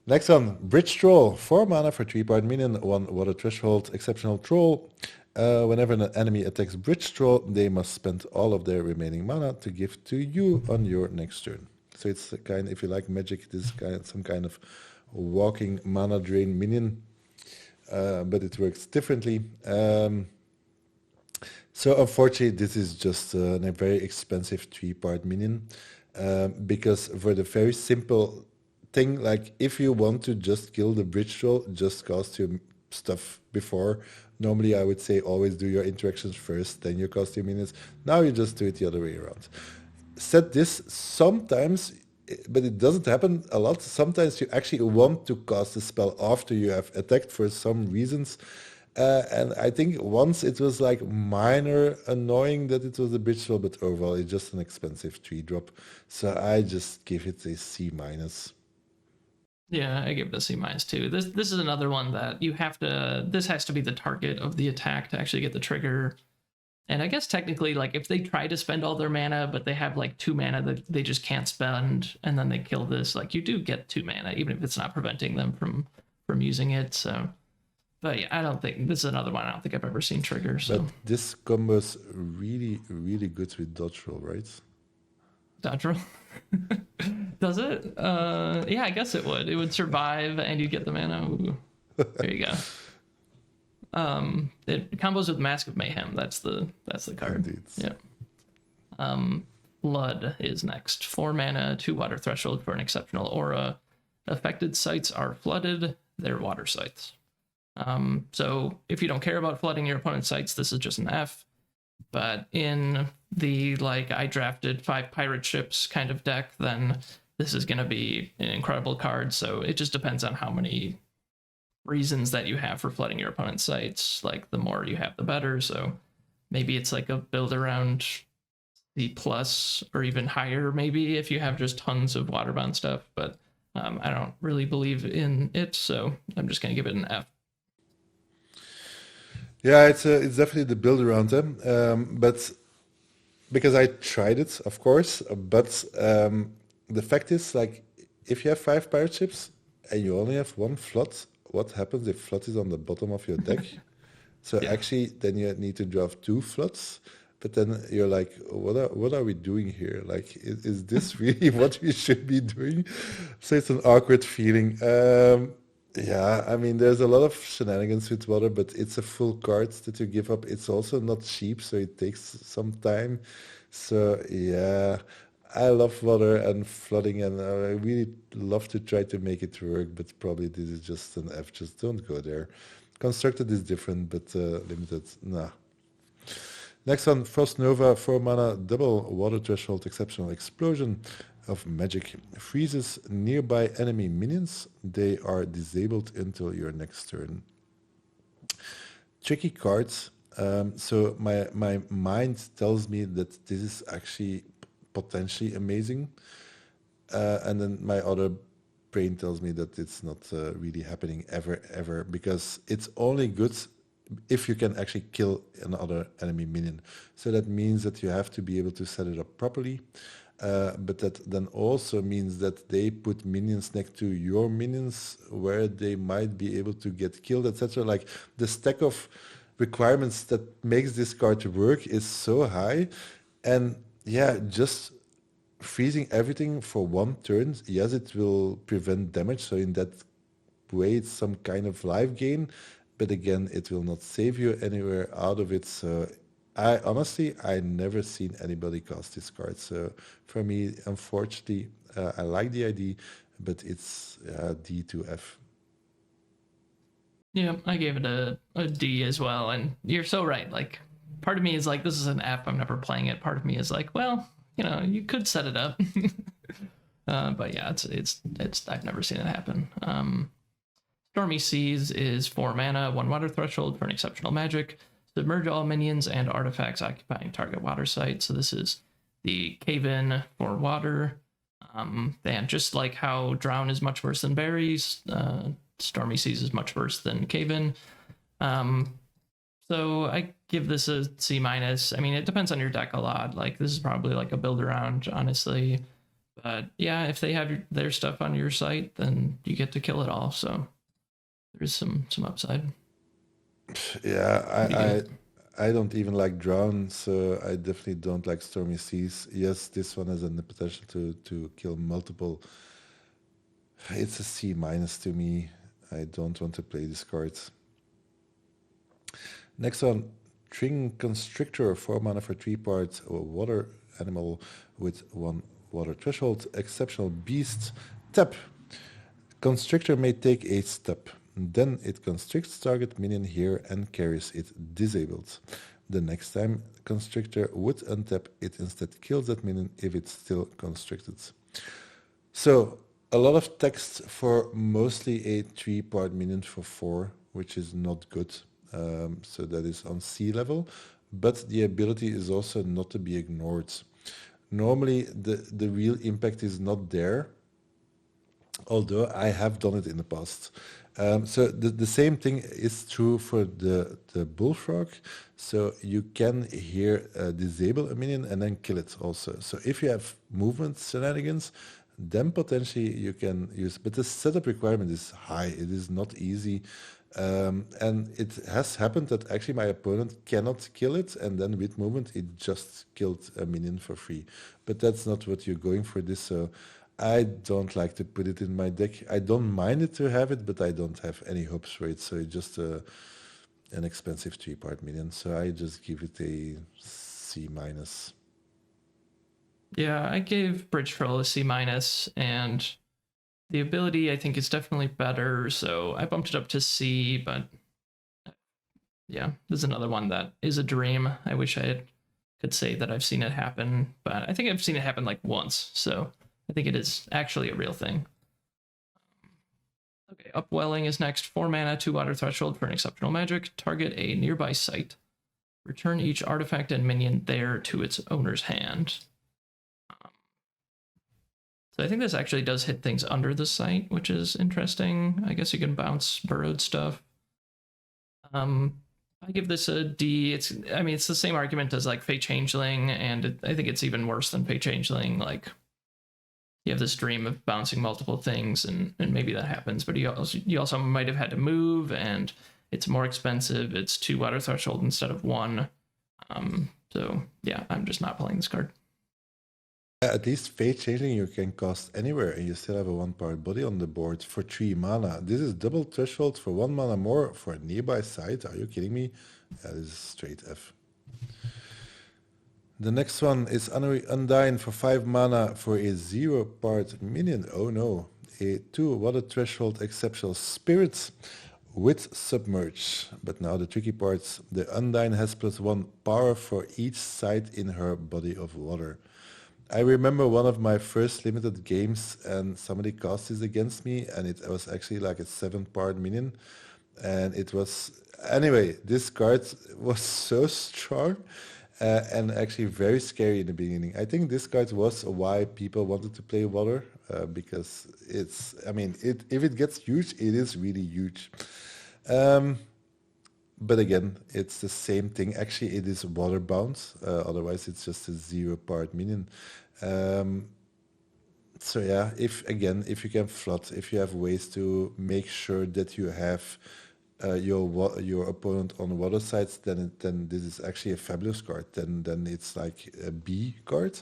Next one, Bridge Troll. 4 mana for 3-part minion, 1 water threshold, exceptional troll. Whenever an enemy attacks Bridge Troll, they must spend all of their remaining mana to give to you on your next turn. So it's a kind, if you like magic, this is some kind of walking mana drain minion. But it works differently. So unfortunately, this is just a very expensive 3-part minion because for the very simple thing, like if you want to just kill the bridge troll, just cast your stuff before. Normally, I would say always do your interactions first, then you cast your minions. Now you just do it the other way around. Said this, sometimes, but it doesn't happen a lot. Sometimes you actually want to cast a spell after you have attacked for some reasons. And I think once it was like minor annoying that it was a bridge roll, but overall it's just an expensive 3-drop. So I just give it a C-. Yeah, I give it a C- too. This is another one that you have to. This has to be the target of the attack to actually get the trigger. And I guess technically, like if they try to spend all their mana, but they have like 2 mana that they just can't spend, and then they kill this, like you do get 2 mana, even if it's not preventing them from using it. So, but yeah, I don't think this is another one. I don't think I've ever seen trigger. So But this combos really, really good with dodge roll, right? dodge roll. Does it? Yeah, I guess it would. It would survive, and you get the mana. Ooh. There you go. It combos with Mask of Mayhem. That's the card. Indeed. Yeah. Flood is next. 4 mana, 2 water threshold for an exceptional aura. Affected sites are flooded, they're water sites. So if you don't care about flooding your opponent's sites, this is just an F. But in the like I drafted 5 pirate ships kind of deck, then this is going to be an incredible card. So it just depends on how many reasons that you have for flooding your opponent's sites. Like the more you have, the better. So maybe it's like a build around the plus or even higher, maybe if you have just tons of waterbound stuff. But I don't really believe in it, so I'm just going to give it an F. Yeah, it's definitely the build around them, but because I tried it, of course. But the fact is, like, if you have 5 pirate ships and you only have 1 flood, what happens if flood is on the bottom of your deck? So Yeah. actually, then you need to draft 2 floods. But then you're like, what are we doing here? Like, is this really what we should be doing? So it's an awkward feeling. Yeah, I mean, there's a lot of shenanigans with water, but it's a full card that you give up. It's also not cheap, so it takes some time. So yeah, I love water and flooding, and I really love to try to make it work, but probably this is just an F. Just don't go there. Constructed is different, but limited, nah. Next one, Frost Nova, 4 mana, double water threshold, exceptional explosion of magic. Freezes nearby enemy minions. They are disabled until your next turn. Tricky cards. So my mind tells me that this is actually potentially amazing. And then my other brain tells me that it's not really happening ever, because it's only good if you can actually kill another enemy minion. So that means that you have to be able to set it up properly. But that then also means that they put minions next to your minions where they might be able to get killed, etc. Like the stack of requirements that makes this card work is so high. And yeah, just freezing everything for 1 turn, yes, it will prevent damage. So in that way, it's some kind of life gain. But again, it will not save you anywhere out of it. So I honestly, I never seen anybody cast this card. So for me, unfortunately, I like the idea, but it's D to F. Yeah, I gave it a D as well. And you're so right. Like, part of me is like, this is an F. I'm never playing it. Part of me is like, well, you could set it up. But yeah, it's I've never seen it happen. Stormy Seas is 4 mana, 1 water threshold for an exceptional magic. Submerge all minions and artifacts occupying target water site. So this is the cave-in for water. And just like how Drown is much worse than Berries, Stormy Seas is much worse than cave-in. So I give this a C minus. I mean, it depends on your deck a lot. Like this is probably like a build around, honestly. But yeah, if they have their stuff on your site, then you get to kill it all. So there's some upside. Yeah, I don't even like Drown, so I definitely don't like Stormy Seas. Yes, this one has the potential to kill multiple. It's a C minus to me. I don't want to play this card. Next one, Tring Constrictor, 4 mana for 3 parts, a water animal with 1 water threshold, exceptional beast, tap. Constrictor may take a step. Then it constricts target minion here and carries it disabled. The next time Constrictor would untap, it instead kills that minion if it's still constricted. So a lot of text for mostly a 3-part minion for 4, which is not good. So that is on C level, but the ability is also not to be ignored. Normally the real impact is not there, although I have done it in the past. So the same thing is true for the bullfrog. So you can here disable a minion and then kill it also. So if you have movement shenanigans, then potentially you can use, but the setup requirement is high. It is not easy. And it has happened that actually my opponent cannot kill it, and then with movement it just killed a minion for free. But that's not what you're going for this, so I don't like to put it in my deck. I don't mind it to have it, but I don't have any hopes for it. So it's just an expensive 3-part minion. So I just give it a C minus. Yeah, I gave Bridge Troll a C minus, and the ability I think is definitely better, so I bumped it up to C, but yeah, this is another one that is a dream. I wish could say that I've seen it happen, but I think I've seen it happen like once, so I think it is actually a real thing. Okay, Upwelling is next. 4 mana, 2 water threshold for an exceptional magic. Target a nearby site. Return each artifact and minion there to its owner's hand. So I think this actually does hit things under the site, which is interesting. I guess you can bounce burrowed stuff. I give this a D. It's the same argument as like Fey Changeling, and I think it's even worse than Fey Changeling. Like you have this dream of bouncing multiple things, and maybe that happens, but you also might have had to move, and it's more expensive. It's 2 water threshold instead of 1. So yeah, I'm just not playing this card. At least Fate Changing you can cast anywhere and you still have a 1-power body on the board for 3 mana. This is double threshold for 1 mana more for a nearby site. Are you kidding me? Yeah, this is straight F. The next one is Undyne for 5 mana for a 0-part minion. Oh no. A 2 water threshold exceptional spirit with submerge. But now the tricky parts. The Undyne has +1 power for each site in her body of water. I remember one of my first limited games and somebody cast this against me and it was actually like a 7-part minion. And it was, anyway, this card was so strong and actually very scary in the beginning. I think this card was why people wanted to play water because it's, if it gets huge, it is really huge. But again, it's the same thing. Actually, it is water bound. Otherwise, it's just a 0-part minion. So yeah, if you can flood, if you have ways to make sure that you have your opponent on water sides, then this is actually a fabulous card. Then it's like a B card,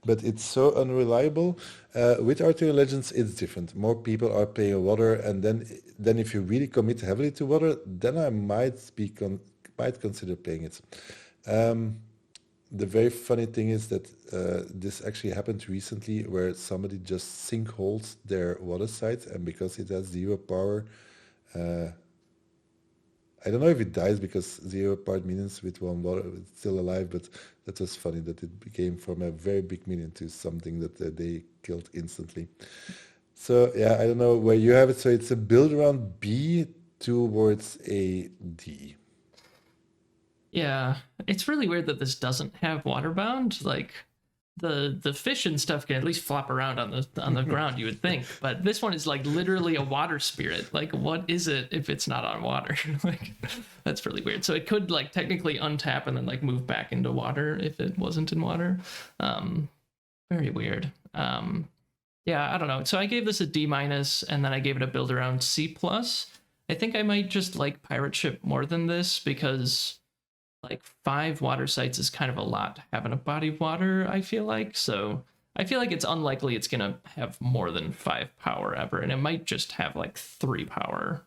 but it's so unreliable. With Arthurian Legends, it's different. More people are playing water, and then if you really commit heavily to water, then I might consider playing it. The very funny thing is that this actually happened recently, where somebody just sinkholed their water site, and because it has 0 power. I don't know if it dies because 0-part minions with 1 water is still alive, but that was funny that it became from a very big minion to something that they killed instantly. So yeah, I don't know where you have it. So it's a build around B towards a D. Yeah, it's really weird that this doesn't have waterbound. Like the fish and stuff can at least flop around on the ground, you would think, but this one is like literally a water spirit. Like, what is it if it's not on water? Like, that's really weird. So it could like technically untap and then like move back into water if it wasn't in water. Very weird. Yeah, I don't know. So I gave this a D minus, and then I gave it a build around C plus. I think I might just like Pirate Ship more than this because like 5 water sites is kind of a lot to have in a body of water, I feel like. So I feel like it's unlikely it's going to have more than 5 power ever, and it might just have like 3 power.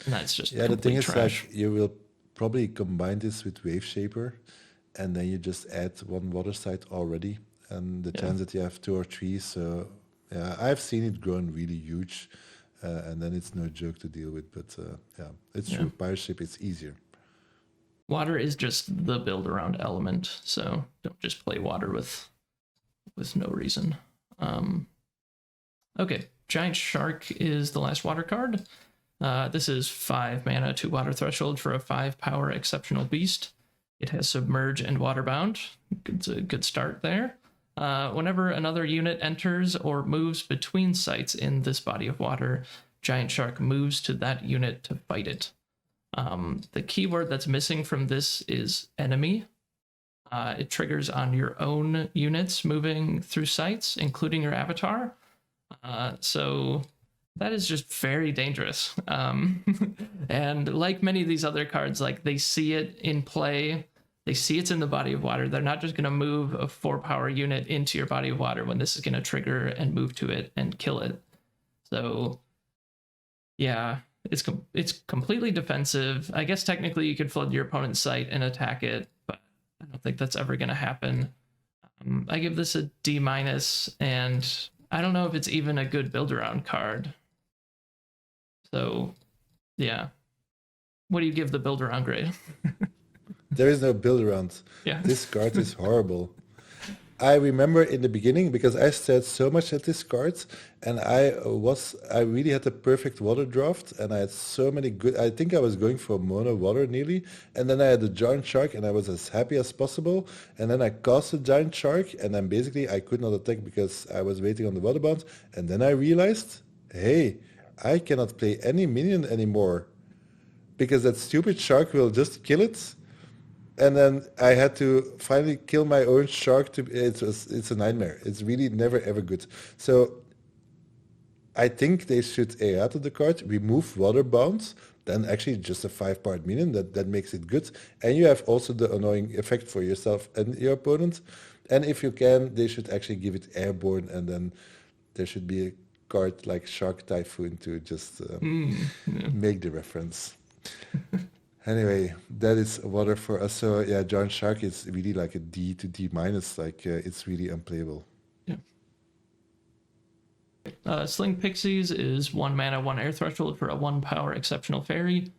And that's just the thing is trash. like you will probably combine this with Wave Shaper, and then you just add 1 water site already, and the chance that you have 2 or 3. So yeah, I've seen it grown really huge, and then it's no joke to deal with. But yeah, it's true. Pirate Ship is easier. Water is just the build around element, so don't just play water with no reason. Okay, Giant Shark is the last water card. This is 5 mana, 2 water threshold for a 5 power exceptional beast. It has submerge and waterbound. It's a good start there. Whenever another unit enters or moves between sites in this body of water, Giant Shark moves to that unit to fight it. The keyword that's missing from this is enemy. It triggers on your own units moving through sites, including your avatar. So that is just very dangerous. And like many of these other cards, like they see it in play, they see it's in the body of water. They're not just going to move a 4 power unit into your body of water when this is going to trigger and move to it and kill it. So yeah, it's completely defensive. I guess technically you could flood your opponent's site and attack it, but I don't think that's ever going to happen. I give this a D minus, and I don't know if it's even a good build around card. So, yeah. What do you give the build around grade? There is no build around. Yeah. This card is horrible. I remember in the beginning because I stared so much at this card, and I really had the perfect water draft, and I had so many good. I think I was going for mono water nearly, and then I had the giant shark, and I was as happy as possible. And then I cast the giant shark, and then basically I could not attack because I was waiting on the water bound. And then I realized, hey, I cannot play any minion anymore because that stupid shark will just kill it, and then I had to finally kill my own shark. It's a nightmare. It's really never ever good. So I think they should A out of the card, remove water bounds, then actually just a 5-part minion that makes it good. And you have also the annoying effect for yourself and your opponent. And if you can, they should actually give it airborne, and then there should be a card like Shark Typhoon to just make the reference. Anyway, that is water for us. So yeah, Giant Shark is really like a D to D minus. Like it's really unplayable. Yeah. Sling Pixies is 1 mana, 1 air threshold for a 1 power exceptional fairy.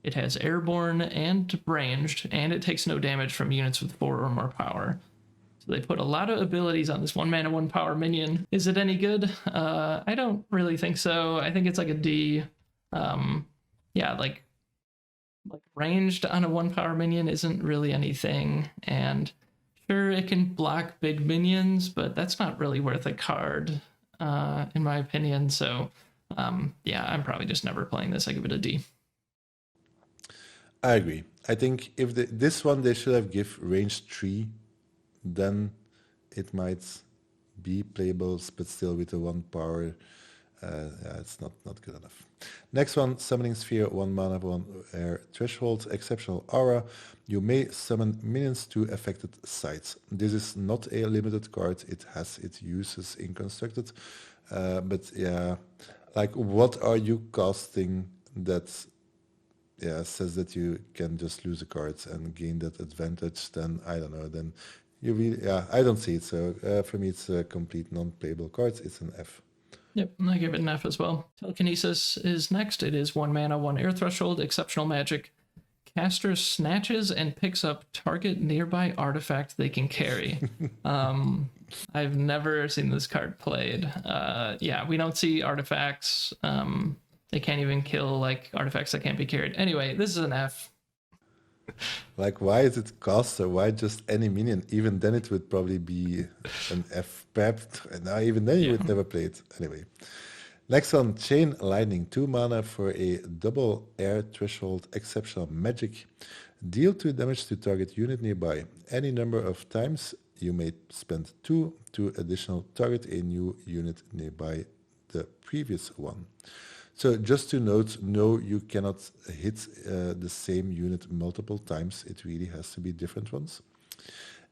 It has airborne and ranged, and it takes no damage from units with 4 or more power. So they put a lot of abilities on this 1 mana, 1 power minion. Is it any good? I don't really think so. I think it's like a D. Yeah, like ranged on a 1 power minion isn't really anything, and sure it can block big minions, but that's not really worth a card in my opinion. So yeah, I'm probably just never playing this. I give it a D. I agree. I think if this one they should have give range 3, then it might be playable, but still with a 1 power. Yeah, it's not good enough. Next one, Summoning Sphere, 1 mana, 1 air threshold, exceptional aura. You may summon minions to affected sites. This is not a limited card. It has its uses in constructed. But yeah, like what are you casting that says that you can just lose a card and gain that advantage? Then I don't know. Then you really, I don't see it. So for me, it's a complete non-playable card. It's an F. Yep, I give it an F as well. Telekinesis is next. It is 1 mana, 1 air threshold, exceptional magic. Caster snatches and picks up target nearby artifact they can carry. I've never seen this card played. Yeah, we don't see artifacts. They can't even kill like artifacts that can't be carried. Anyway, this is an F. Like, why is it caster? Why just any minion? Even then it would probably be an F. Perhaps, now even then you would never play it. Anyway. Next one, Chain Lightning. 2 mana for a double air threshold exceptional magic. Deal 2 damage to target unit nearby. Any number of times you may spend 2 to additional target a new unit nearby the previous one. So just to note, no, you cannot hit the same unit multiple times. It really has to be different ones.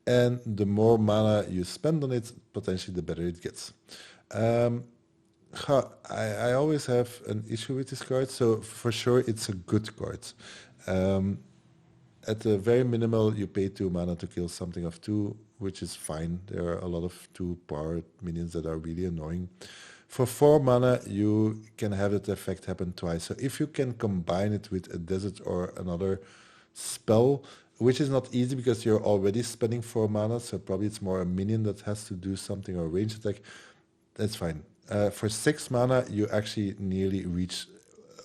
And the more mana you spend on it, potentially the better it gets. I always have an issue with this card. So for sure, it's a good card. At the very minimal, you pay 2 mana to kill something of 2, which is fine. There are a lot of 2-power minions that are really annoying. For 4 mana, you can have that effect happen twice. So if you can combine it with a desert or another spell, which is not easy because you're already spending 4 mana, so probably it's more a minion that has to do something or range attack, that's fine. For 6 mana, you actually nearly reach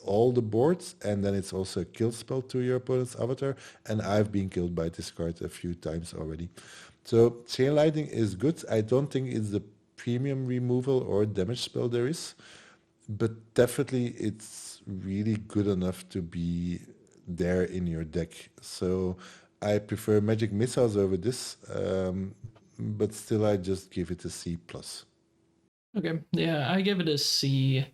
all the boards, and then it's also a kill spell to your opponent's avatar, and I've been killed by this card a few times already. So Chain Lightning is good. I don't think it's the premium removal or damage spell there is, but definitely it's really good enough to be there in your deck. So I prefer Magic Missiles over this, but still I just give it a C+. Okay, yeah, I give it a C.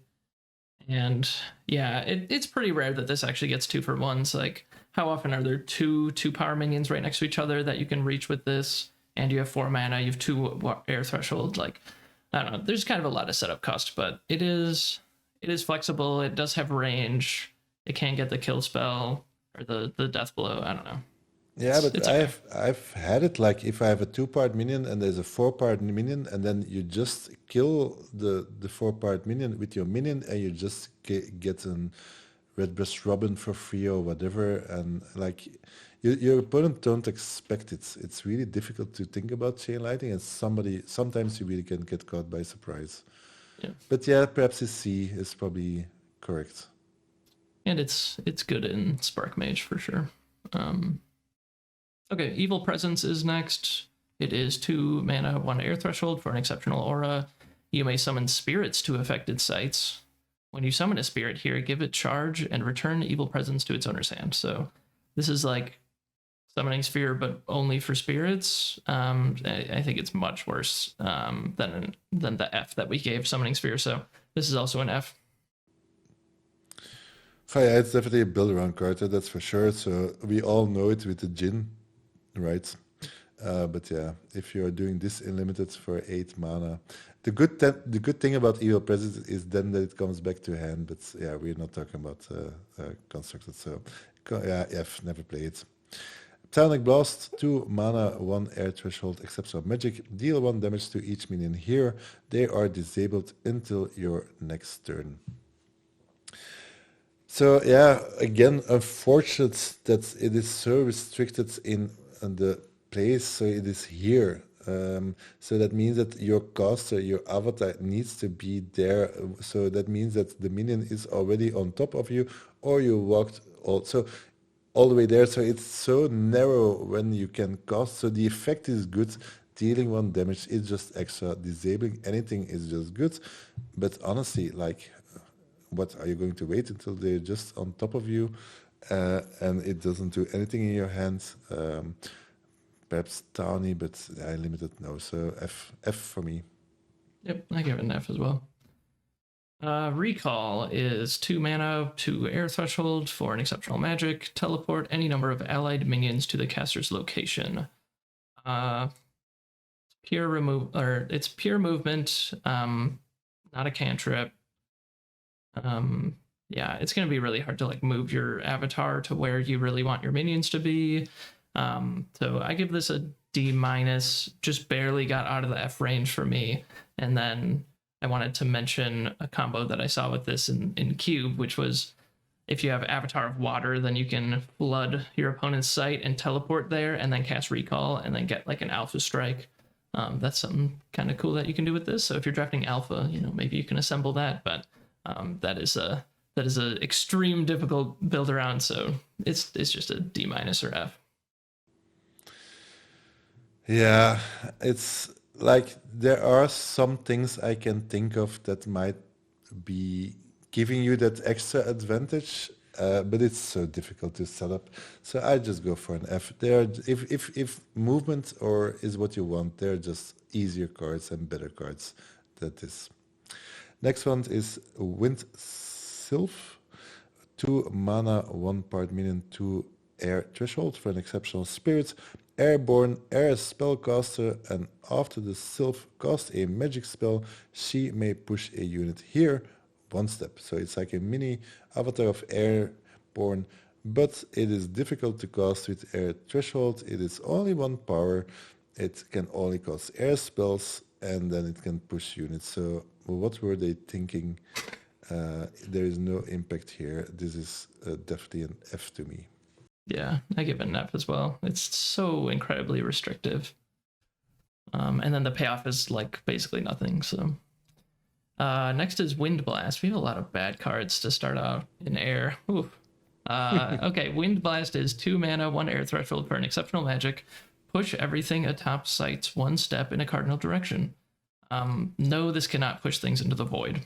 And yeah, it's pretty rare that this actually gets 2 for 1s. Like, how often are there 2 power minions right next to each other that you can reach with this? And you have 4 mana, you have 2 air threshold. Like, I don't know. There's kind of a lot of setup cost, but it is flexible. It does have range. It can get the kill spell or the death blow. I don't know. Yeah, but It's okay. I've had it like if I have a 2-part minion and there's a 4-part minion, and then you just kill the 4-part minion with your minion, and you just get an red breast robin for free or whatever, and like your opponent don't expect it. It's really difficult to think about chain lighting, and sometimes you really can get caught by surprise. Yeah. But yeah, perhaps his C is probably correct. And it's good in Spark Mage for sure. Okay, Evil Presence is next. It is 2 mana, 1 air threshold for an exceptional aura. You may summon spirits to affected sites. When you summon a spirit here, give it charge and return Evil Presence to its owner's hand. So this is like summoning sphere, but only for spirits. I think it's much worse than the F that we gave summoning sphere. So this is also an F. Oh, yeah, it's definitely a build around card, that's for sure. So we all know it with the Jin, right? But yeah, if you are doing this unlimited for 8 mana, the good thing about Evil Presence is then that it comes back to hand. But yeah, we're not talking about constructed. So yeah, F, never play it. Psionic Blast, 2 mana, 1 air threshold, exceptional magic. Deal 1 damage to each minion here. They are disabled until your next turn. So yeah, again, unfortunate that it is so restricted in the place. So it is here. So that means that your caster, your avatar needs to be there. So that means that the minion is already on top of you, or you walked also all the way there. So it's so narrow when you can cast. So the effect is good. Dealing 1 damage is just extra. Disabling anything is just good. But honestly, like, what are you going to wait until they're just on top of you and it doesn't do anything in your hands? Perhaps Tawny, but I limited no. So F for me. Yep, I give it an F as well. Recall is 2 mana, 2 air threshold for an exceptional magic. Teleport any number of allied minions to the caster's location. Pure remove, or it's pure movement, not a cantrip. Yeah, it's gonna be really hard to like move your avatar to where you really want your minions to be. So I give this a D minus. Just barely got out of the F range for me. And then I wanted to mention a combo that I saw with this in Cube, which was if you have Avatar of Water, then you can flood your opponent's site and teleport there, and then cast Recall, and then get like an Alpha Strike. That's something kind of cool that you can do with this. So if you're drafting Alpha, maybe you can assemble that. But that is a extreme difficult build around. So it's just a D minus or F. Yeah, it's like there are some things I can think of that might be giving you that extra advantage, but it's so difficult to set up. So I just go for an F. If movement or is what you want, they're just easier cards and better cards than this. Next one is Wind Sylph. 2 mana, 1 part minion, 2 air threshold for an exceptional spirit. Airborne, air spellcaster, and after the Sylph casts a magic spell, she may push a unit here 1 step. So it's like a mini avatar of airborne, but it is difficult to cast with air threshold. It is only 1 power. It can only cast air spells, and then it can push units. So what were they thinking? There is no impact here. This is definitely an F to me. Yeah, I give it an F as well. It's so incredibly restrictive. And then the payoff is like basically nothing. So next is Wind Blast. We have a lot of bad cards to start out in air. Oof. Okay, Wind Blast is 2 mana, 1 air threshold for an exceptional magic. Push everything atop sites 1 step in a cardinal direction. No, this cannot push things into the void.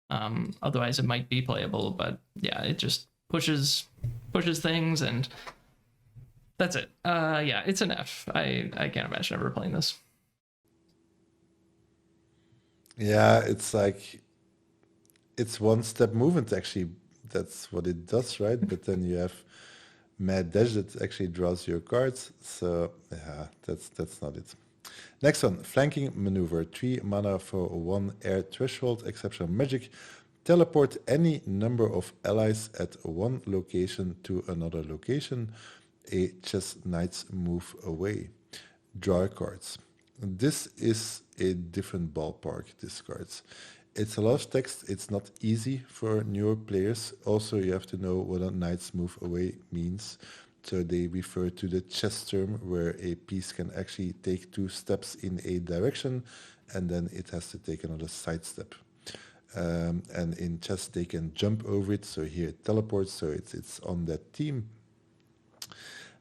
Otherwise it might be playable, but yeah, it just pushes things, and that's it. Yeah, it's an F. I can't imagine ever playing this. Yeah, it's like it's 1 step movement actually. That's what it does, right? But then you have Mad Dash that actually draws your cards. So yeah, that's not it. Next one, Flanking Maneuver. 3 mana for 1 air threshold, exceptional magic. Teleport any number of allies at 1 location to another location. a chess knight's move away. Draw cards. This is a different ballpark, these cards. It's a lot of text. It's not easy for newer players. Also, you have to know what a knight's move away means. So they refer to the chess term where a piece can actually take 2 steps in a direction and then it has to take another side step. And in chess, they can jump over it. So here it teleports, so it's on that team.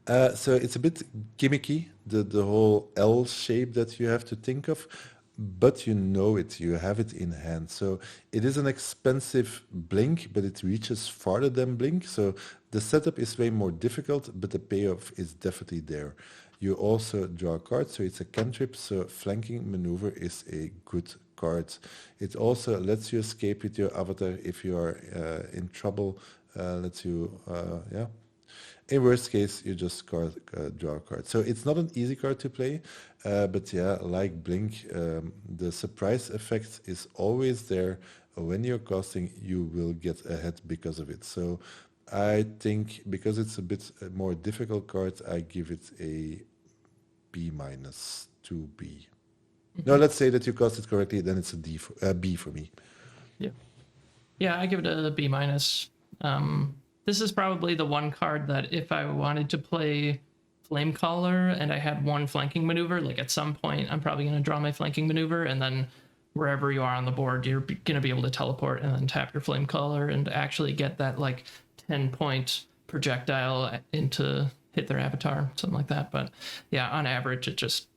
So it's a bit gimmicky, the whole L shape that you have to think of, but you know it, you have it in hand. So it is an expensive blink, but it reaches farther than blink. So the setup is way more difficult, but the payoff is definitely there. You also draw a card, so it's a cantrip, so flanking maneuver is a good card. It also lets you escape with your avatar if you are in trouble, lets you, yeah. In worst case, you just draw a card. So it's not an easy card to play, but yeah, like Blink, the surprise effect is always there. When you're casting, you will get ahead because of it. So I think because it's a bit more difficult card, I give it a B minus to B. No, let's say that you cast it correctly, then it's a B for me. Yeah. Yeah, I give it a B minus. This is probably the one card that if I wanted to play Flamecaller and I had one flanking maneuver, like at some point I'm probably going to draw my flanking maneuver, and then wherever you are on the board, you're going to be able to teleport and then tap your Flamecaller and actually get that like 10-point projectile into hit their avatar, something like that. But yeah, on average, it just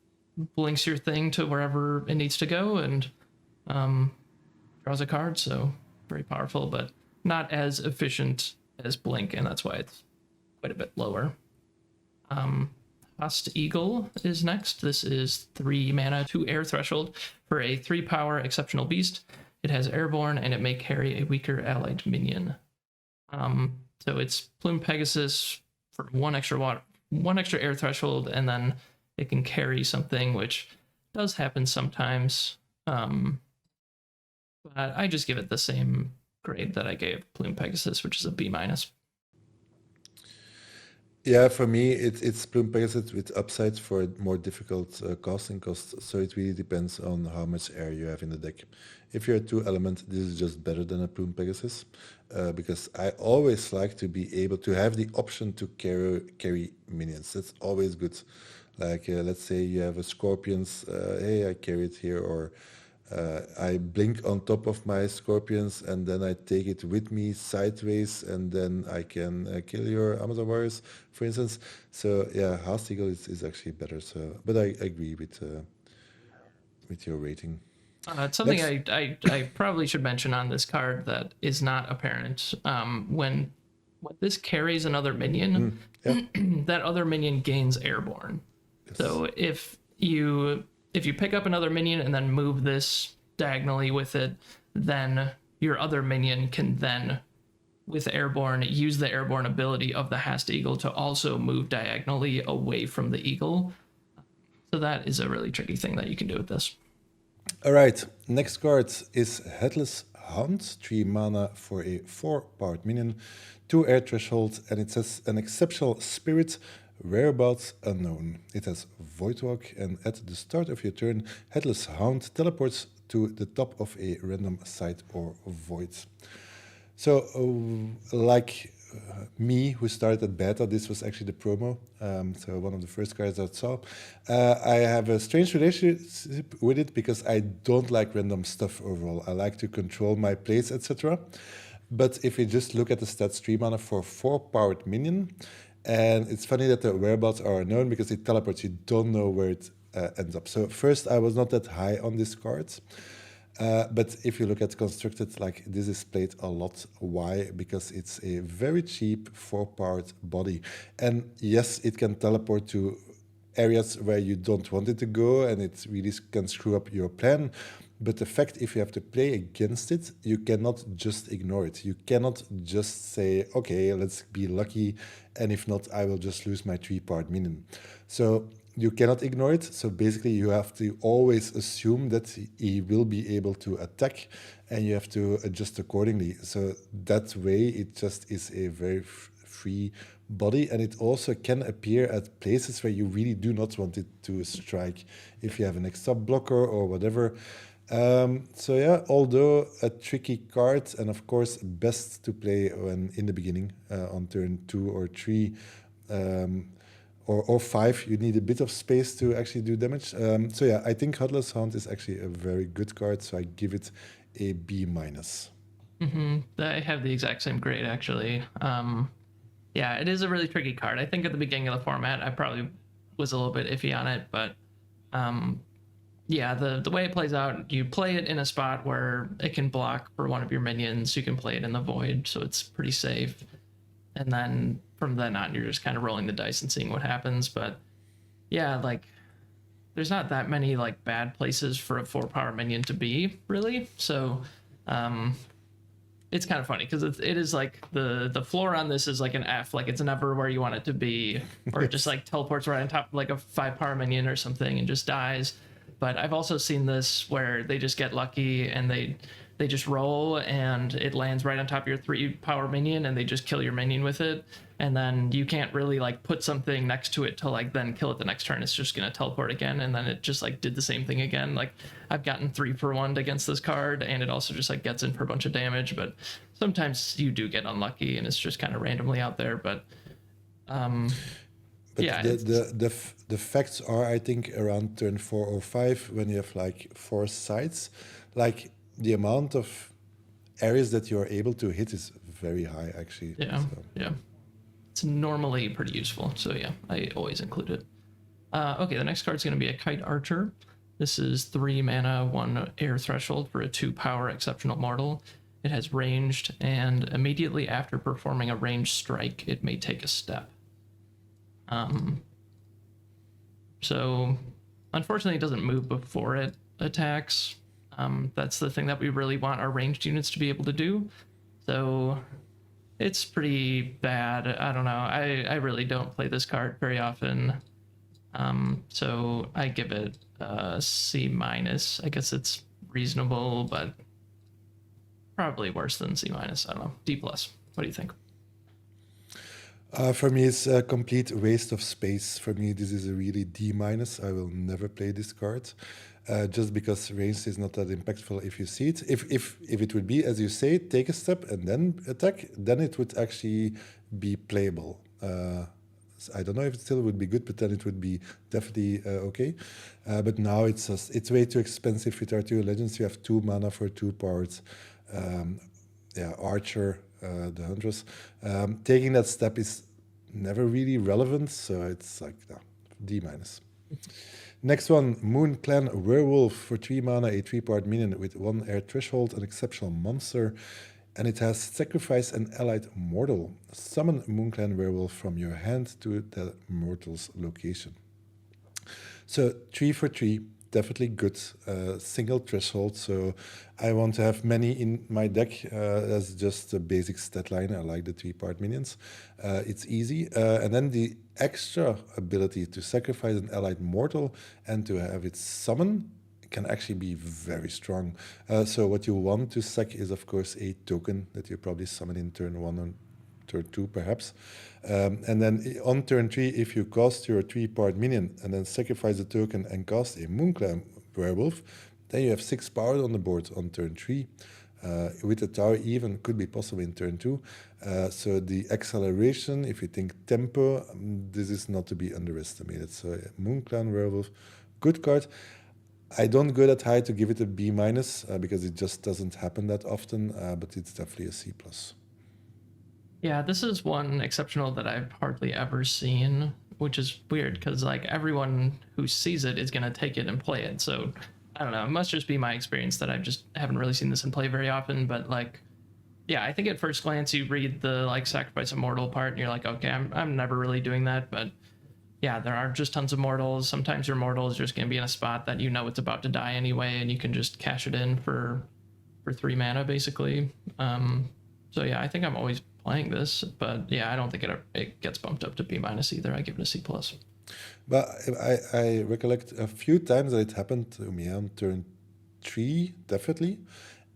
blinks your thing to wherever it needs to go and draws a card. So very powerful, but not as efficient as Blink, and that's why it's quite a bit lower. Host Eagle is next. This is 3 mana, 2 air threshold for a 3 power exceptional beast. It has airborne and it may carry a weaker allied minion. So it's Plume Pegasus for 1 extra air threshold, and then it can carry something, which does happen sometimes. But I just give it the same grade that I gave Plume Pegasus, which is a B minus. Yeah, for me, it's Plume Pegasus with upsides for more difficult casting costs. So it really depends on how much air you have in the deck. If you're a 2-element, this is just better than a Plume Pegasus, because I always like to be able to have the option to carry minions. That's always good. Like let's say you have a Scorpions, hey, I carry it here, or I blink on top of my Scorpions and then I take it with me sideways and then I can kill your Amazon warriors, for instance. So yeah, House Eagle is actually better. So, but I agree with your rating. It's something I probably should mention on this card that is not apparent. When this carries another minion, that other minion gains airborne. Yes. So if you pick up another minion and then move this diagonally with it, then your other minion can then, with airborne, use the airborne ability of the Hast Eagle to also move diagonally away from the eagle. So that is a really tricky thing that you can do with this. All right, next card is Headless Hound, 3 mana for a 4-powered minion, 2 air threshold, and it says an exceptional spirit, whereabouts unknown. It has Voidwalk, and at the start of your turn, Headless Hound teleports to the top of a random site or void. So, like me, who started at beta, this was actually the promo, so one of the first cards I saw. I have a strange relationship with it because I don't like random stuff overall. I like to control my plays, etc. But if you just look at the stats, 3 mana for 4-powered minion, and it's funny that the whereabouts are unknown because it teleports. You don't know where it ends up. So first, I was not that high on this card. But if you look at Constructed, like this is played a lot. Why? Because it's a very cheap 4-powered body. And yes, it can teleport to areas where you don't want it to go, and it really can screw up your plan. But the fact, if you have to play against it, you cannot just ignore it. You cannot just say, okay, let's be lucky, and if not, I will just lose my 3-powered minion. So you cannot ignore it. So basically, you have to always assume that he will be able to attack, and you have to adjust accordingly. So that way, it just is a very free body, and it also can appear at places where you really do not want it to strike, if you have an extra blocker or whatever. So yeah, although a tricky card, and of course best to play when in the beginning on turn 2 or 3. Um, or 5, you need a bit of space to actually do damage. So yeah, I think Headless Hound is actually a very good card, so I give it a B minus. I have the exact same grade actually. Yeah, it is a really tricky card. I think at the beginning of the format, I probably was a little bit iffy on it, but yeah, the way it plays out, you play it in a spot where it can block for one of your minions. You can play it in the void, so it's pretty safe. And then from then on, you're just kind of rolling the dice and seeing what happens. But yeah, like there's not that many like bad places for a 4 power minion to be, really. So it's kind of funny because it is like the floor on this is like an F, like it's never where you want it to be, or it just like teleports right on top of like a 5 power minion or something and just dies. But I've also seen this where they just get lucky and they just roll and it lands right on top of your 3 power minion and they just kill your minion with it, and then you can't really like put something next to it to like then kill it the next turn. It's just gonna teleport again, and then it just like did the same thing again. Like I've gotten 3 for 1 against this card, and it also just like gets in for a bunch of damage. But sometimes you do get unlucky and it's just kind of randomly out there. But But yeah, the facts are, I think, around turn 4 or 5, when you have like 4 sides, like the amount of areas that you are able to hit is very high, actually. yeah, So, yeah. It's normally pretty useful. So yeah, I always include it. Okay, the next card's going to be a Kite Archer. This is 3 mana, 1 air threshold for a 2 power exceptional mortal. It has ranged, and immediately after performing a ranged strike, it may take a step. So unfortunately, it doesn't move before it attacks. That's the thing that we really want our ranged units to be able to do. So it's pretty bad. I don't know. I really don't play this card very often. So I give it a C minus. I guess it's reasonable, but probably worse than C minus. I don't know. D plus. What do you think? for me, it's a complete waste of space. For me, this is a really D minus. I will never play this card, just because range is not that impactful if you see it. If it would be, as you say, take a step and then attack, then it would actually be playable. I don't know if it still would be good, but then it would be definitely okay. But now it's way too expensive. With our 2 legends, you have 2 mana for 2 powers. Yeah, Archer, the Huntress. Taking that step is never really relevant, so it's like no, D minus. Next one, Moon Clan Werewolf for 3 mana, a 3-part minion with 1 air threshold, an exceptional monster, and it has sacrifice an allied mortal. Summon Moon Clan Werewolf from your hand to the mortal's location. So 3 for 3, definitely good. Single threshold, so I want to have many in my deck. That's just a basic stat line. I like the 3-part minions. It's easy. And then the extra ability to sacrifice an allied mortal and to have it summon can actually be very strong. So what you want to sack is, of course, a token that you probably summon in turn 1 and turn 2, perhaps. And then on turn 3, if you cast your 3-part minion and then sacrifice a token and cast a Moonclan Werewolf, then you have 6 power on the board on turn 3. With a tower even could be possible in turn 2. So the acceleration, if you think tempo, this is not to be underestimated. So Moonclan Werewolf, good card. I don't go that high to give it a B minus because it just doesn't happen that often, but it's definitely a C plus. Yeah, this is one exceptional that I've hardly ever seen, which is weird because like everyone who sees it is gonna take it and play it. So I don't know. It must just be my experience that I just haven't really seen this in play very often. But like, yeah, I think at first glance you read the like sacrifice a mortal part and you're like, okay, I'm never really doing that. But yeah, there are just tons of mortals. Sometimes your mortal is just gonna be in a spot that you know it's about to die anyway, and you can just cash it in for 3 mana basically. So yeah, I think I'm always playing this, but yeah, I don't think it gets bumped up to B minus either. I give it a C plus. But I recollect a few times that it happened to me on turn 3, definitely.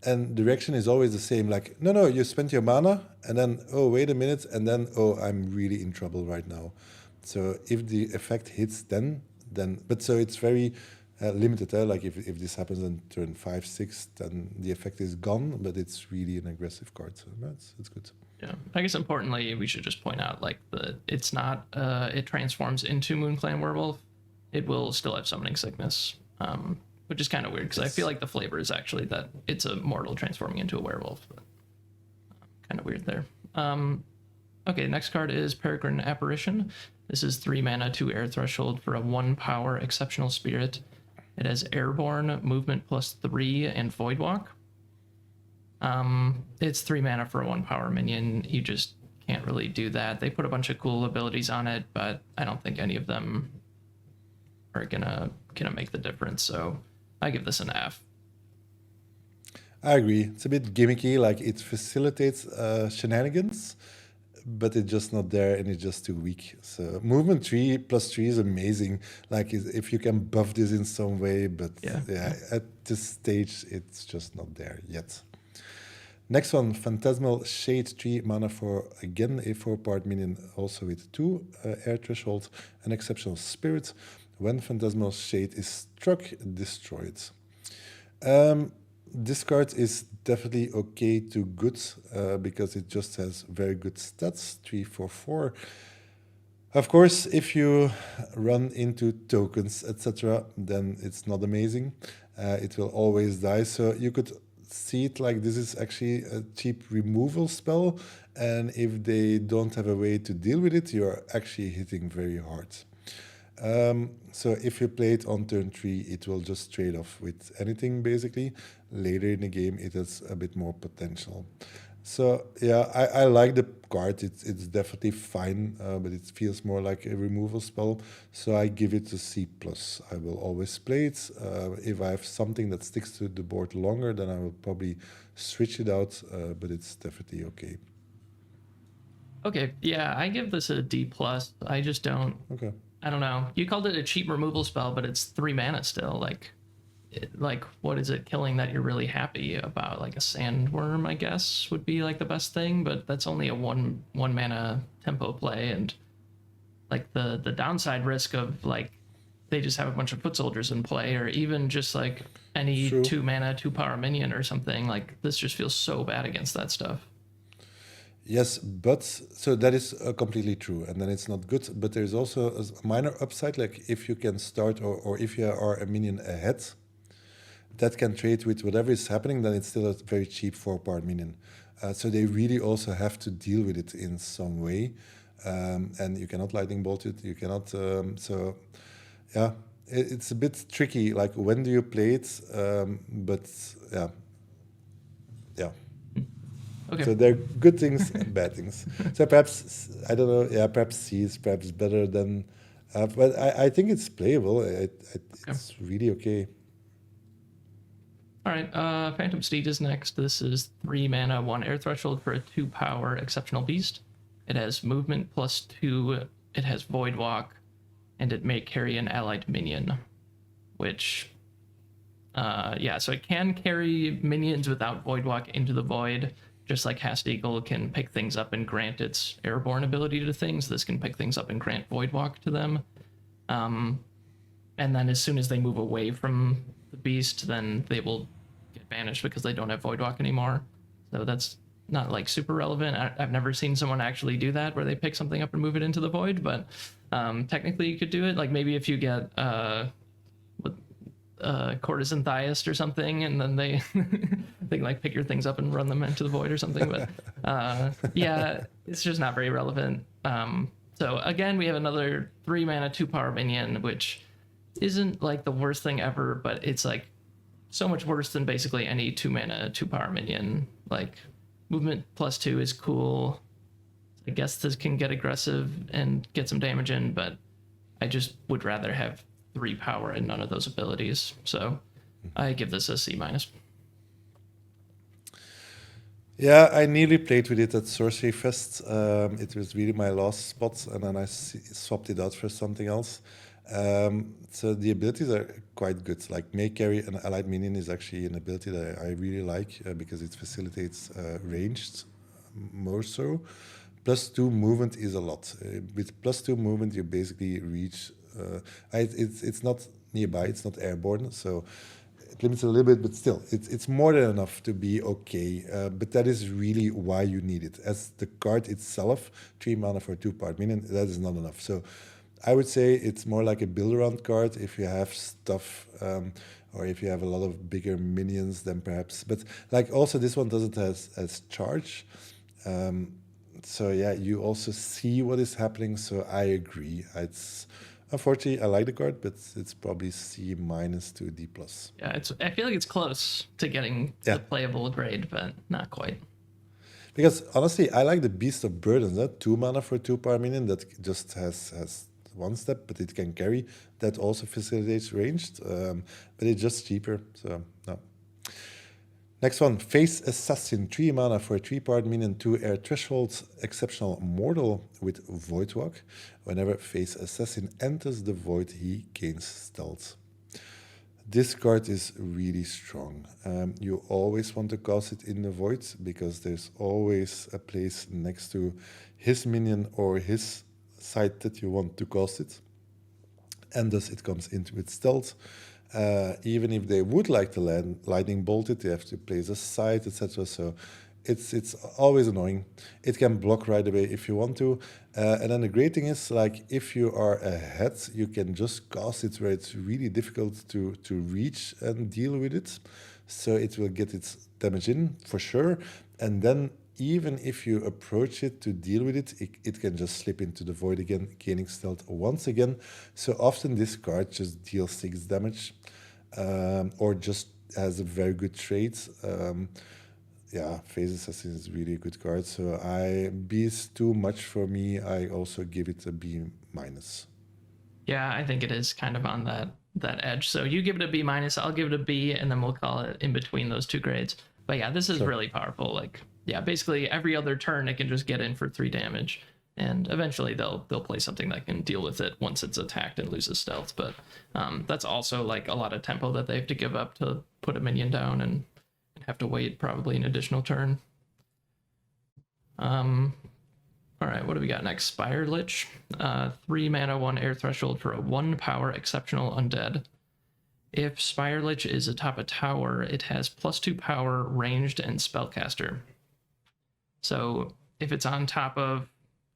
and the reaction is always the same. Like, no, you spent your mana, and then, oh, wait a minute, and then, oh, I'm really in trouble right now. So if the effect hits, then, but so it's very limited. Like if this happens on turn 5, 6, then the effect is gone, but it's really an aggressive card. So it's good. Yeah, I guess importantly, we should just point out like it's not it transforms into Moonclan Werewolf. It will still have Summoning Sickness, which is kind of weird because I feel like the flavor is actually that it's a mortal transforming into a werewolf. But, kind of weird there. Okay, next card is Peregrine Apparition. This is 3 mana, 2 air threshold for a 1 power exceptional spirit. It has airborne, movement +3, and void walk. It's 3 mana for a 1 power minion. You just can't really do that. They put a bunch of cool abilities on it, but I don't think any of them are gonna make the difference. So I give this an F. I agree. It's a bit gimmicky. Like it facilitates shenanigans, but it's just not there, and it's just too weak. So movement 3 +3 is amazing. Like if you can buff this in some way, but yeah, at this stage it's just not there yet. Next one, Phantasmal Shade, 3 mana for, again, a 4-part minion, also with 2 air threshold, an exceptional spirit. When Phantasmal Shade is struck, destroy it. This card is definitely okay to good because it just has very good stats, 3, 4, 4. Of course, if you run into tokens, etc., then it's not amazing. It will always die, so you could see it like this is actually a cheap removal spell, and if they don't have a way to deal with it, you're actually hitting very hard. So if you play it on turn 3, it will just trade off with anything basically. Later in the game, it has a bit more potential. So yeah, I like the card. It's definitely fine, but it feels more like a removal spell. So I give it a C+. I will always play it. If I have something that sticks to the board longer, then I will probably switch it out, but it's definitely okay. Okay, yeah, I give this a D+. I just don't... Okay. I don't know. You called it a cheap removal spell, but it's 3 mana still. Like what is it killing that you're really happy about? Like a sandworm, I guess, would be like the best thing, but that's only a one mana tempo play, and like the downside risk of like they just have a bunch of foot soldiers in play, or even just like any 2 mana 2 power minion or something. Like this just feels so bad against that stuff. Yes, but so that is completely true, and then it's not good. But there's also a minor upside, like if you can start or if you are a minion ahead, that can trade with whatever is happening, then it's still a very cheap 4-part minion. So they really also have to deal with it in some way, and you cannot lightning bolt it. You cannot. So yeah, it's a bit tricky. Like when do you play it? But yeah. Okay. So there are good things and bad things. So perhaps, I don't know, yeah, perhaps C is perhaps better than... but I think it's playable. It's really okay. All right, Phantom Steed is next. This is 3 mana, 1 air threshold for a 2 power exceptional beast. It has movement +2, it has void walk, and it may carry an allied minion, which... yeah, so it can carry minions without void walk into the void. Just like Hast Eagle can pick things up and grant its airborne ability to things, this can pick things up and grant void walk to them. And then as soon as they move away from the beast, then they will get banished because they don't have void walk anymore. So that's not like super relevant. I've never seen someone actually do that where they pick something up and move it into the void, but technically you could do it. Like maybe if you get courtesan theist or something, and then they they like pick your things up and run them into the void or something. But yeah, it's just not very relevant. So again, we have another 3 mana 2 power minion, which isn't like the worst thing ever, but it's like so much worse than basically any 2 mana 2 power minion. Like movement +2 is cool. I guess this can get aggressive and get some damage in, but I just would rather have 3 power and none of those abilities. So I give this a C-. Yeah, I nearly played with it at Sorcery Fest. It was really my last spot, and then I swapped it out for something else. So the abilities are quite good. Like May Carry an allied minion is actually an ability that I really like because it facilitates ranged more so. +2 movement is a lot. With +2 movement, you basically reach. It's not nearby. It's not airborne, so it limits a little bit, but still, it's more than enough to be okay. But that is really why you need it. As the card itself, 3 mana for 2 part minion, that is not enough. So I would say it's more like a build around card if you have stuff. Or if you have a lot of bigger minions, then perhaps. But like also, this one doesn't have as charge. Um, so yeah, you also see what is happening. So I agree. It's unfortunately I like the card, but it's probably C minus to D plus. Yeah, I feel like it's close to getting Yeah. the playable grade, but not quite. Because honestly, I like the Beast of Burdens. 2 mana for 2 power minion that just has one step, but it can carry. That also facilitates ranged, but it's just cheaper. So no. Next one, Face Assassin, 3 mana for 3 power minion, 2 air threshold, exceptional mortal with Void Walk. Whenever Face Assassin enters the void, he gains stealth. This card is really strong. You always want to cast it in the void because there's always a place next to his minion or his side that you want to cast it. And thus it comes into its stealth. Even if they would like to lightning bolt it, they have to place a side, etc. So it's always annoying. It can block right away if you want to. And then the great thing is, like, if you are ahead, you can just cast it where it's really difficult to reach and deal with it. So it will get its damage in for sure. And then even if you approach it to deal with it, it can just slip into the void again, gaining stealth once again. So often this card just deals 6 damage or just has a very good trade. Yeah, Phase Assassin is really a good card. So B is too much for me. I also give it a B minus. Yeah, I think it is kind of on that edge. So you give it a B minus, I'll give it a B, and then we'll call it in between those two grades. But yeah, this is really powerful. Like, yeah, basically every other turn it can just get in for 3 damage, and eventually they'll play something that can deal with it once it's attacked and loses stealth. But that's also like a lot of tempo that they have to give up to put a minion down and have to wait probably an additional turn. All right, what do we got next? Spire Lich, 3 mana, 1 air threshold for a 1 power exceptional undead. If Spire Lich is atop a tower, it has +2 power, ranged, and spellcaster. So if it's on top of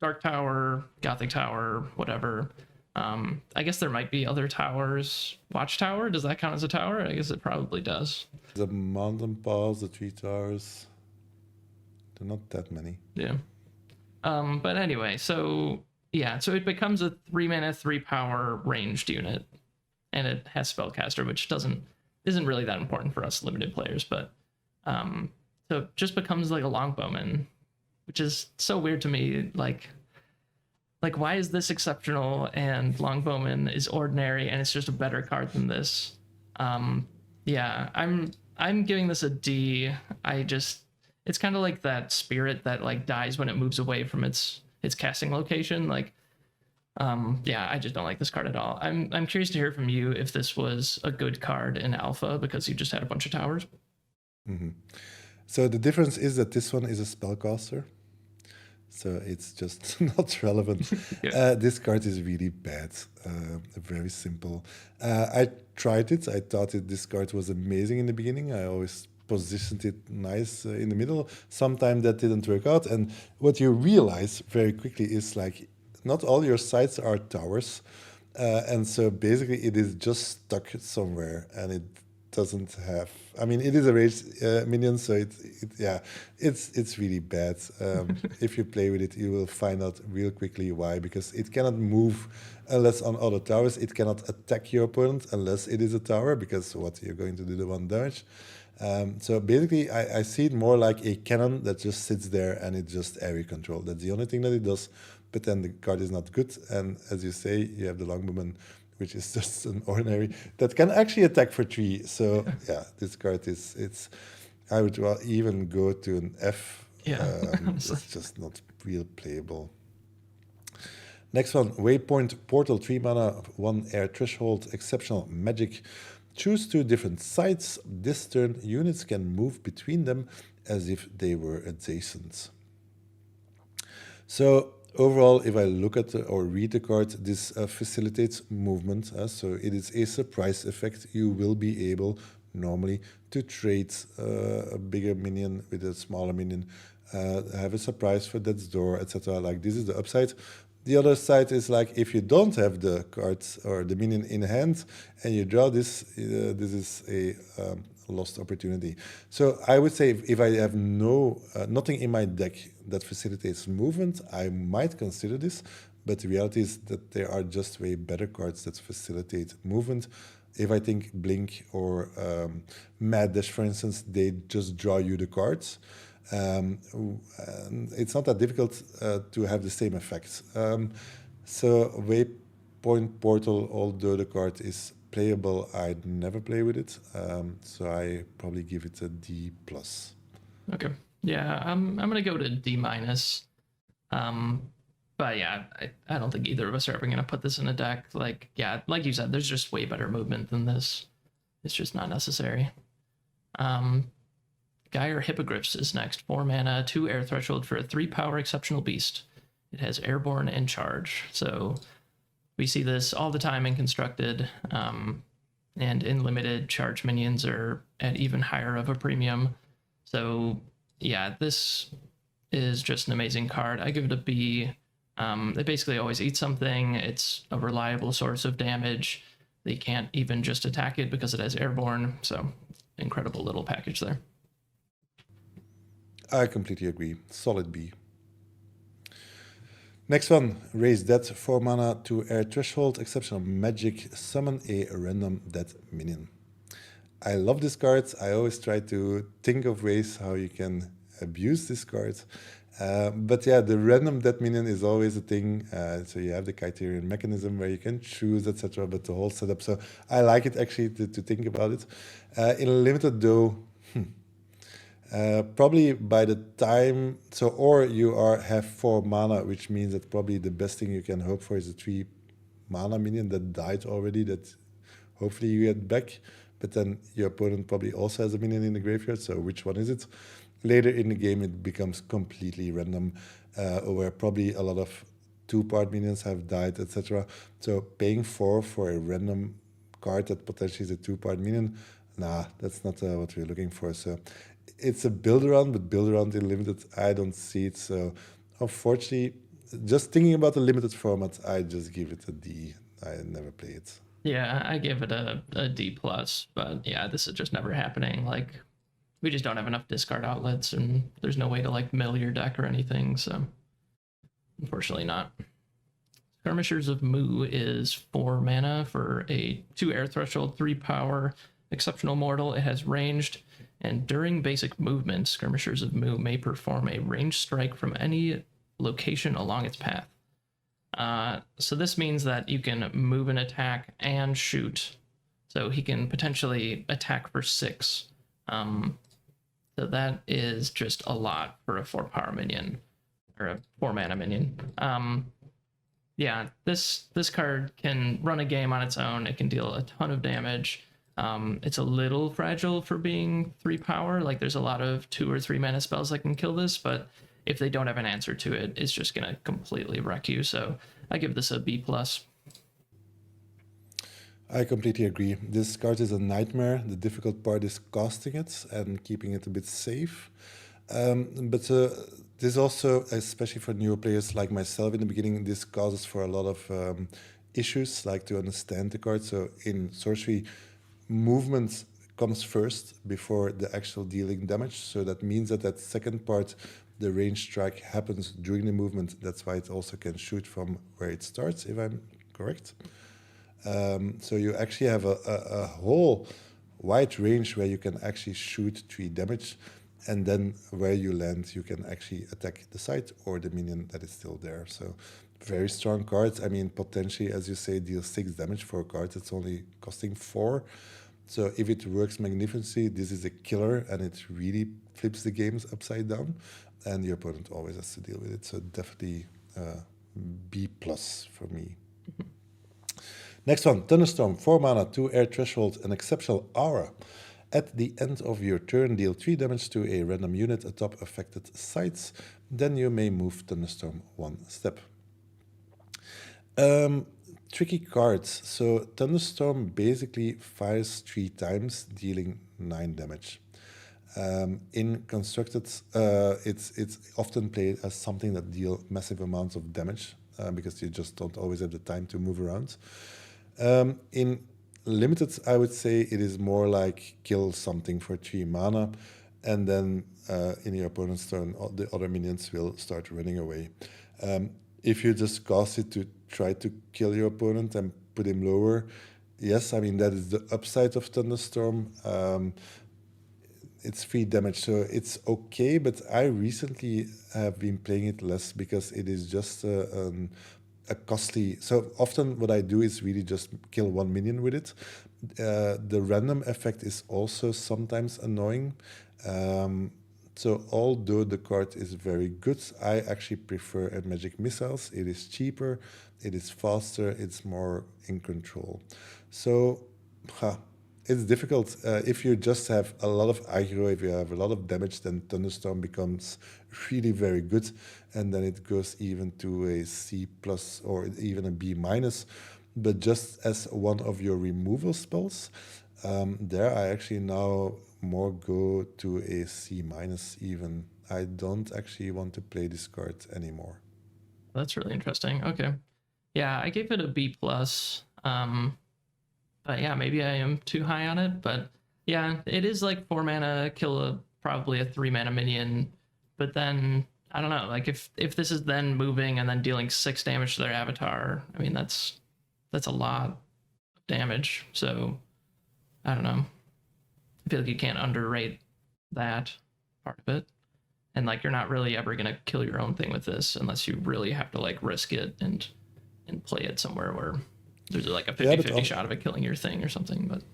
Dark Tower, Gothic Tower, whatever, I guess there might be other towers. Watchtower, does that count as a tower? I guess it probably does. The mountain pass, the 3 towers, they're not that many. Yeah. But anyway, so yeah, so it becomes a 3 mana, 3 power ranged unit, and it has spellcaster, which isn't really that important for us limited players, but so it just becomes like a longbowman, which is so weird to me. Like why is this exceptional and longbowman is ordinary and it's just a better card than this? Yeah, I'm giving this a D. It's kind of like that spirit that like dies when it moves away from its casting location. Like, yeah, I just don't like this card at all. I'm curious to hear from you if this was a good card in alpha because you just had a bunch of towers. Mm-hmm. So the difference is that this one is a spellcaster. So it's just not relevant. Yeah. This card is really bad. Very simple. I tried it. I thought this card was amazing in the beginning. I always positioned it nice in the middle. Sometimes that didn't work out. And what you realize very quickly is like not all your sites are towers. And so basically it is just stuck somewhere and it doesn't have, I mean, it is a ranged minion, so it's really bad. If you play with it, you will find out real quickly why, because it cannot move unless on other towers. It cannot attack your opponent unless it is a tower, because what you're going to do the 1 damage. So basically, I see it more like a cannon that just sits there and it's just area control. That's the only thing that it does, but then the card is not good. And as you say, you have the longbowman, which is just an ordinary that can actually attack for 3. So yeah, this card is I would even go to an F. Yeah, honestly. That's just not real playable. Next one, Waypoint Portal, 3 mana, 1 air threshold, exceptional magic. Choose 2 different sites. This turn, units can move between them as if they were adjacent. So overall, if I look at or read the card, this facilitates movement. So it is a surprise effect. You will be able normally to trade a bigger minion with a smaller minion, have a surprise for death's door, etc. Like this is the upside. The other side is like if you don't have the cards or the minion in hand and you draw this, this is a lost opportunity. So I would say if I have nothing in my deck that facilitates movement, I might consider this. But the reality is that there are just way better cards that facilitate movement. If I think Blink or Mad Dash, for instance, they just draw you the cards. It's not that difficult to have the same effect. So Waypoint Portal, although the card is playable, I'd never play with it. So I probably give it a D+. Okay. Yeah, I'm gonna go to D minus. But yeah, I don't think either of us are ever gonna put this in a deck. Like, yeah, like you said, there's just way better movement than this. It's just not necessary. Gyre Hippogriffs is next. 4 mana, 2 air threshold for a 3 power exceptional beast. It has airborne and charge. So we see this all the time in constructed, and in limited, charge minions are at even higher of a premium. So yeah, this is just an amazing card. I give it a B. They basically always eat something. It's a reliable source of damage. They can't even just attack it because it has airborne. So incredible little package there. I completely agree. Solid B. Next one, Raise Dead, 4 mana, 2 air threshold, exceptional magic, summon a random dead minion. I love this card. I always try to think of ways how you can abuse this card. But yeah, the random dead minion is always a thing. So you have the criterion mechanism where you can choose, etc. But the whole setup. So I like it actually to think about it. In limited though, probably by the time, so or you have 4 mana, which means that probably the best thing you can hope for is a 3 mana minion that died already that hopefully you get back. But then your opponent probably also has a minion in the graveyard, so which one is it? Later in the game it becomes completely random, where probably a lot of 2-part minions have died, etc. So paying 4 for a random card that potentially is a 2-part minion, nah, that's not what we're looking for. So it's a build around, but build around in limited, I don't see it. So unfortunately, just thinking about the limited format, I just give it a D. I never play it. Yeah, I give it a D plus, but yeah, this is just never happening. Like, we just don't have enough discard outlets, and there's no way to like mill your deck or anything. So, unfortunately, not. Skirmishers of Mu is 4 mana for a 2 air threshold, 3 power, exceptional mortal. It has ranged, and during basic movement, Skirmishers of Mu may perform a ranged strike from any location along its path. So this means that you can move an attack and shoot. So he can potentially attack for 6. So that is just a lot for a 4-power minion, or a 4-mana minion. Yeah, this card can run a game on its own. It can deal a ton of damage. It's a little fragile for being 3 power. Like, there's a lot of 2 or 3 mana spells that can kill this, but if they don't have an answer to it, it's just gonna completely wreck you. So I give this a B plus. I completely agree. This card is a nightmare. The difficult part is casting it and keeping it a bit safe. But this also, especially for newer players like myself in the beginning, this causes for a lot of issues, like to understand the card. So in Sorcery, movement comes first before the actual dealing damage. So that means that that second part, the range strike, happens during the movement. That's why it also can shoot from where it starts, if I'm correct. So you actually have a whole wide range where you can actually shoot 3 damage, and then where you land, you can actually attack the site or the minion that is still there. So very strong cards. I mean, potentially, as you say, deal 6 damage for a card that's only costing 4. So if it works magnificently, this is a killer, and it really flips the games upside down, and your opponent always has to deal with it. So definitely B plus for me. Next one, Thunderstorm, 4 mana, 2 air threshold, an exceptional aura. At the end of your turn, deal 3 damage to a random unit atop affected sites. Then you may move Thunderstorm 1 step. Tricky cards. So Thunderstorm basically fires 3 times, dealing 9 damage. In constructed, it's often played as something that deal massive amounts of damage because you just don't always have the time to move around. In limited, I would say it is more like kill something for 3 mana, and then in your opponent's turn, the other minions will start running away. If you just cast it to try to kill your opponent and put him lower, yes, I mean, that is the upside of Thunderstorm. It's 3 damage, so it's okay, but I recently have been playing it less because it is just a costly. So often what I do is really just kill 1 minion with it. The random effect is also sometimes annoying. So although the card is very good, I actually prefer a Magic Missiles. It is cheaper, it is faster, it's more in control. So, it's difficult. If you just have a lot of aggro, if you have a lot of damage, then Thunderstorm becomes really very good, and then it goes even to a C plus or even a B minus. But just as one of your removal spells, there I actually now more go to a C minus even. I don't actually want to play this card anymore. That's really interesting. Okay. Yeah, I gave it a B plus. But yeah, maybe I am too high on it. But yeah, it is like 4 mana, kill probably a 3 mana minion. But then I don't know, like if this is then moving and then dealing 6 damage to their avatar, I mean that's a lot of damage. So I don't know. I feel like you can't underrate that part of it. And like you're not really ever gonna kill your own thing with this unless you really have to like risk it and play it somewhere where there's like a 50-50 shot of it killing your thing or something. But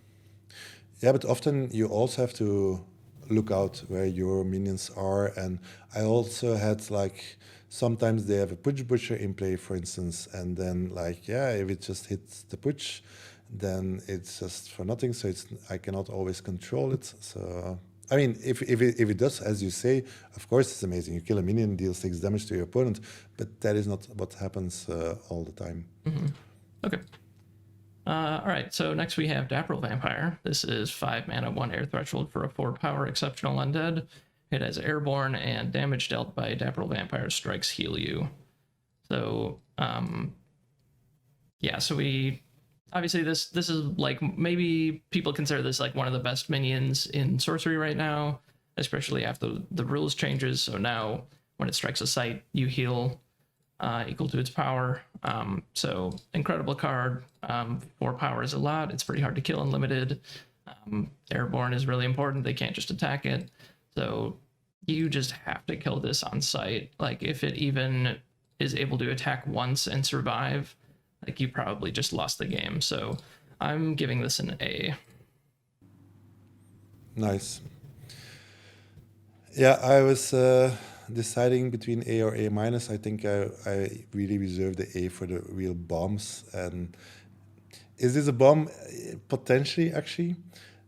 yeah, but often you also have to look out where your minions are. And I also had like sometimes they have a Putsch Butcher in play, for instance, and then like yeah, if it just hits the Putsch, then it's just for nothing. So I cannot always control it. So I mean, if it does, as you say, of course it's amazing. You kill a minion, deal 6 damage to your opponent, but that is not what happens all the time. Mm-hmm. Okay. All right, so next we have Dapple Vampire. This is 5 mana, 1 air threshold for a 4 power exceptional undead. It has airborne, and damage dealt by Dapple Vampire strikes heal you. So, yeah, so we obviously this is like maybe people consider this like one of the best minions in Sorcery right now, especially after the rules changes. So now when it strikes a site, you heal equal to its power. So incredible card. 4 power is a lot. It's pretty hard to kill unlimited. Airborne is really important. They can't just attack it. So you just have to kill this on sight. Like if it even is able to attack once and survive, like you probably just lost the game. So I'm giving this an A. Nice. Yeah, I was deciding between A or A minus. I think I really reserve the A for the real bombs. And is this a bomb? Potentially, actually.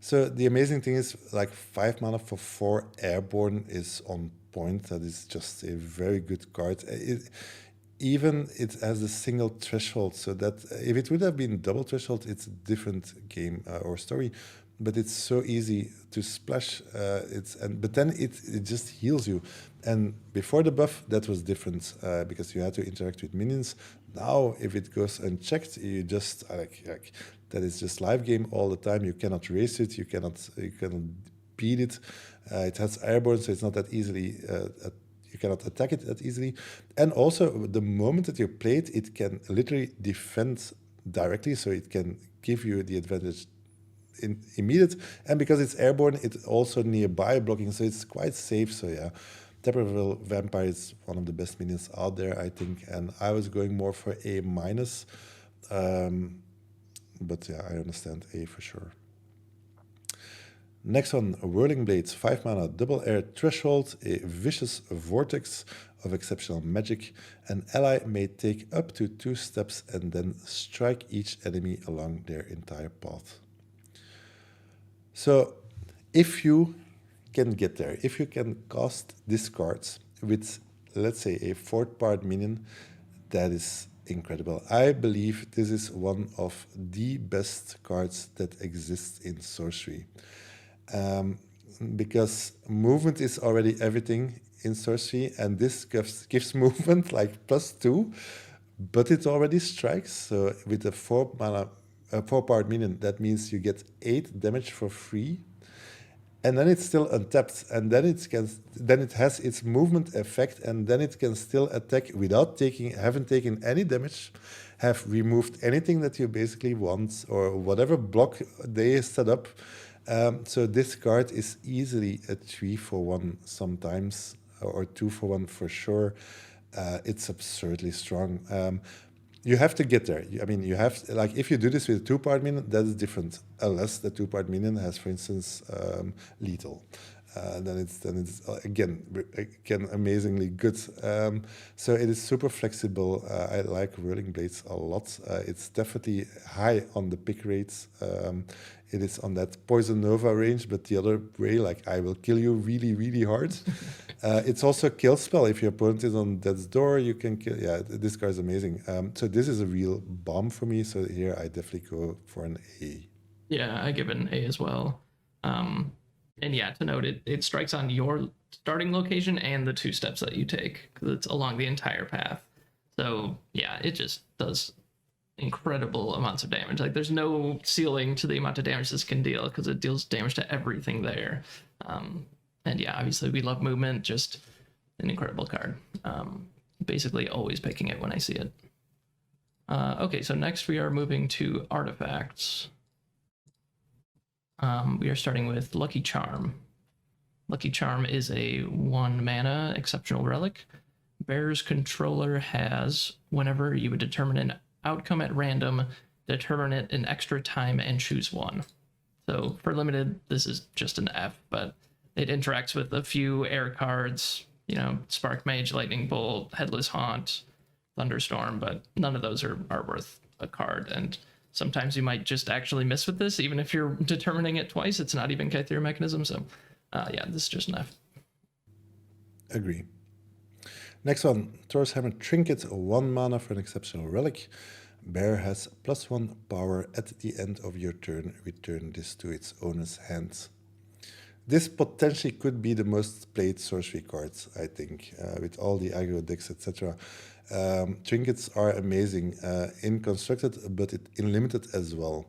So the amazing thing is like 5 mana for 4 airborne is on point. That is just a very good card. Even it has a single threshold, so that if it would have been double threshold, it's a different game or story. But it's so easy to splash. But then it just heals you. And before the buff, that was different because you had to interact with minions. Now, if it goes unchecked, you just like that is just live game all the time. You cannot race it. You cannot beat it. It has airborne, so it's not that easily. You cannot attack it that easily. And also, the moment that you play it, it can literally defend directly, so it can give you the advantage in immediate. And because it's airborne, it's also nearby blocking, so it's quite safe. So yeah, Dapple Vampire is one of the best minions out there, I think. And I was going more for A minus. But yeah, I understand A for sure. Next one, Whirling Blades, 5 mana, double air threshold, a vicious vortex of exceptional magic. An ally may take up to 2 steps and then strike each enemy along their entire path. So, if you can get there, if you can cast these cards with, let's say, a 4th part minion, that is incredible. I believe this is one of the best cards that exists in Sorcery. Because movement is already everything in Sorcery, and this gives movement like +2, but it already strikes. So with a 4-part minion, that means you get 8 damage for free, and then it's still untapped, and then it has its movement effect, and then it can still attack without having taken any damage, have removed anything that you basically want, or whatever block they set up. So this card is easily a 3-for-1 sometimes, or 2-for-1 for sure. It's absurdly strong. You have to get there. I mean, you have, like, if you do this with a 2-part minion, that is different. Unless the 2-part minion has, for instance, lethal. Then it's again amazingly good. So it is super flexible. I like Whirling Blades a lot. It's definitely high on the pick rates. It is on that Poison Nova range, but the other way, like I will kill you really, really hard. It's also a kill spell. If your opponent is on death's door, you can kill. Yeah, this card is amazing. So this is a real bomb for me. So here I definitely go for an A. Yeah, I give it an A as well. And yeah, to note, it strikes on your starting location and the 2 steps that you take, because it's along the entire path. So yeah, it just does incredible amounts of damage. Like there's no ceiling to the amount of damage this can deal, because it deals damage to everything there. And yeah, obviously we love movement, just an incredible card. Basically always picking it when I see it. Okay, so next we are moving to artifacts. We are starting with Lucky Charm. Lucky Charm is a 1 mana exceptional relic. Bear's controller has, whenever you would determine an outcome at random, determine it an extra time and choose 1. So for limited, this is just an F, but it interacts with a few air cards, you know, Spark Mage, Lightning Bolt, Headless Haunt, Thunderstorm, but none of those are worth a card. And sometimes you might just actually miss with this, even if you're determining it twice. It's not even Kythera Mechanism, so yeah, this is just an F. Agree. Next one, Thor's Hammer Trinket, 1 mana for an exceptional relic. Bear has +1 power at the end of your turn. Return this to its owner's hand. This potentially could be the most played sorcery cards, I think, with all the aggro decks, etc. Trinkets are amazing in constructed, but in limited as well.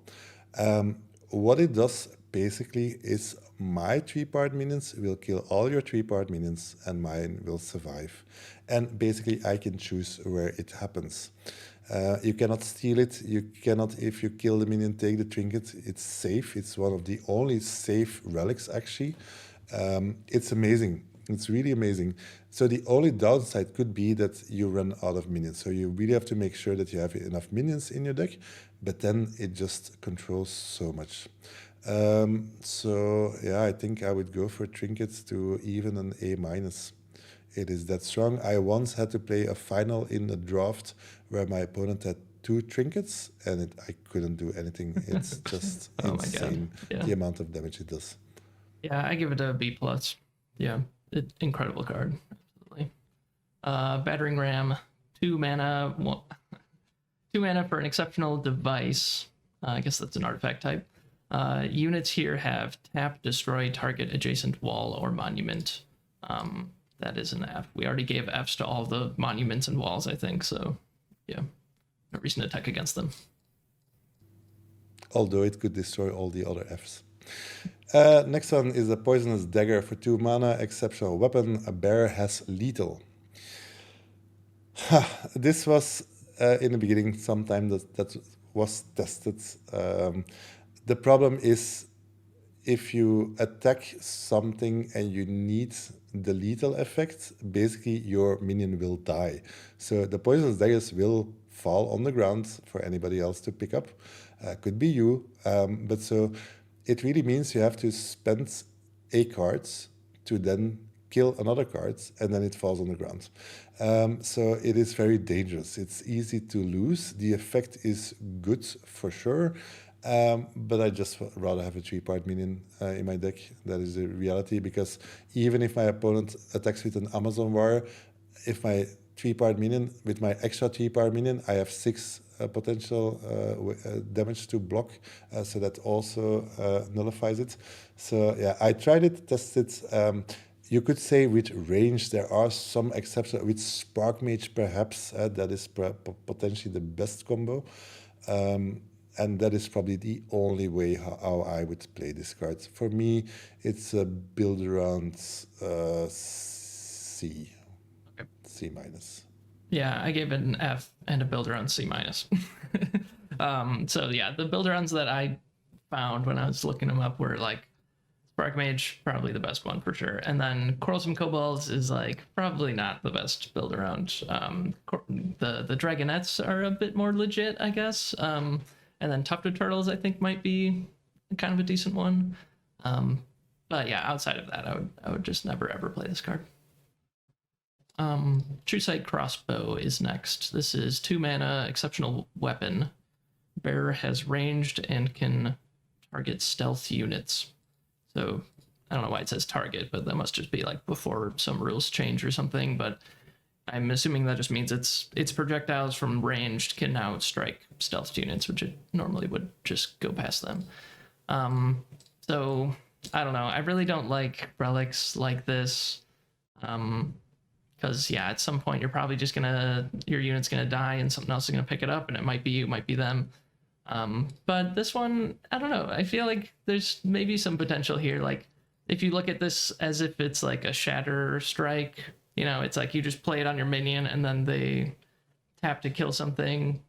What it does basically is my 3-part minions will kill all your 3-part minions, and mine will survive. And basically, I can choose where it happens. You cannot steal it. You cannot, if you kill the minion, take the trinket. It's safe. It's one of the only safe relics, actually. It's amazing. It's really amazing. So the only downside could be that you run out of minions. So you really have to make sure that you have enough minions in your deck, but then it just controls so much. So yeah, I think I would go for trinkets to even an A-. It is that strong. I once had to play a final in a draft where my opponent had 2 trinkets, and I couldn't do anything. It's just insane, the amount of damage it does. Yeah, I give it a B+. Yeah, incredible card. Absolutely. Battering Ram, 2 mana, 2 mana for an exceptional device. I guess that's an artifact type. Units here have tap, destroy target adjacent wall or monument. That is an F. We already gave Fs to all the monuments and walls, I think, so yeah, no reason to attack against them. Although it could destroy all the other Fs. Next one is a Poisonous Dagger for 2 mana, exceptional weapon. A bear has lethal. This was in the beginning sometime that was tested. The problem is if you attack something and you need the lethal effect, basically your minion will die. So the Poisonous Daggers will fall on the ground for anybody else to pick up. Could be you, but so it really means you have to spend a card to then kill another card, and then it falls on the ground. So it is very dangerous. It's easy to lose. The effect is good for sure, but I just rather have a 3-part minion in my deck. That is the reality, because even if my opponent attacks with an Amazon War, if my 3-part minion, with my extra 3-part minion, I have 6 potential damage to block, so that also nullifies it. So yeah, I tried it, tested it. You could say with range there are some exceptions. With Spark Mage perhaps, that is potentially the best combo. And that is probably the only way how I would play this card. For me, it's a build around C. Okay. C minus. Yeah, I gave it an F and a build around C minus. So yeah, the build arounds that I found when I was looking them up were like Spark Mage, probably the best one for sure. And then Quarrelsome Kobolds is like probably not the best build around. The Dragonettes are a bit more legit, I guess. And then Tufted Turtles, I think, might be kind of a decent one. But yeah, outside of that, I would just never ever play this card. True Sight Crossbow is next. This is 2 mana, exceptional weapon. Bearer has ranged and can target stealth units. So I don't know why it says target, but that must just be like before some rules change or something. But I'm assuming that just means its projectiles from ranged can now strike stealth units, which it normally would just go past them. So I don't know. I really don't like relics like this. Because yeah, at some point you're probably just your unit's gonna die and something else is gonna pick it up, and it might be you, might be them. But this one, I don't know. I feel like there's maybe some potential here. Like if you look at this as if it's like a shatter strike, it's like you just play it on your minion and then they tap to kill something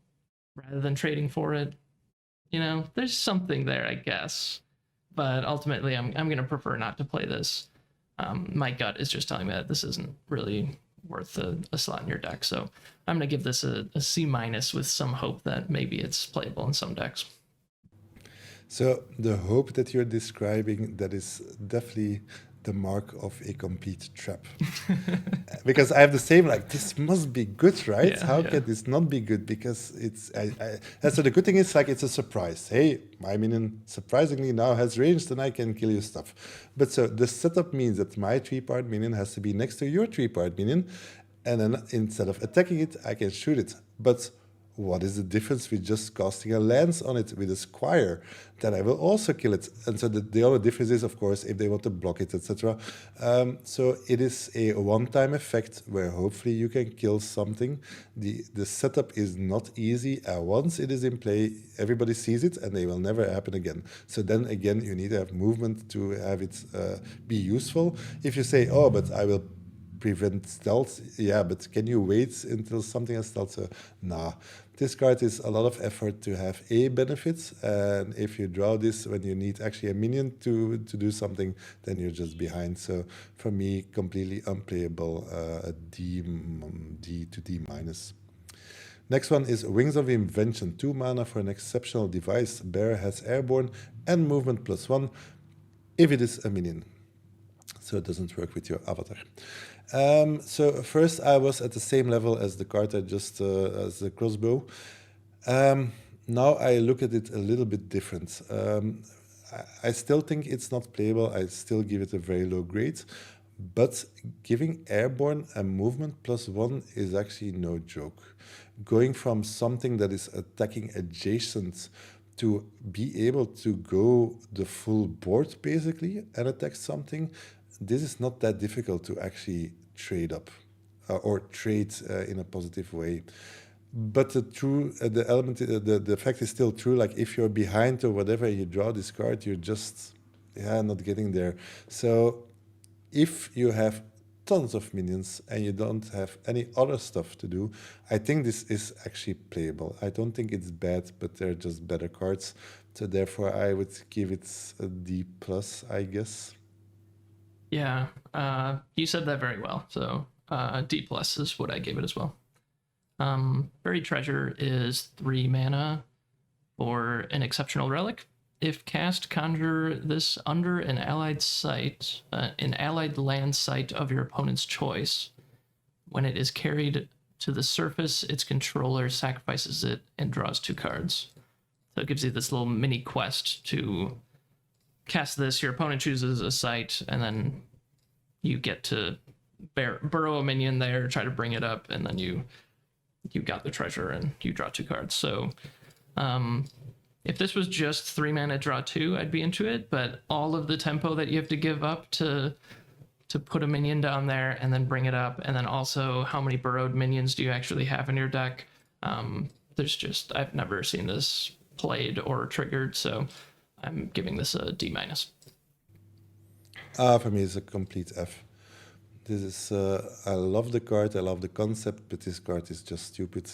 rather than trading for it. There's something there, I guess. But ultimately, I'm gonna prefer not to play this. My gut is just telling me that this isn't really worth a slot in your deck. So I'm going to give this a C minus with some hope that maybe it's playable in some decks. So the hope that you're describing, that is definitely the mark of a complete trap. Because I have the same, like, this must be good, right? Yeah, How can this not be good? Because and so the good thing is, like, it's a surprise. Hey, my minion surprisingly now has range, and I can kill you stuff. But so the setup means that my 3-part minion has to be next to your 3-part minion, and then instead of attacking it, I can shoot it. But what is the difference with just casting a lance on it with a squire? Then I will also kill it. And so the other difference is, of course, if they want to block it, etc. So it is a one-time effect where hopefully you can kill something. The setup is not easy. Once it is in play, everybody sees it, and they will never happen again. So then again, you need to have movement to have it be useful. If you say, oh, but I will prevent stealth, yeah, but can you wait until something has stealth? So, nah. This card is a lot of effort to have a benefit, and if you draw this when you need actually a minion to do something, then you're just behind. So for me, completely unplayable, a D to D minus. Next one is Wings of Invention, 2 mana for an exceptional device. Bearer has airborne and movement +1 if it is a minion. So it doesn't work with your avatar. So first I was at the same level as the card I just, as the crossbow. Now I look at it a little bit different. I still think it's not playable. I still give it a very low grade. But giving airborne and movement +1 is actually no joke. Going from something that is attacking adjacent to be able to go the full board basically and attack something, this is not that difficult to actually trade up or trade in a positive way. But the fact is still true. Like if you're behind or whatever, you draw this card, you're just not getting there. So if you have tons of minions and you don't have any other stuff to do, I think this is actually playable. I don't think it's bad, but they're just better cards. So therefore, I would give it a D+, I guess. Yeah, you said that very well. So D+ is what I gave it as well. Buried Treasure is 3 mana for an exceptional relic. if cast, conjure this under an allied site, an allied land site of your opponent's choice. When it is carried to the surface, its controller sacrifices it and draws 2 cards. So it gives you this little mini quest to cast this. Your opponent chooses a site, and then you get to burrow a minion there, try to bring it up, and then you got the treasure and you draw 2 cards. So if this was just 3 mana draw 2, I'd be into it, but all of the tempo that you have to give up to put a minion down there and then bring it up, and then also how many burrowed minions do you actually have in your deck, I've never seen this played or triggered, so I'm giving this a D-. For me, it's a complete F. This is, I love the card, I love the concept, but this card is just stupid.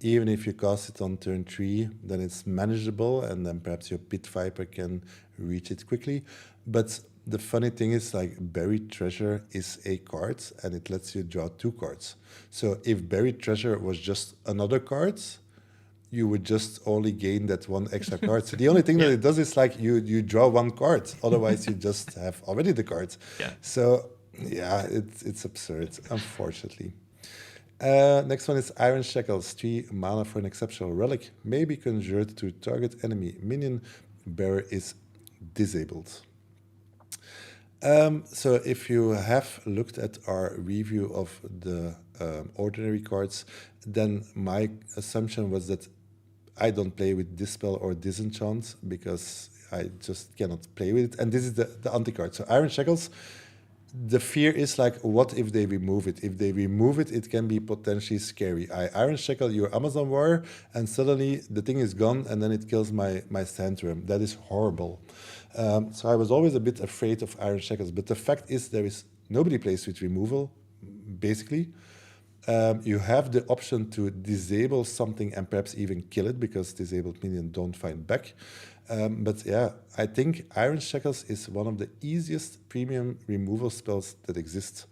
Even if you cast it on turn 3, then it's manageable, and then perhaps your Pit Viper can reach it quickly. But the funny thing is, like, Buried Treasure is a card, and it lets you draw 2 cards. So if Buried Treasure was just another card, you would just only gain that 1 extra card. So the only thing that it does is, like, you draw 1 card. Otherwise, you just have already the card. Yeah. So yeah, it's absurd, unfortunately. Next one is Iron Shackles, 3 mana for an exceptional relic, may be conjured to target enemy minion. Bearer is disabled. So if you have looked at our review of the ordinary cards, then my assumption was that I don't play with Dispel or Disenchant because I just cannot play with it. And this is the anti-card. So Iron Shackles, the fear is, like, what if they remove it? If they remove it, it can be potentially scary. I Iron Shackle your Amazon Warrior, and suddenly the thing is gone, and then it kills my Sandworm. That is horrible. So I was always a bit afraid of Iron Shackles. But the fact is, nobody plays with removal, basically. You have the option to disable something and perhaps even kill it, because disabled minions don't find back. But yeah, I think Iron Shackles is one of the easiest premium removal spells that exist.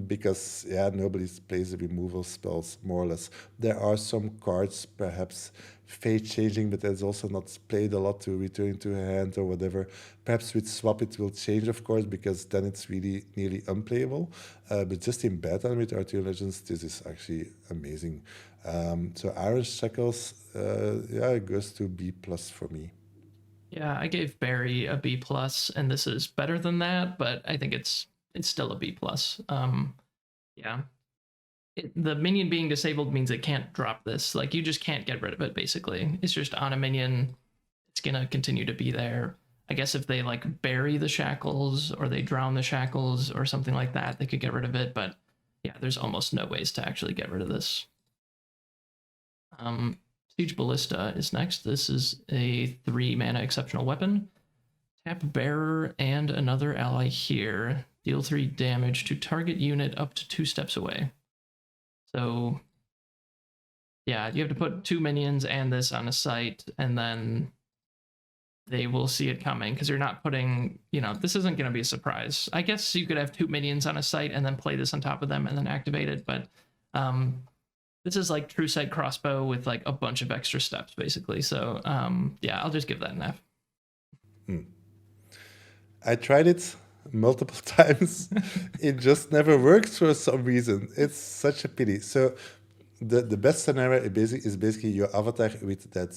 Because, yeah, nobody plays the removal spells, more or less. There are some cards, perhaps fate changing, but that's also not played a lot to return to a hand or whatever. Perhaps with swap it will change, of course, because then it's really nearly unplayable. But just in beta with Arthur Legends, this is actually amazing. So Iron Shackles, it goes to B+ for me. Yeah, I gave Barry a B+, and this is better than that, but I think it's still a B+. Yeah. The minion being disabled means it can't drop this. Like, you just can't get rid of it, basically. It's just on a minion. It's going to continue to be there. I guess if they, like, bury the shackles or they drown the shackles or something like that, they could get rid of it. But yeah, there's almost no ways to actually get rid of this. Siege Ballista is next. This is a 3 mana exceptional weapon. Tap Bearer and another ally here. Deal 3 damage to target unit up to 2 steps away. So yeah, you have to put 2 minions and this on a site, and then they will see it coming, because you're not putting, this isn't going to be a surprise. I guess you could have 2 minions on a site and then play this on top of them and then activate it, but this is like True Sight Crossbow with, like, a bunch of extra steps, basically. So yeah, I'll just give that an F. I tried it multiple times. It just never works for some reason. It's such a pity. So the best scenario is basically your avatar with that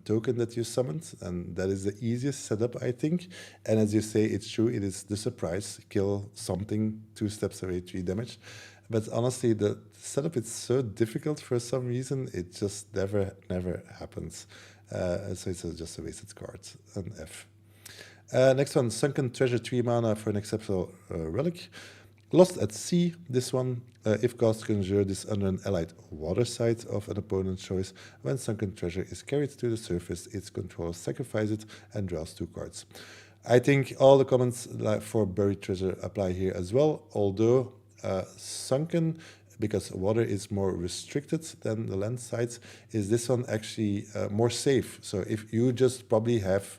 token that you summoned, and that is the easiest setup, I think. And as you say, it's true, it is the surprise. Kill something, 2 steps away, 3 damage. But honestly, the setup is so difficult for some reason, it just never happens. So it's just a wasted card, an F. Next one, Sunken Treasure, 3 mana for an exceptional relic. Lost at Sea, this one. If cast, conjure this under an allied water site of an opponent's choice. When Sunken Treasure is carried to the surface, its controller sacrifices it and draws 2 cards. I think all the comments for Buried Treasure apply here as well, although Sunken, because water is more restricted than the land sites, is this one actually more safe. So if you just probably have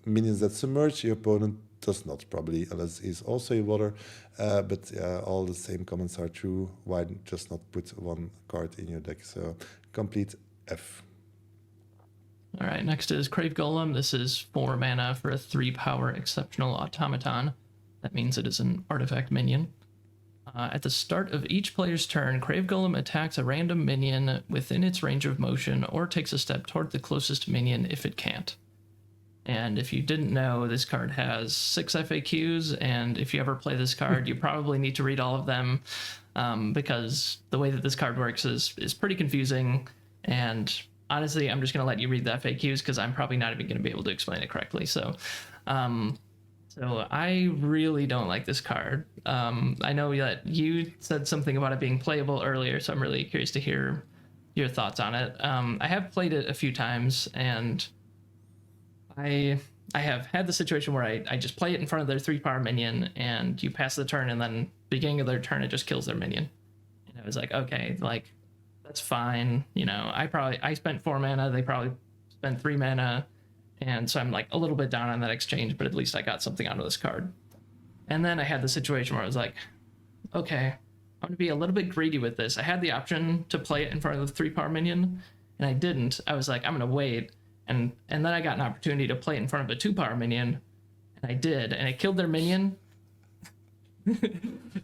minions that submerge, your opponent does not, probably, unless he's also in water. But all the same comments are true. Why just not put 1 card in your deck? So complete F. All right, next is Crave Golem. This is 4 mana for a 3-power exceptional automaton. That means it is an artifact minion. At the start of each player's turn, Crave Golem attacks a random minion within its range of motion or takes a step toward the closest minion if it can't. And if you didn't know, this card has 6 FAQs, and if you ever play this card, you probably need to read all of them, because the way that this card works is pretty confusing. And honestly, I'm just going to let you read the FAQs because I'm probably not even going to be able to explain it correctly. So I really don't like this card. I know that you said something about it being playable earlier, so I'm really curious to hear your thoughts on it. I have played it a few times, and I have had the situation where I just play it in front of their 3-power minion, and you pass the turn, and then beginning of their turn, it just kills their minion. And I was like, okay, like, that's fine. You know, I spent 4 mana, they probably spent 3 mana, and so I'm like a little bit down on that exchange, but at least I got something out of this card. And then I had the situation where I was like, okay, I'm gonna be a little bit greedy with this. I had the option to play it in front of the 3-power minion, and I didn't. I was like, I'm gonna wait. And then I got an opportunity to play it in front of a 2-power minion, and I did, and it killed their minion.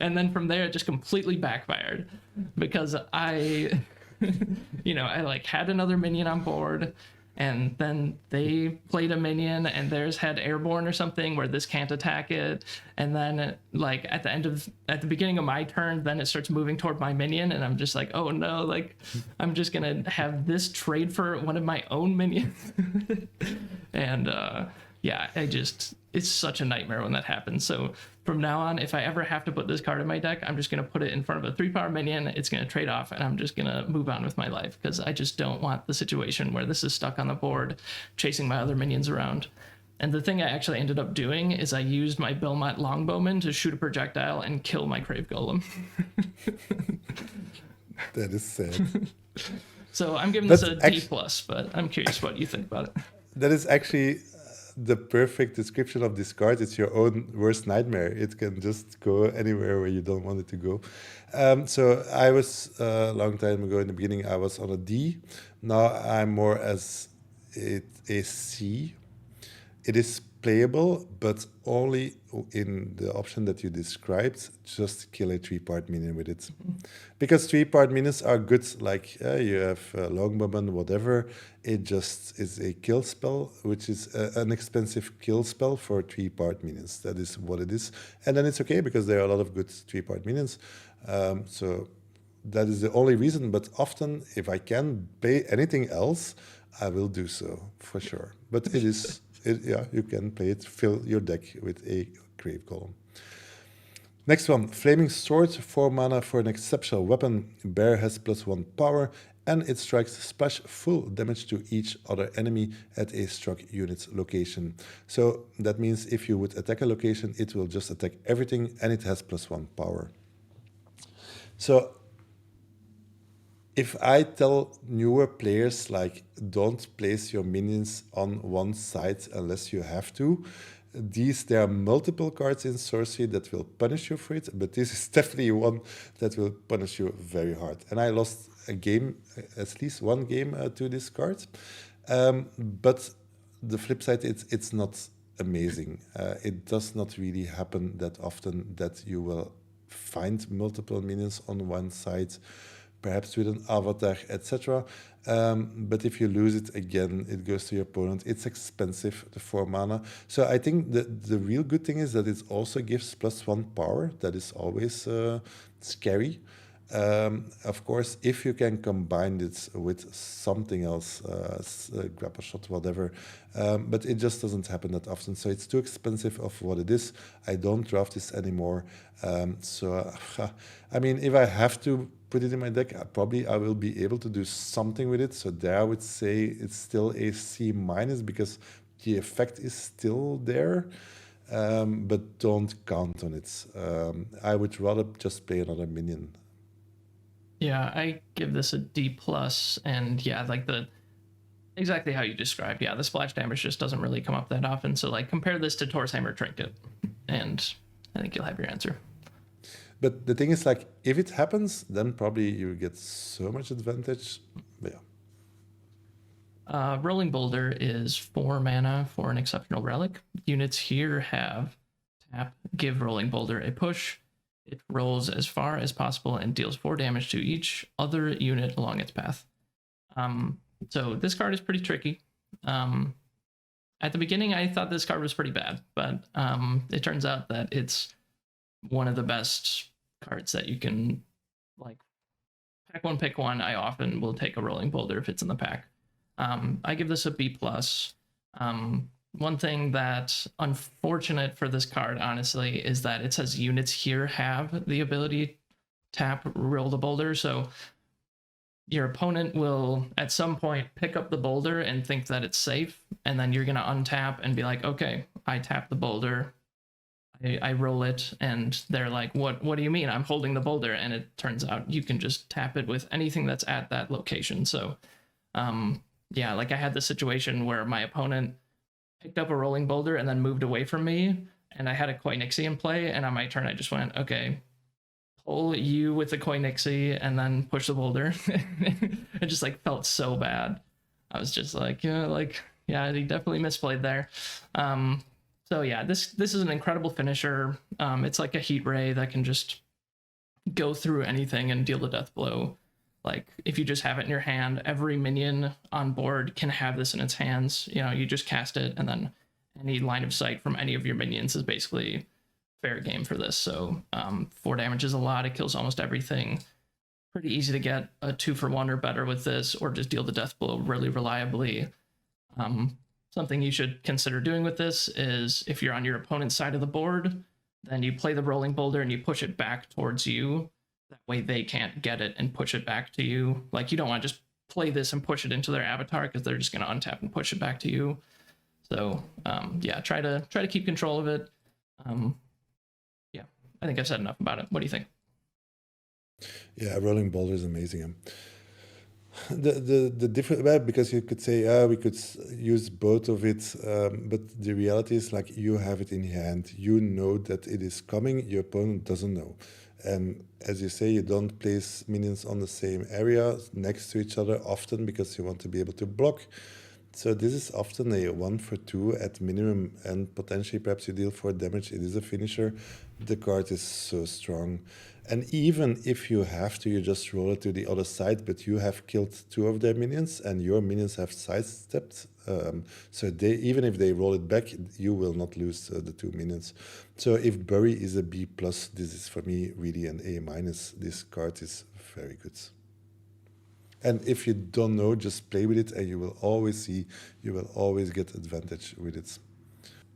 And then from there, it just completely backfired because I like had another minion on board, and then they played a minion and theirs had airborne or something where this can't attack it, and then like at the beginning of my turn, then it starts moving toward my minion, and I'm just like, oh no, like I'm just gonna have this trade for one of my own minions. And yeah, it's such a nightmare when that happens. So from now on, if I ever have to put this card in my deck, I'm just going to put it in front of a 3-power minion. It's going to trade off, and I'm just going to move on with my life because I just don't want the situation where this is stuck on the board chasing my other minions around. And the thing I actually ended up doing is I used my Belmont Longbowman to shoot a projectile and kill my Crave Golem. That is sad. So I'm giving this a D+, but I'm curious what you think about it. That is actually the perfect description of this card. It's your own worst nightmare. It can just go anywhere where you don't want it to go. So I was a long time ago in the beginning, I was on a D. Now I'm more as a C. It is playable, but only in the option that you described. Just kill a 3-part minion with it. Because 3-part minions are good, like you have Longbowman, whatever. It just is a kill spell, which is an expensive kill spell for 3-part minions. That is what it is. And then it's okay, because there are a lot of good 3-part minions. So that is the only reason. But often, if I can pay anything else, I will do so, for sure. But it is... yeah, you can play it, fill your deck with a Crave Golem. Next one, Flaming Sword, 4 mana for an exceptional weapon. Bear has +1 power, and it strikes splash full damage to each other enemy at a struck unit's location. So that means if you would attack a location, it will just attack everything, and it has +1 power. So if I tell newer players, like, don't place your minions on one side unless you have to, there are multiple cards in Sorcery that will punish you for it, but this is definitely one that will punish you very hard. And I lost a game, at least one game to this card. But the flip side, it's not amazing. It does not really happen that often that you will find multiple minions on one side, perhaps with an avatar, etc. But if you lose it again, it goes to your opponent. It's expensive, the 4 mana. So I think the real good thing is that it also gives +1 power. That is always scary. Of course, if you can combine it with something else, grab a shot, whatever, but it just doesn't happen that often. So it's too expensive of what it is. I don't draft this anymore. I mean, if I have to put it in my deck, I will be able to do something with it. So there I would say it's still a C- because the effect is still there, but don't count on it. I would rather just play another minion. Yeah, I give this a D+, and yeah, like exactly how you described. Yeah, the splash damage just doesn't really come up that often. So like compare this to Torshammer Trinket, and I think you'll have your answer. But the thing is, like, if it happens, then probably you get so much advantage. But Rolling Boulder is 4 mana for an exceptional relic. Units here have tap, give Rolling Boulder a push. It rolls as far as possible and deals 4 damage to each other unit along its path. So this card is pretty tricky. At the beginning, I thought this card was pretty bad, but it turns out that it's one of the best cards that you can, like, pack one, pick one. I often will take a Rolling Boulder if it's in the pack. I give this a B+. One thing that's unfortunate for this card, honestly, is that it says units here have the ability tap, roll the boulder. So your opponent will at some point pick up the boulder and think that it's safe, and then you're going to untap and be like, okay, I tap the boulder, I roll it, and they're like, what do you mean? I'm holding the boulder. And it turns out you can just tap it with anything that's at that location. So yeah, like I had this situation where my opponent picked up a rolling boulder and then moved away from me, and I had a Koinixie in play, and on my turn I just went, okay, pull you with the Koinixie and then push the boulder. It just like felt so bad. I was just like, yeah, he definitely misplayed there. So yeah, this is an incredible finisher. It's like a heat ray that can just go through anything and deal the death blow. Like if you just have it in your hand, every minion on board can have this in its hands. You know, you just cast it, and then any line of sight from any of your minions is basically fair game for this. So 4 damage is a lot. It kills almost everything. Pretty easy to get a 2-for-1 or better with this, or just deal the death blow really reliably. Something you should consider doing with this is if you're on your opponent's side of the board, then you play the rolling boulder and you push it back towards you. That way they can't get it and push it back to you. Like you don't want to just play this and push it into their avatar, because they're just going to untap and push it back to you. So yeah, try to keep control of it. Yeah, I think I've said enough about it. What do you think? Yeah, rolling boulder is amazing. The different, well, because you could say we could use both of it, but the reality is, like, you have it in hand, you know that it is coming, your opponent doesn't know. And as you say, you don't place minions on the same area next to each other often, because you want to be able to block. So this is often a 1-for-2 at minimum, and potentially perhaps you deal 4 damage. It is a finisher. The card is so strong. And even if you have to, you just roll it to the other side, but you have killed 2 of their minions and your minions have sidestepped. So they, even if they roll it back, you will not lose the 2 minions. So if Bury is a B+, this is for me really an A-. This card is very good. And if you don't know, just play with it and you will always see, you will always get advantage with it.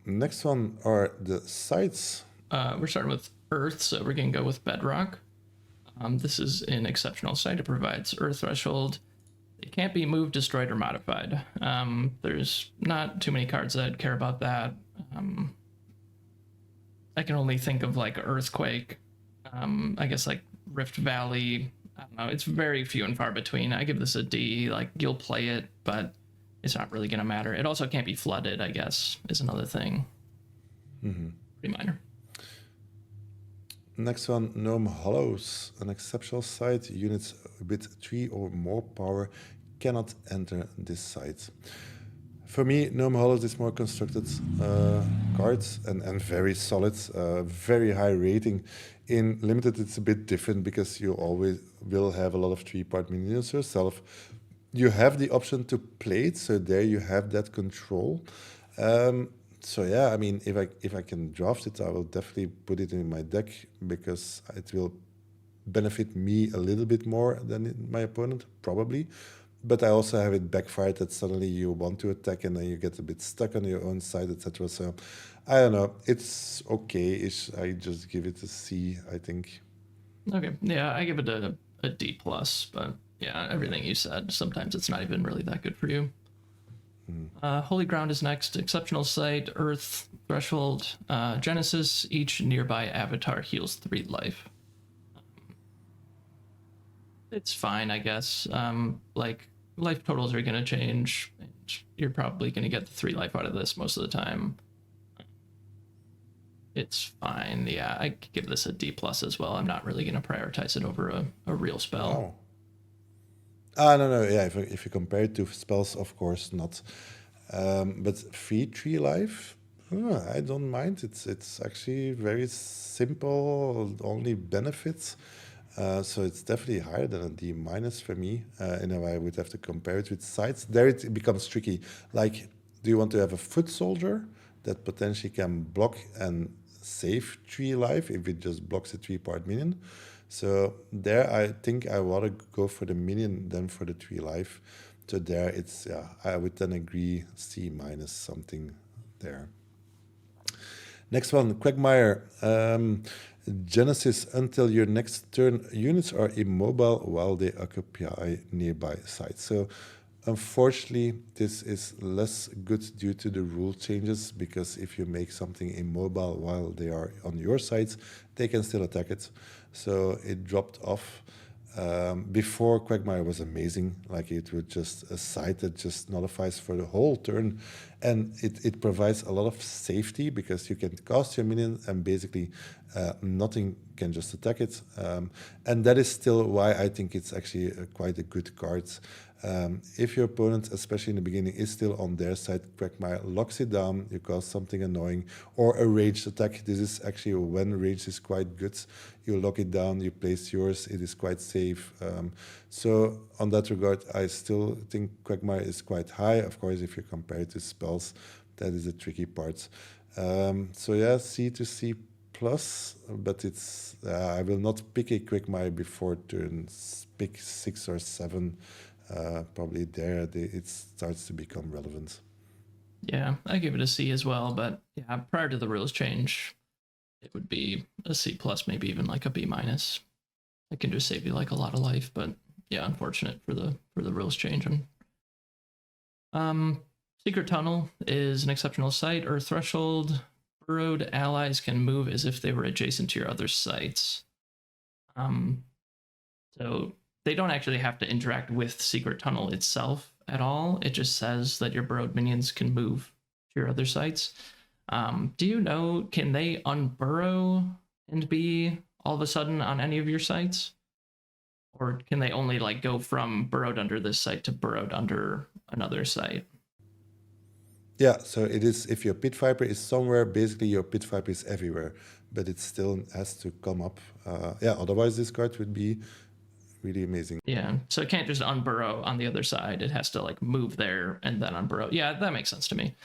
Next one are the sites. We're starting with Earth, so we're going to go with Bedrock. This is an exceptional site. It provides Earth Threshold. It can't be moved, destroyed, or modified. There's not too many cards that care about that. I can only think of like Earthquake, I guess like Rift Valley. I don't know. It's very few and far between. I give this a D. Like, you'll play it, but it's not really going to matter. It also can't be flooded, I guess, is another thing. Pretty minor. Next one, Gnome Hollows. An exceptional site. Units with 3 or more power cannot enter this site. For me, Gnome Hollows is more constructed cards and very solid, very high rating. In Limited, it's a bit different because you always will have a lot of 3-part minions yourself. You have the option to play it, so there you have that control. So yeah, I mean, if I can draft it, I will definitely put it in my deck, because it will benefit me a little bit more than my opponent, probably. But I also have it backfired that suddenly you want to attack and then you get a bit stuck on your own side, etc. So I don't know. It's okay-ish. I just give it a C, I think. Okay. Yeah, I give it a D+, but yeah, everything you said, sometimes it's not even really that good for you. Holy Ground is next. Exceptional site, Earth Threshold, Genesis. Each nearby avatar heals 3 life. It's fine, I guess. Like, life totals are going to change, and you're probably going to get the 3 life out of this most of the time. It's fine. Yeah, I could give this a D+ as well. I'm not really going to prioritize it over a real spell. Wow. No, yeah. If you compare it to spells, of course not. But free tree life, I don't mind. It's actually very simple, only benefits. So it's definitely higher than a D minus for me. In a way, I would have to compare it with sites. There it becomes tricky. Like, do you want to have a foot soldier that potentially can block and save tree life if it just blocks a 3-part minion? So there, I think I want to go for the minion than for the 3 life. So there, it's yeah. I would then agree C minus something there. Next one, Quagmire. Genesis, until your next turn, units are immobile while they occupy nearby sites. So unfortunately, this is less good due to the rule changes, because if you make something immobile while they are on your sites, they can still attack it. So it dropped off. Before, Quagmire was amazing. Like, it would just a site that just nullifies for the whole turn, and it provides a lot of safety because you can cast your minion and basically nothing can just attack it. And that is still why I think it's actually quite a good card. If your opponent, especially in the beginning, is still on their side, Quagmire locks it down, you cause something annoying, or a ranged attack. This is actually when range is quite good. You lock it down, you place yours, it is quite safe. So on that regard, I still think Quagmire is quite high. Of course, if you compare it to spells, that is a tricky part. So yeah, C to C plus, but it's I will not pick a Quagmire before turn pick 6 or 7. Probably there it starts to become relevant. Yeah, I give it a C as well, but yeah, prior to the rules change, it would be a C plus, maybe even like a B minus. It can just save you like a lot of life, but yeah, unfortunate for the rules change. And Secret Tunnel is an exceptional site or threshold. Burrowed allies can move as if they were adjacent to your other sites. So they don't actually have to interact with Secret Tunnel itself at all. It just says that your burrowed minions can move to your other sites. Do you know, can they unburrow and be all of a sudden on any of your sites? Or can they only like go from burrowed under this site to burrowed under another site? Yeah, so it is, if your pit viper is somewhere, basically your pit viper is everywhere, but it still has to come up. Yeah, otherwise this card would be really amazing. Yeah, so it can't just unburrow on the other side. It has to like move there and then unburrow. Yeah, that makes sense to me.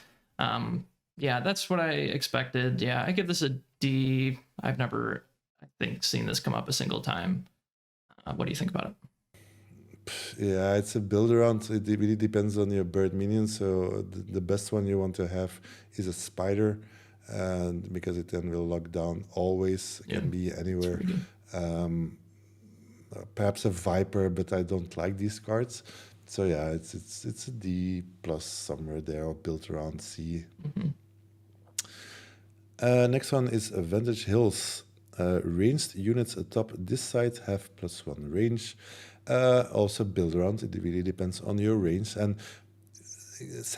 Yeah, that's what I expected. Yeah, I give this a D. I've never, I think, seen this come up a single time. What do you think about it? Yeah, it's a build around. It really depends on your bird minion. So the best one you want to have is a spider, and because it then will lock down always. It can be anywhere. Perhaps a viper, but I don't like these cards. So yeah, it's a D plus somewhere there, or built around C. Next one is Vantage Hills. Ranged units atop this side have +1 range. Also build around. It really depends on your range. And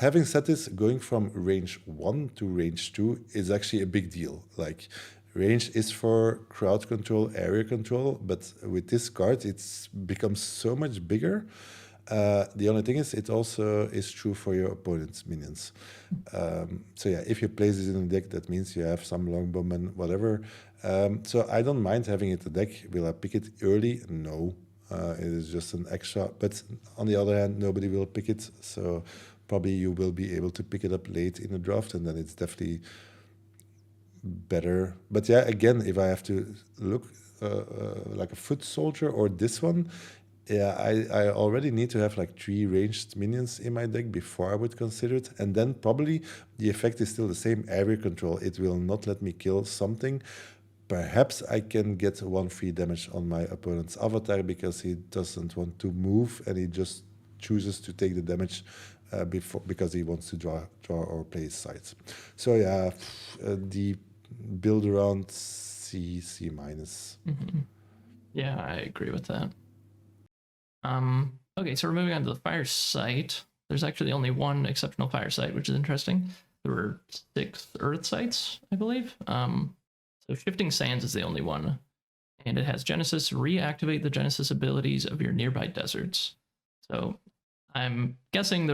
having said this, going from range 1 to range 2 is actually a big deal. Like, range is for crowd control, area control, but with this card, it's becomes so much bigger. The only thing is, it also is true for your opponent's minions. So yeah, if you place it in a deck, that means you have some longbowmen, whatever. So I don't mind having it in the deck. Will I pick it early? No. It is just an extra. But on the other hand, nobody will pick it. So probably you will be able to pick it up late in the draft, and then it's definitely better. But yeah, again, if I have to look like a foot soldier or this one, yeah, I already need to have like 3 ranged minions in my deck before I would consider it. And then probably the effect is still the same, area control. It will not let me kill something. Perhaps I can get 1 free damage on my opponent's avatar because he doesn't want to move and he just chooses to take the damage because he wants to draw or play his sides. So yeah, the build around C minus. Yeah, I agree with that. Okay, so we're moving on to the fire site. There's actually only one exceptional fire site, which is interesting. There were 6 earth sites, I believe. So Shifting Sands is the only one, and it has Genesis. Reactivate the Genesis abilities of your nearby deserts. So I'm guessing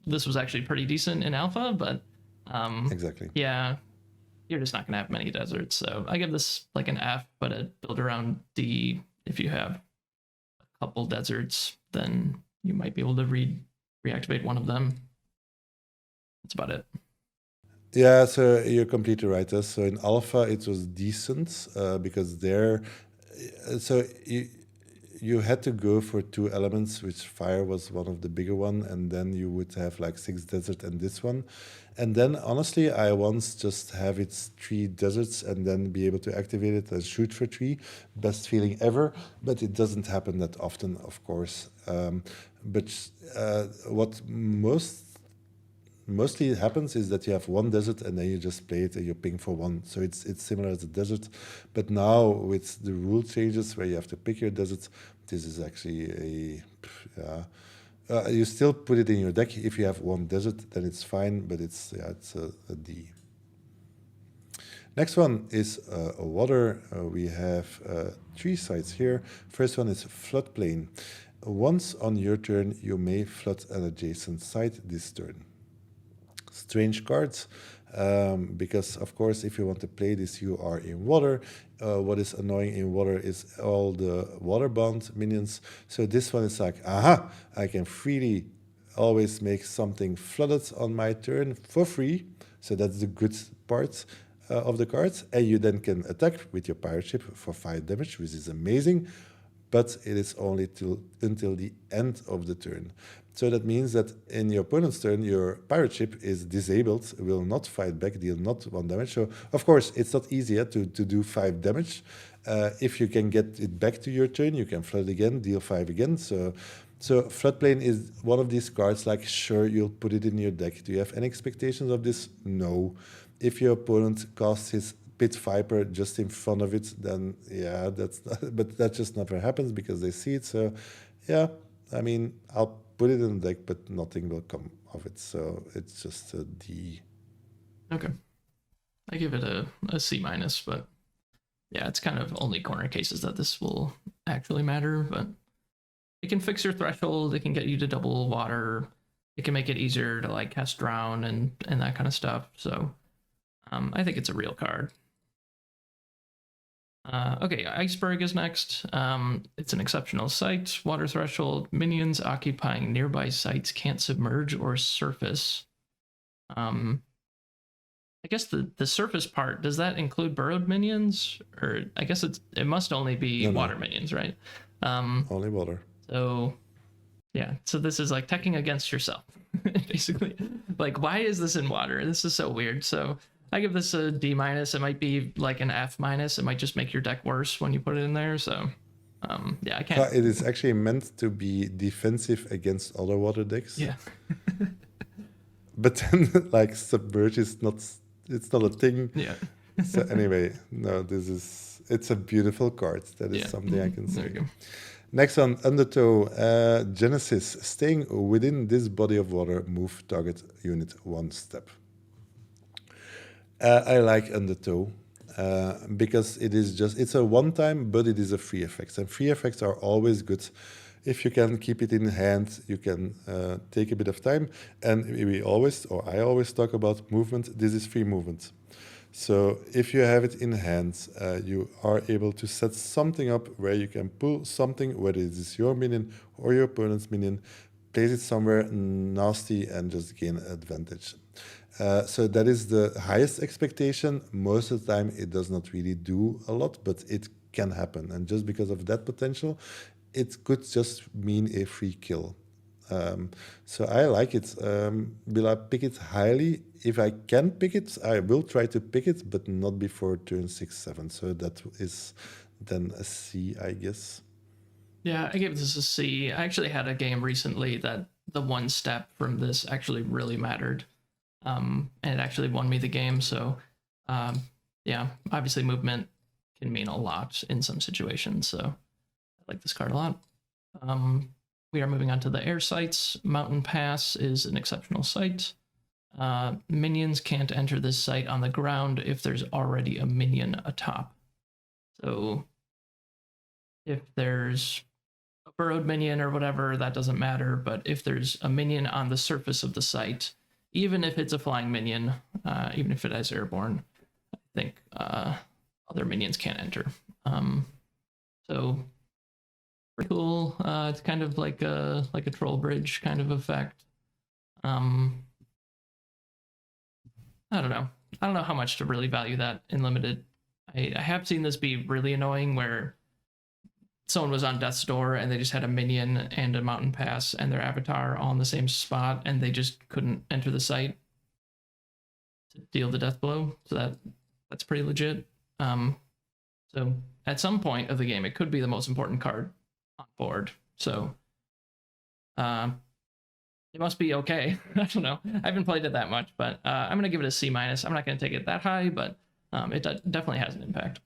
this was actually pretty decent in alpha, but Exactly. yeah, you're just not gonna have many deserts. So I give this like an F, but a build around D. If you have a couple deserts, then you might be able to reactivate one of them. That's about it. Yeah, so you're completely right. So in alpha, it was decent because there, so you had to go for two elements, which fire was one of the bigger one, and then you would have like 6 desert and this one. And then honestly, I once just have it 3 deserts and then be able to activate it and shoot for 3. Best feeling ever, but it doesn't happen that often, of course. But what mostly it happens is that you have one desert and then you just play it and you ping for one. So it's similar as a desert. But now with the rule changes where you have to pick your desert, this is actually you still put it in your deck. If you have one desert, then it's fine, but it's a D. Next one is a water. We have 3 sites here. First one is floodplain. Once on your turn, you may flood an adjacent site this turn. Strange cards because of course if you want to play this you are in water. What is annoying in water is all the water bound minions, so this one is like, aha, I can freely always make something flooded on my turn for free, so that's the good part of the cards, and you then can attack with your pirate ship for 5 damage, which is amazing, but it is only until the end of the turn. So that means that in your opponent's turn, your pirate ship is disabled, will not fight back, deal not 1 damage. So of course, it's not easier to do 5 damage. If you can get it back to your turn, you can flood again, deal 5 again. So floodplain is one of these cards, like, sure, you'll put it in your deck. Do you have any expectations of this? No. If your opponent casts his Pit Viper just in front of it, then yeah, that's not, but that just never happens because they see it. So yeah, I mean, I'll put it in the deck, but nothing will come of it. So it's just a D. Okay. I give it a C minus, but yeah, it's kind of only corner cases that this will actually matter, but it can fix your threshold, it can get you to double water, it can make it easier to like cast drown and that kind of stuff. So I think it's a real card. Okay, Iceberg is next. It's an exceptional site. Water threshold. Minions occupying nearby sites can't submerge or surface. I guess the surface part, does that include burrowed minions? Or I guess it must only be water minions, right? Only water. So yeah, so this is like teching against yourself, basically. Like, why is this in water? This is so weird. So I give this a D minus. It might be like an F minus. It might just make your deck worse when you put it in there. So yeah, I can't. It is actually meant to be defensive against other water decks. Yeah. But then like submerge is not, it's not a thing. Yeah. So anyway, no, it's a beautiful card. That is something I can say. There you go. Next one, Undertow. Genesis. Staying within this body of water, move target unit 1 step. I like Undertow because it's a one-time, but it is a free effect. And free effects are always good. If you can keep it in hand, you can take a bit of time. And I always talk about movement. This is free movement. So if you have it in hand, you are able to set something up where you can pull something, whether it is your minion or your opponent's minion, place it somewhere nasty and just gain advantage. So that is the highest expectation. Most of the time, it does not really do a lot, but it can happen. And just because of that potential, it could just mean a free kill. So I like it. Will I pick it highly? If I can pick it, I will try to pick it, but not before turn 6, 7. So that is then a C, I guess. Yeah, I gave this a C. I actually had a game recently that the one step from this actually really mattered. And it actually won me the game. So, yeah, obviously movement can mean a lot in some situations. So I like this card a lot. We are moving on to the air sites. Mountain Pass is an exceptional site. Minions can't enter this site on the ground if there's already a minion atop. So if there's a burrowed minion or whatever, that doesn't matter. But if there's a minion on the surface of the site, even if it's a flying minion, even if it has airborne, I think other minions can't enter. So pretty cool. It's kind of like a troll bridge kind of effect. I don't know. I don't know how much to really value that in limited. I have seen this be really annoying where someone was on death's door and they just had a minion and a mountain pass and their avatar all in the same spot and they just couldn't enter the site to deal the death blow. So that's pretty legit. So at some point of the game, it could be the most important card on board. So it must be okay. I don't know. I haven't played it that much, but I'm gonna give it a C-. I'm not gonna take it that high, but it definitely has an impact.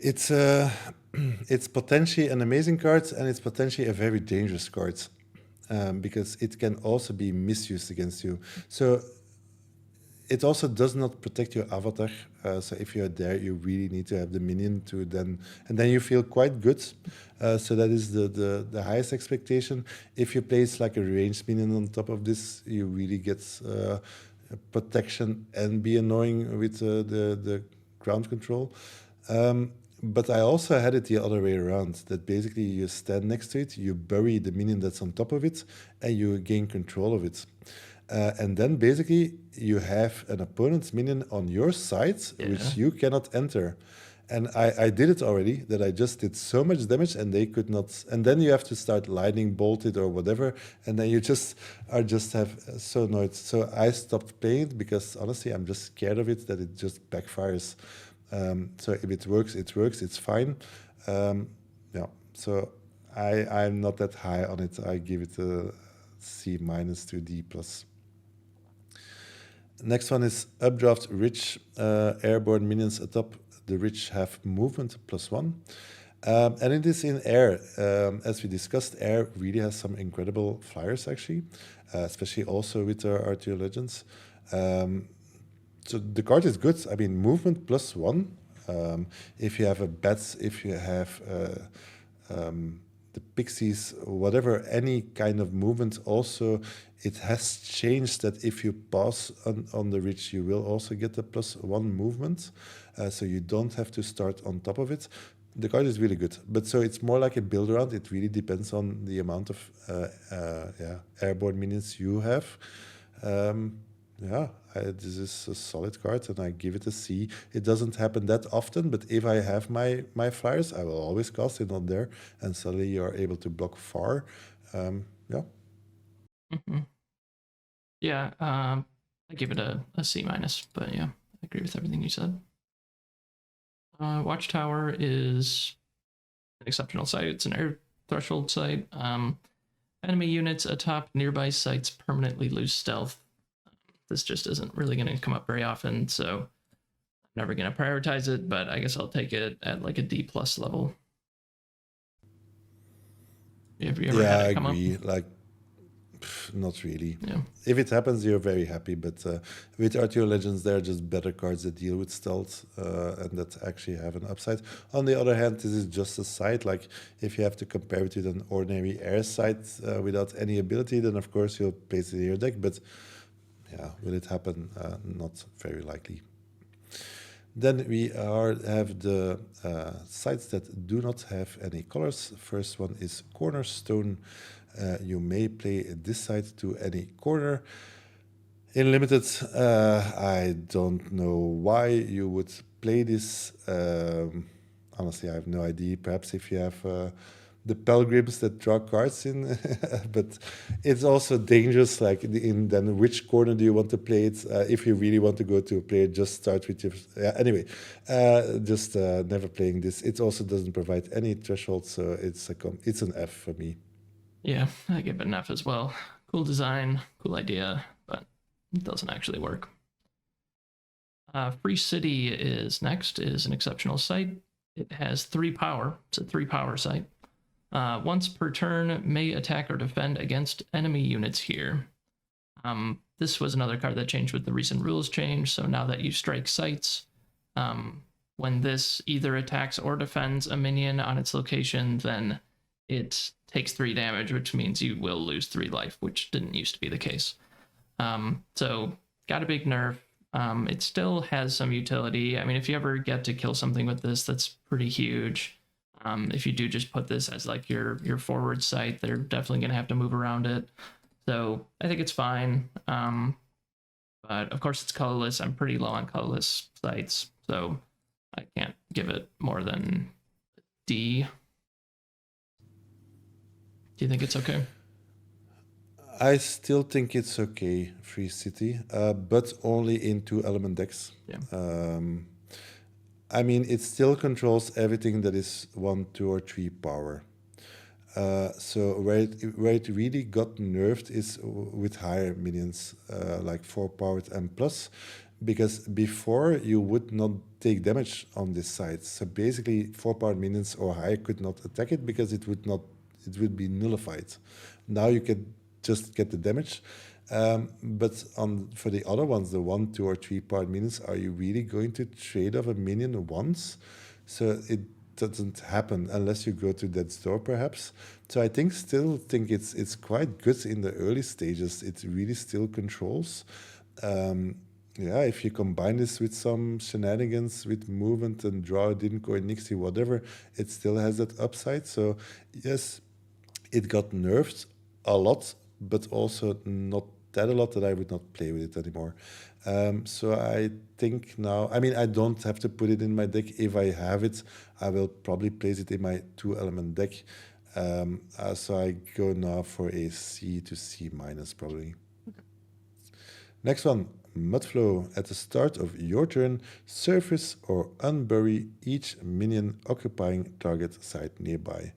It's it's potentially an amazing card, and it's potentially a very dangerous card because it can also be misused against you. So it also does not protect your avatar. So if you're there, you really need to have the minion to then, and then you feel quite good. So that is the highest expectation. If you place like a ranged minion on top of this, you really get protection and be annoying with the ground control. But I also had it the other way around, that basically you stand next to it, you bury the minion that's on top of it, and you gain control of it. And then basically you have an opponent's minion on your side, which you cannot enter. And I did it already, that I just did so much damage and they could not. And then you have to start lightning bolted or whatever. And then you just have so annoyed. So I stopped playing it because honestly, I'm just scared of it, that it just backfires. So if it works, it's fine. Yeah, so I'm not that high on it. I give it a C- to D+. Next one is Updraft Rich. Airborne minions atop the Rich have movement +1. And it is in air. As we discussed, air really has some incredible flyers, actually, especially also with our RTO Legends. So the card is good. I mean, movement +1. If you have a bat, if you have the pixies, whatever, any kind of movement. Also, it has changed that if you pass on the ridge, you will also get the +1 movement. So you don't have to start on top of it. The card is really good, but so it's more like a build around. It really depends on the amount of airborne minions you have. This is a solid card, and I give it a C. It doesn't happen that often, but if I have my flyers, I will always cast it on there, and suddenly you are able to block far. Yeah, I give it a C-, but yeah, I agree with everything you said. Watchtower is an exceptional site. It's an air threshold site. Enemy units atop nearby sites permanently lose stealth. This just isn't really going to come up very often, so I'm never going to prioritize it, but I guess I'll take it at like a D+ level. Have you ever had it come agree. up? Not really. Yeah. If it happens, you're very happy, but with RTO Legends, there are just better cards that deal with stealth and that actually have an upside. On the other hand, this is just a site. Like, if you have to compare it with an ordinary air site without any ability, then of course you'll place it in your deck, but yeah, will it happen? Not very likely. Then we have the sites that do not have any colors. First one is Cornerstone. You may play this site to any corner. In Limited, I don't know why you would play this. Honestly, I have no idea. Perhaps if you have the pilgrims that draw cards in, but it's also dangerous. Like, then which corner do you want to play it? If you really want to go to a player, just start with your. Anyway, just never playing this. It also doesn't provide any threshold, so it's an F for me. Yeah, I give it an F as well. Cool design, cool idea, but it doesn't actually work. Free City is next. Is an exceptional site. It has 3 power. It's a 3 power site. Once per turn, may attack or defend against enemy units here. This was another card that changed with the recent rules change. So now that you strike sites, when this either attacks or defends a minion on its location, then it takes 3 damage, which means you will lose 3 life, which didn't used to be the case. So got a big nerf. It still has some utility. I mean, if you ever get to kill something with this, that's pretty huge. If you do just put this as like your forward sight, they're definitely going to have to move around it. So I think it's fine. But of course it's colorless. I'm pretty low on colorless sights, so I can't give it more than D. Do you think it's okay? I still think it's okay, Free City, but only in 2-element decks. Yeah. I mean, it still controls everything that is 1, 2, or 3 power. So where it really got nerfed is with higher minions, like 4 powered and plus, because before you would not take damage on this side. So basically 4 powered minions or higher could not attack it because it would be nullified. Now you can just get the damage. But for the other ones, the 1, 2, or 3 powered minions, are you really going to trade off a minion once? So it doesn't happen unless you go to Death's Door, perhaps. So I still think it's quite good in the early stages. It really still controls. If you combine this with some shenanigans with movement and draw, didn't go in Nixie, whatever, it still has that upside. So yes, it got nerfed a lot, but also not that a lot that I would not play with it anymore. So I think now, I mean, I don't have to put it in my deck. If I have it, I will probably place it in my 2-element deck. So I go now for a C to C minus probably. Okay. Next one, Mudflow. At the start of your turn, surface or unbury each minion occupying target side nearby.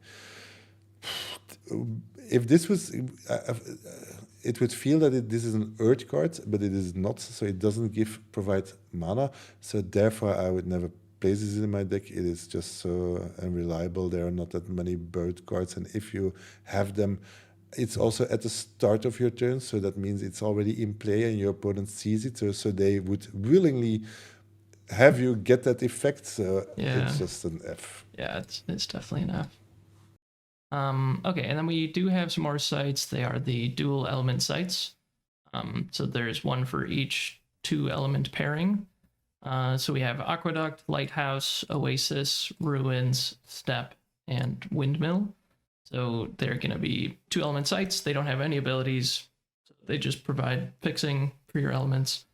If this was, it would feel that this is an Earth card, but it is not, so it doesn't provide mana. So therefore, I would never place this in my deck. It is just so unreliable. There are not that many bird cards, and if you have them, it's also at the start of your turn, so that means it's already in play and your opponent sees it, so they would willingly have you get that effect. So it's just an F. Yeah, it's definitely an F. Okay, and then we do have some more sites. They are the dual element sites. So there's one for each 2-element pairing. So we have Aqueduct, Lighthouse, Oasis, Ruins, Step, and Windmill. So they're going to be 2-element sites. They don't have any abilities. So they just provide fixing for your elements.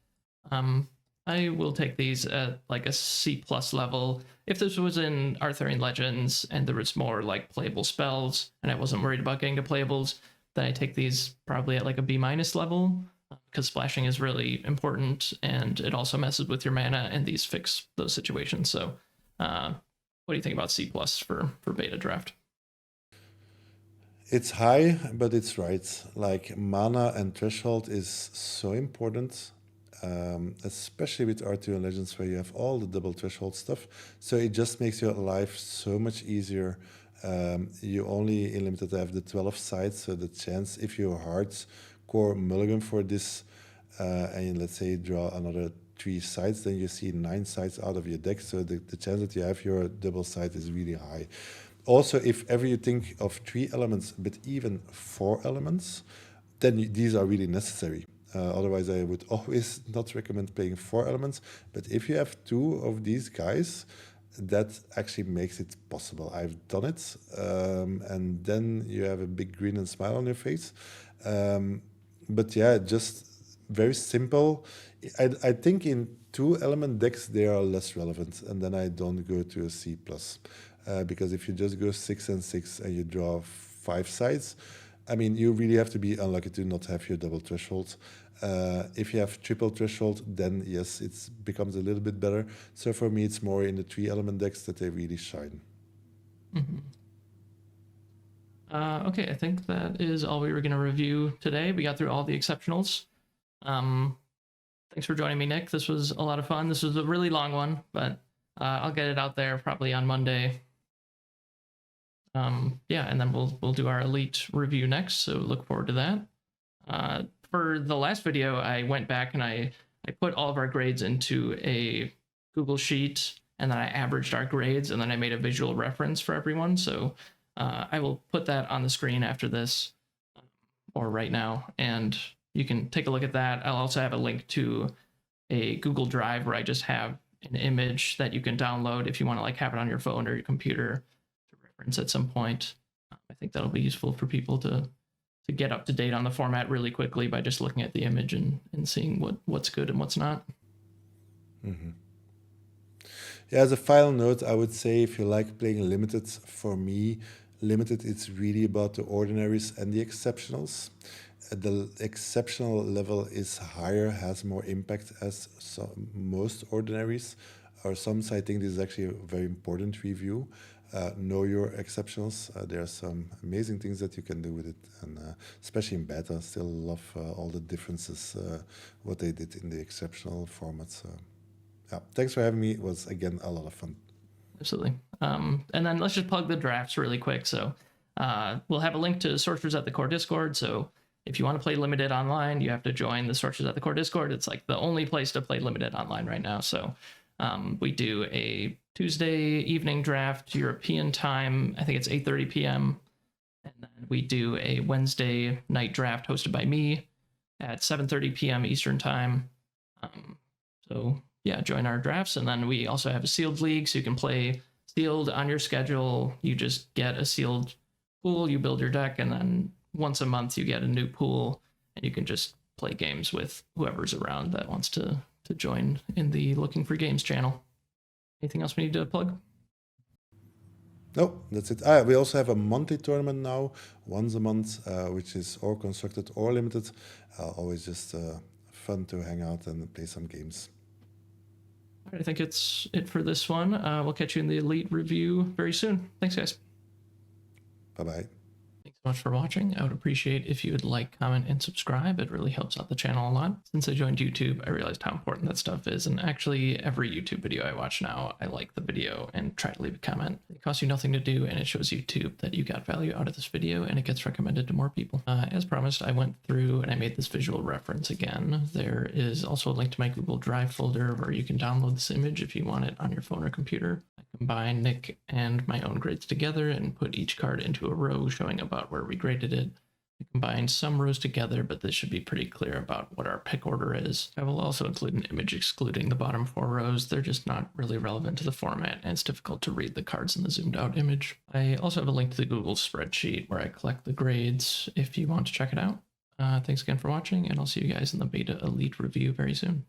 I will take these at like a C+ level. If this was in Arthurian Legends and there was more like playable spells and I wasn't worried about getting to playables, then I take these probably at like a B- level, because splashing is really important and it also messes with your mana, and these fix those situations. So what do you think about C+ for beta draft? It's high, but it's right. Like mana and threshold is so important. Especially with Arthurian Legends, where you have all the double threshold stuff. So it just makes your life so much easier. You only in limited have the 12 sides, so the chance, if you're hardcore mulligan for this, and let's say draw another 3 sides, then you see 9 sides out of your deck. So the chance that you have your double side is really high. Also, if ever you think of 3 elements, but even 4 elements, then these are really necessary. Otherwise, I would always not recommend playing 4 elements. But if you have 2 of these guys, that actually makes it possible. I've done it. And then you have a big grin and smile on your face. But yeah, just very simple. I think in 2-element decks, they are less relevant. And then I don't go to a C+. Because if you just go 6 and 6 and you draw 5 sides, I mean, you really have to be unlucky to not have your double threshold. If you have triple threshold, then yes, it becomes a little bit better. So for me, it's more in the 3-element decks that they really shine. Mm-hmm. Okay, I think that is all we were going to review today. We got through all the exceptionals. Thanks for joining me, Nick. This was a lot of fun. This was a really long one, but I'll get it out there probably on Monday. Yeah, and then we'll do our elite review next, so look forward to that. For the last video, I went back and I put all of our grades into a Google Sheet, and then I averaged our grades, and then I made a visual reference for everyone. So I will put that on the screen after this or right now, and you can take a look at that. I'll also have a link to a Google Drive where I just have an image that you can download if you want to like have it on your phone or your computer to reference at some point. I think that'll be useful for people to get up to date on the format really quickly by just looking at the image and seeing what's good and what's not. Mm-hmm. Yeah, as a final note, I would say if you like playing limited, for me, limited it's really about the ordinaries and the exceptionals. The exceptional level is higher, has more impact as most ordinaries. Or some, I think this is actually a very important review. Know your exceptionals. There are some amazing things that you can do with it, and especially in beta, I still love all the differences, what they did in the exceptional formats. Yeah, thanks for having me. It was again a lot of fun. Absolutely. And then let's just plug the drafts really quick. So we'll have a link to Sorcerers at the Core Discord. So if you want to play Limited online, you have to join the Sorcerers at the Core Discord. It's like the only place to play Limited online right now. So we do a Tuesday evening draft European time. I think it's 8:30 p.m. And then we do a Wednesday night draft hosted by me at 7:30 p.m. Eastern time. So yeah, join our drafts. And then we also have a sealed league, so you can play sealed on your schedule. You just get a sealed pool, you build your deck, and then once a month you get a new pool, and you can just play games with whoever's around that wants to join in the Looking for Games channel. Anything else we need to plug? No, that's it. We also have a monthly tournament now, once a month, which is or constructed or limited. Always just fun to hang out and play some games. All right, I think it's it for this one. We'll catch you in the Elite review very soon. Thanks, guys. Bye-bye. Thanks so much for watching. I would appreciate if you would like, comment, and subscribe. It really helps out the channel a lot. Since I joined YouTube, I realized how important that stuff is, and actually every YouTube video I watch now, I like the video and try to leave a comment. It costs you nothing to do, and it shows YouTube that you got value out of this video, and it gets recommended to more people. As promised, I went through and I made this visual reference again. There is also a link to my Google Drive folder where you can download this image if you want it on your phone or computer. I combine Nick and my own grades together and put each card into a row showing about where we graded it. I combined some rows together, but this should be pretty clear about what our pick order is. I will also include an image excluding the bottom 4 rows. They're just not really relevant to the format, and it's difficult to read the cards in the zoomed out image. I also have a link to the Google spreadsheet where I collect the grades if you want to check it out. Thanks again for watching, and I'll see you guys in the Beta Elite review very soon.